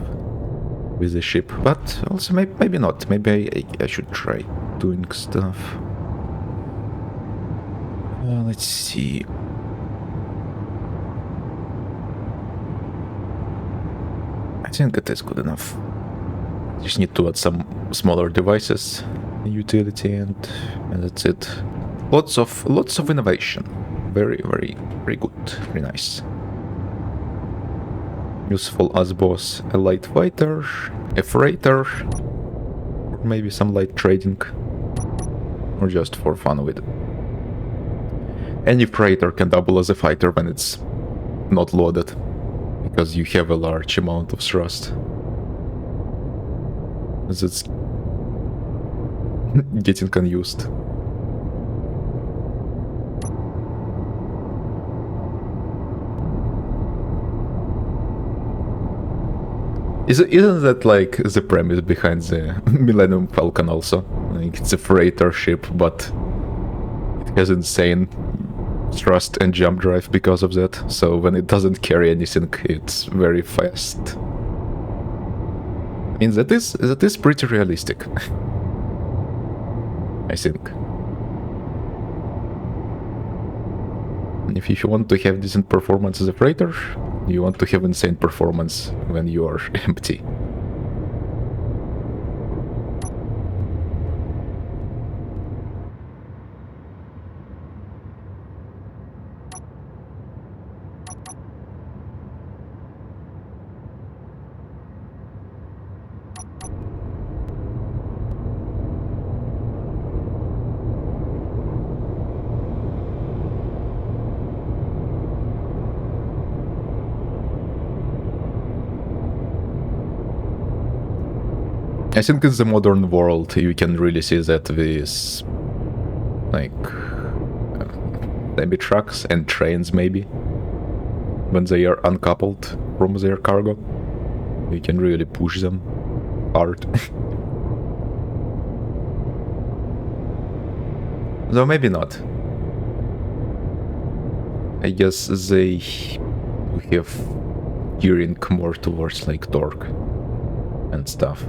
with the ship, but also maybe not. Maybe I should try doing stuff. Let's see. I think it is good enough. Just need to add some smaller devices, utility, and that's it. Lots of innovation. Very good. Very nice. Useful as boss, a light fighter, a freighter, or maybe some light trading, or just for fun with it. Any freighter can double as a fighter when it's not loaded, because you have a large amount of thrust. As it's getting unused. Isn't that like the premise behind the Millennium Falcon also? Like, it's a freighter ship, but it has insane thrust and jump drive because of that, so when it doesn't carry anything, it's very fast. I mean, that is pretty realistic. I think. If you want to have decent performance as a freighter, you want to have insane performance when you are empty. I think in the modern world you can really see that with like maybe trucks and trains maybe. when they are uncoupled from their cargo. You can really push them hard. Though maybe not. I guess they have gearing more towards like torque and stuff.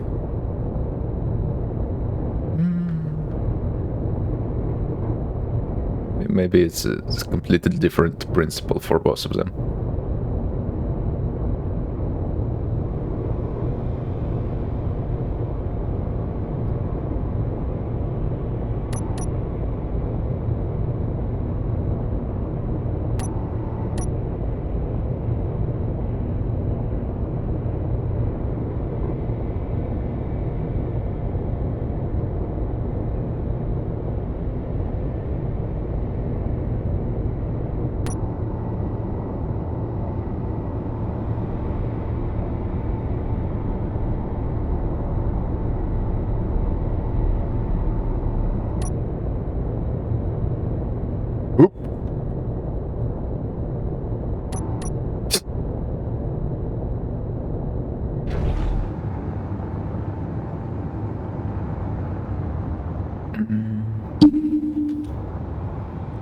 Maybe it's a completely different principle for both of them. Oop.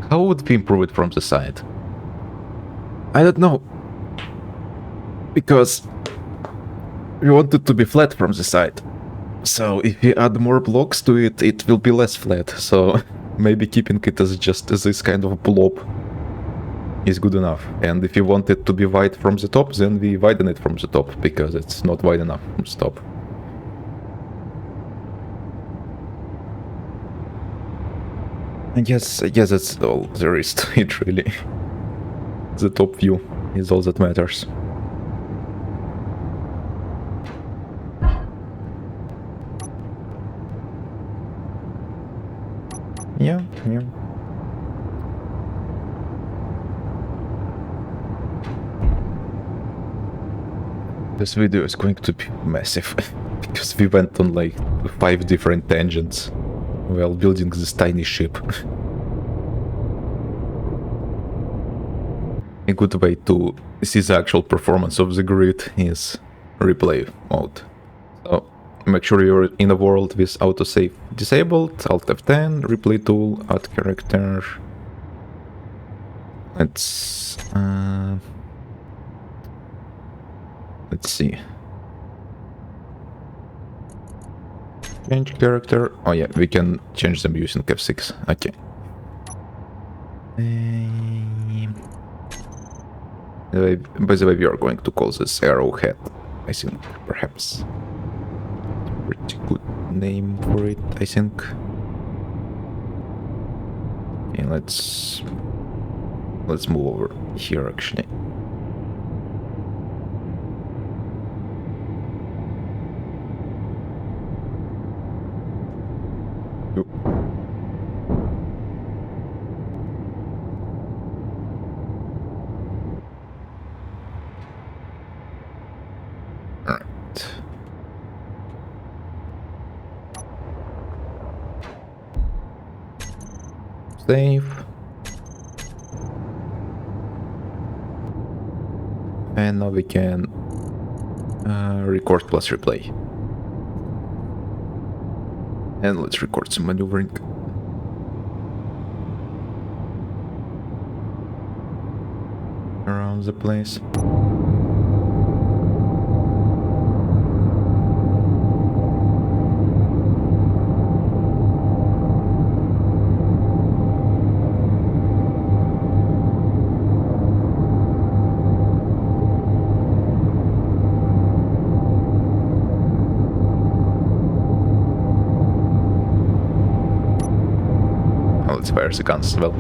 How would we improve it from the side? I don't know. Because we want it to be flat from the side. So if we add more blocks to it, it will be less flat. So maybe keeping it as just this kind of blob is good enough. And if you want it to be wide from the top, then we widen it from the top, because it's not wide enough from the top. I guess that's all there is to it, really. The top view is all that matters. Yeah. This video is going to be massive, because we went on like 5 different tangents while building this tiny ship. A good way to see the actual performance of the grid is replay mode. So make sure you're in a world with autosave disabled, Alt F10, replay tool, add character. Let's see. Change character. Oh yeah, we can change them using F6. Okay. By the way, we are going to call this Arrowhead. I think, perhaps. Pretty good name for it, I think. Okay, let's move over here, actually. Save. And now we can record plus replay. And let's record some maneuvering. Around the place. Let's fire the guns as well.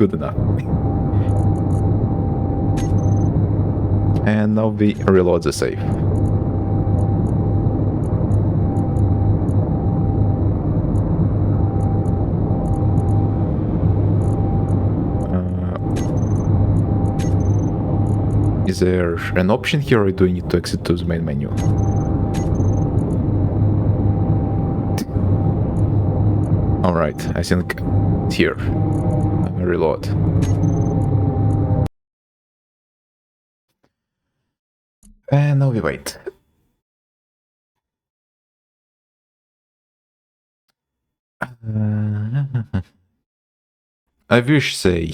good enough. And now we reload the save. Is there an option here, or do you need to exit to the main menu? Alright, I think here. Reload. And now we wait. I wish they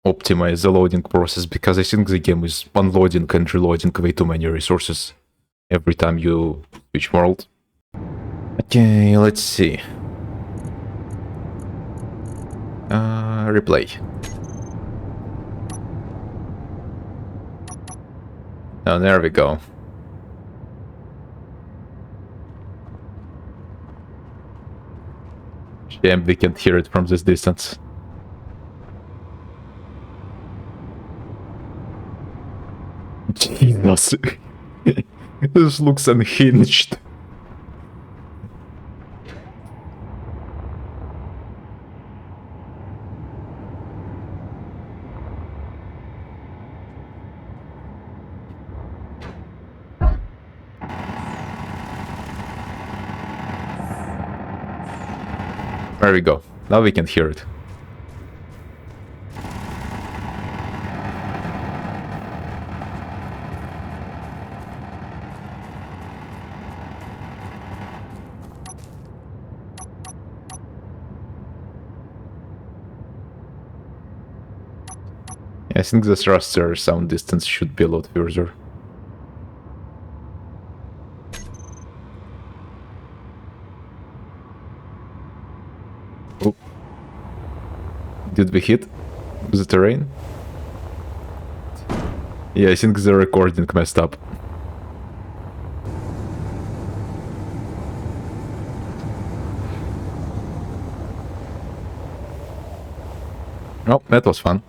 optimize the loading process, because I think the game is unloading and reloading way too many resources every time you switch world. Okay, let's see. Replay. Oh, there we go. Shame we can't hear it from this distance. Jesus. This looks unhinged. There we go. Now we can hear it. I think this raster sound distance should be a lot further. Oh. Did we hit the terrain? Yeah, I think the recording messed up. Oh, that was fun.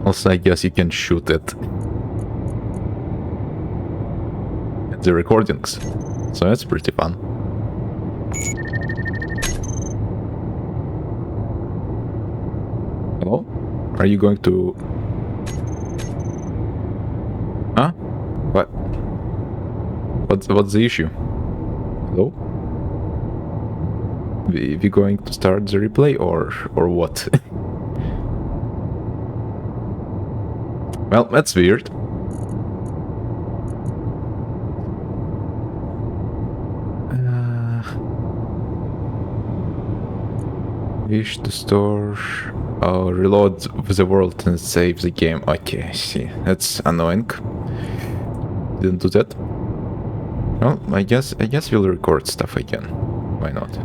Also, I guess you can shoot it at the recordings, so that's pretty fun. Hello? Are you going to... Huh? What? What's the issue? Hello? We going to start the replay or what? Well, that's weird. Wish to store... Oh, reload the world and save the game. Okay, I see. That's annoying. Didn't do that. Well, I guess we'll record stuff again. Why not?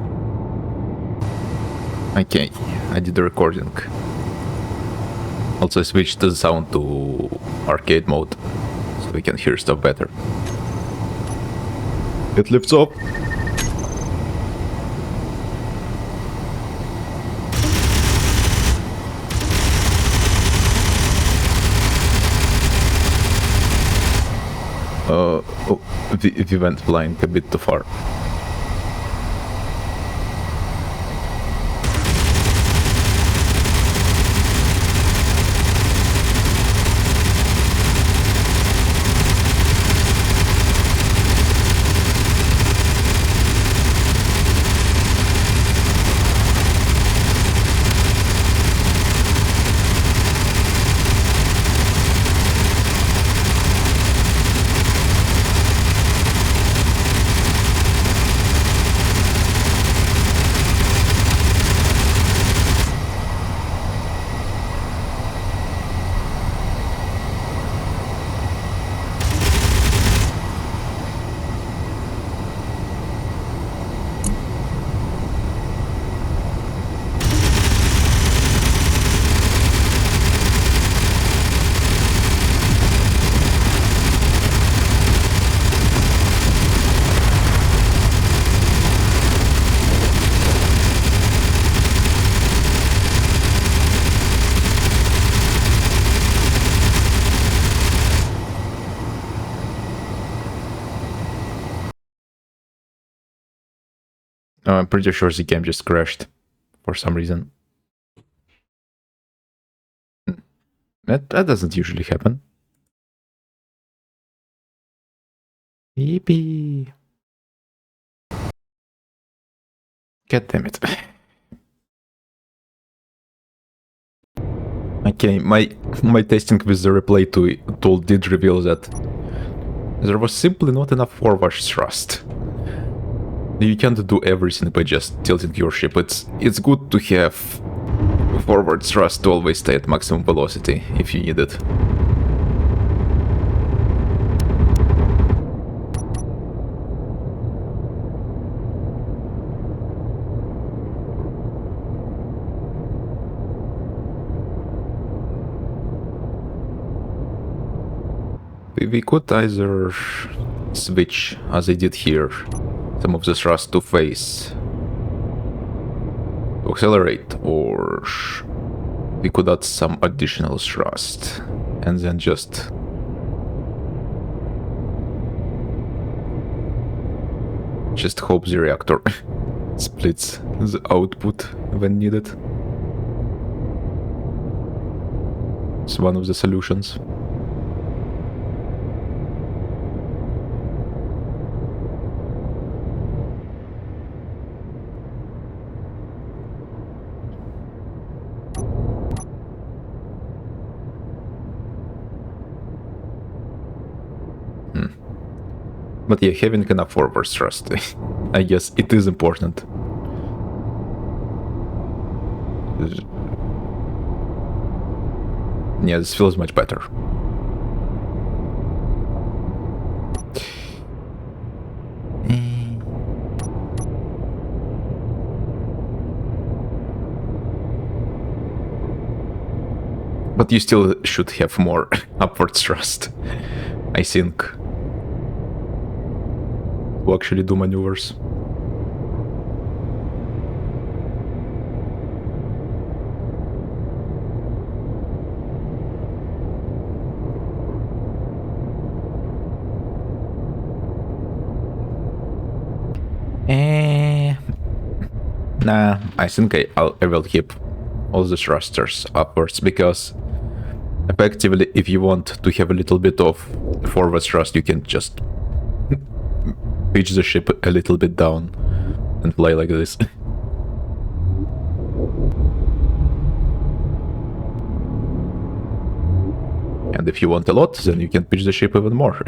Okay, I did the recording. Also, I switched the sound to arcade mode, so we can hear stuff better. It lifts up. Oh, we went flying a bit too far. I'm pretty sure the game just crashed for some reason. That doesn't usually happen. Yippee! God damn it. Okay, my testing with the replay tool did reveal that there was simply not enough forward thrust. You can't do everything by just tilting your ship. It's good to have forward thrust to always stay at maximum velocity if you need it. We could either switch, as I did here, some of the thrust to face, to accelerate, or we could add some additional thrust, and then just hope the reactor splits the output when needed. It's one of the solutions. But yeah, having enough forward thrust, I guess it is important. Yeah, this feels much better. But you still should have more upward thrust, I think, to actually do maneuvers. Nah, I think I will keep all the thrusters upwards, because effectively, if you want to have a little bit of forward thrust, you can just pitch the ship a little bit down and fly like this. And if you want a lot, then you can pitch the ship even more.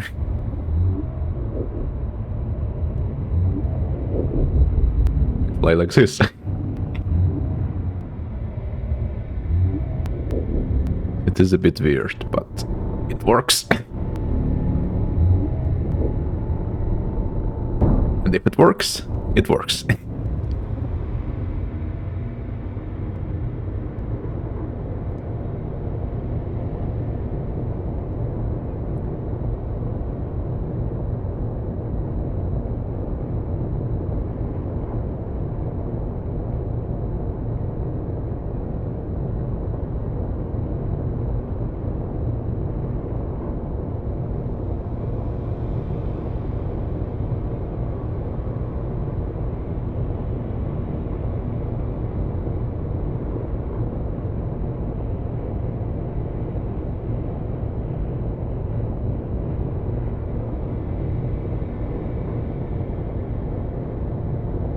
Fly like this. It is a bit weird, but it works. And if it works, it works.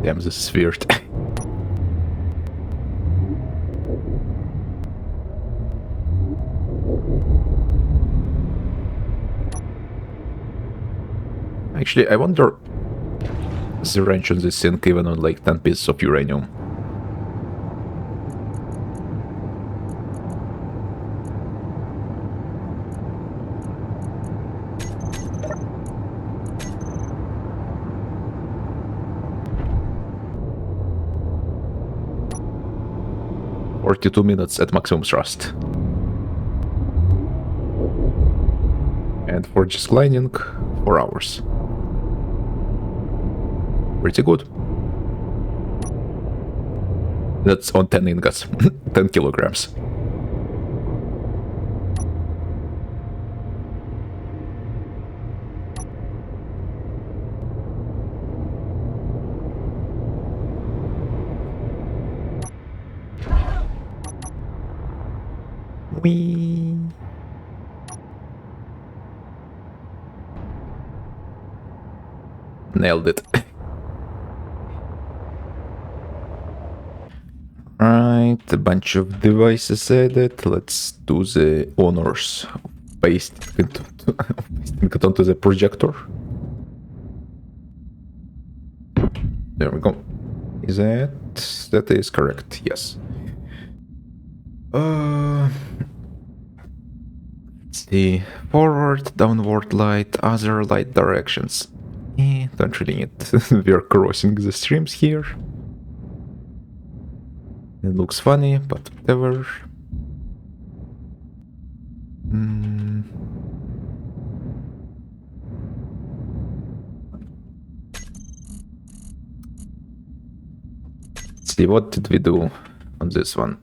Damn, this is weird. Actually, I wonder the range on this thing even on like 10 pieces of uranium. "42 minutes at maximum thrust. And for just lining, 4 hours. Pretty good. That's on 10 ingots, 10 kilograms. Whee! Nailed it. Right, a bunch of devices added. Let's do the honors of pasting it onto the projector. There we go. Is that is correct? Yes. Let's see. Forward, downward light, other light directions. Don't really need. We're crossing the streams here. It looks funny, but whatever. Let's see, what did we do on this one?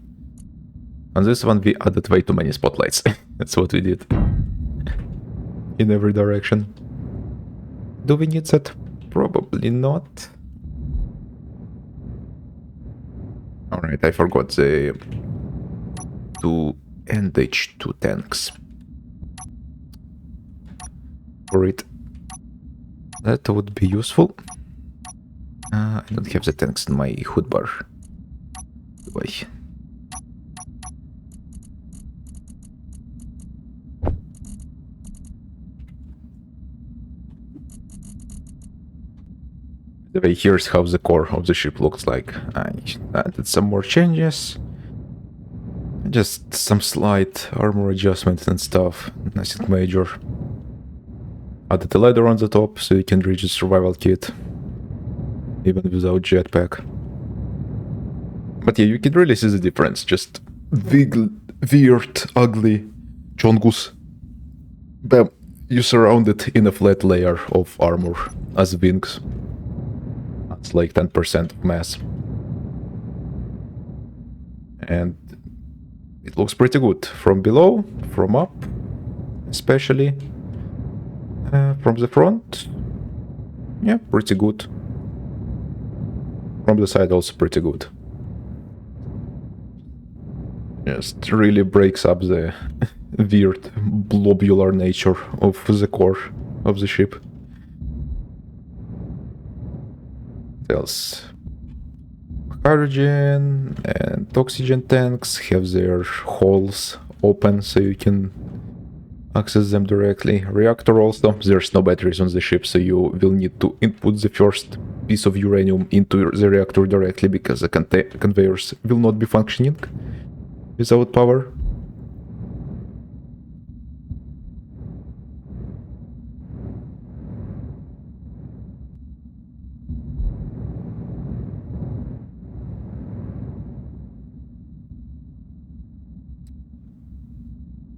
On this one, we added way too many spotlights. That's what we did. In every direction. Do we need that? Probably not. Alright, I forgot the 2 NH2 tanks. For it. That would be useful. I don't have the tanks in my hood bar. Why? Anyway, here's how the core of the ship looks like. I added some more changes. Just some slight armor adjustments and stuff. Nothing major. Added a ladder on the top so you can reach the survival kit. Even without jetpack. But yeah, you can really see the difference. Just weird, ugly Chongus. Bam. You surround it in a flat layer of armor as wings. It's like 10% of mass. And it looks pretty good. From below, from up, especially. From the front, yeah, pretty good. From the side also pretty good. Just really breaks up the weird blobular nature of the core of the ship. What else? Hydrogen and oxygen tanks have their holes open so you can access them directly. Reactor also, there's no batteries on the ship, so you will need to input the first piece of uranium into the reactor directly because the conveyors will not be functioning without power.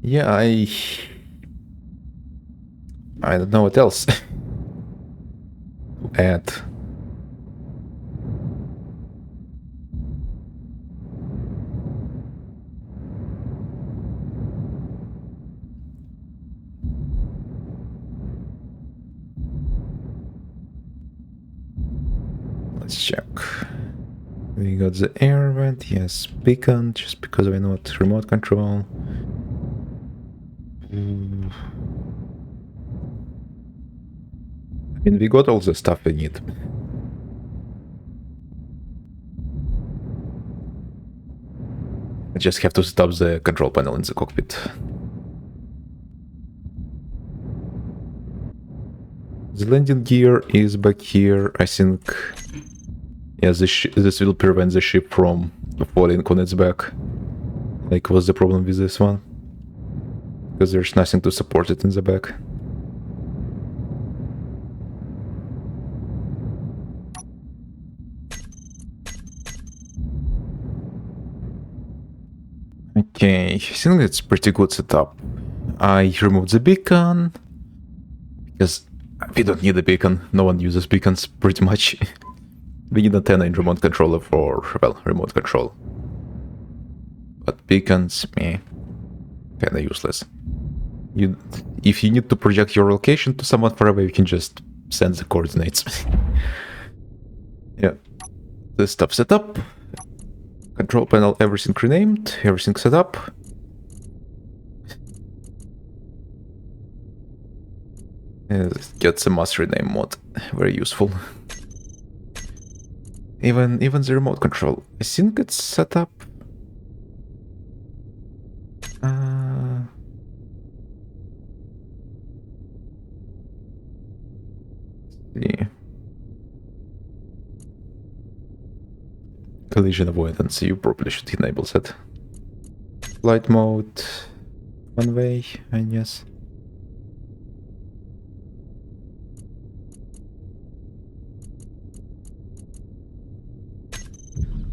Yeah, I don't know what else to add. Let's check. We got the air vent, yes, beacon, just because why not remote control. I mean, we got all the stuff we need. I just have to stop the control panel in the cockpit. The landing gear is back here. I think, yeah, this will prevent the ship from falling on its back. Like, what's the problem with this one? Because there's nothing to support it in the back. Okay, I think it's pretty good setup. I removed the beacon because we don't need a beacon. No one uses beacons pretty much. We need antenna in remote controller for, well, remote control. But beacons, meh, kinda useless. If you need to project your location to someone far away, you can just send the coordinates. Yeah, this stuff set up. Control panel, everything renamed, everything set up. Get the mass rename mod. Very useful. Even the remote control. I think it's set up. See. Collision avoidance. You probably should enable that. Flight mode. One way, I guess.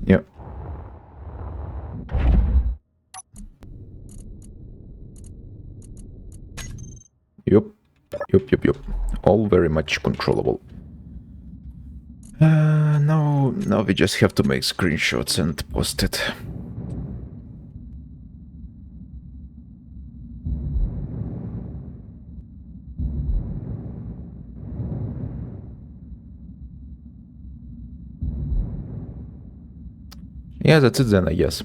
Yep. Yep. All very much controllable. Now we just have to make screenshots and post it. Yeah, that's it then, I guess.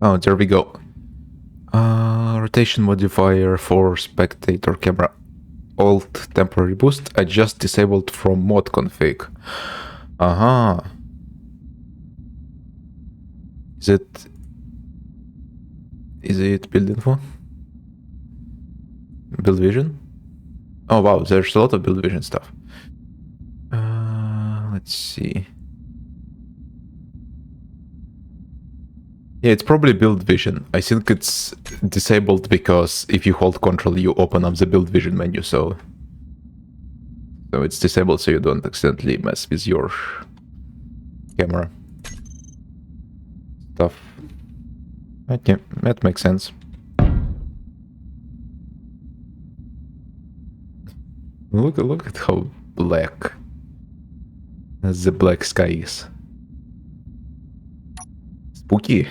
Oh, there we go. Rotation modifier for spectator camera. Alt temporary boost. I just disabled from mod config. Is it build info? Build vision? Oh wow, there's a lot of build vision stuff. Let's see. Yeah, it's probably build vision. I think it's disabled because if you hold control, you open up the build vision menu, so it's disabled so you don't accidentally mess with your camera stuff. Okay, that makes sense. Look at how black the black sky is. Spooky.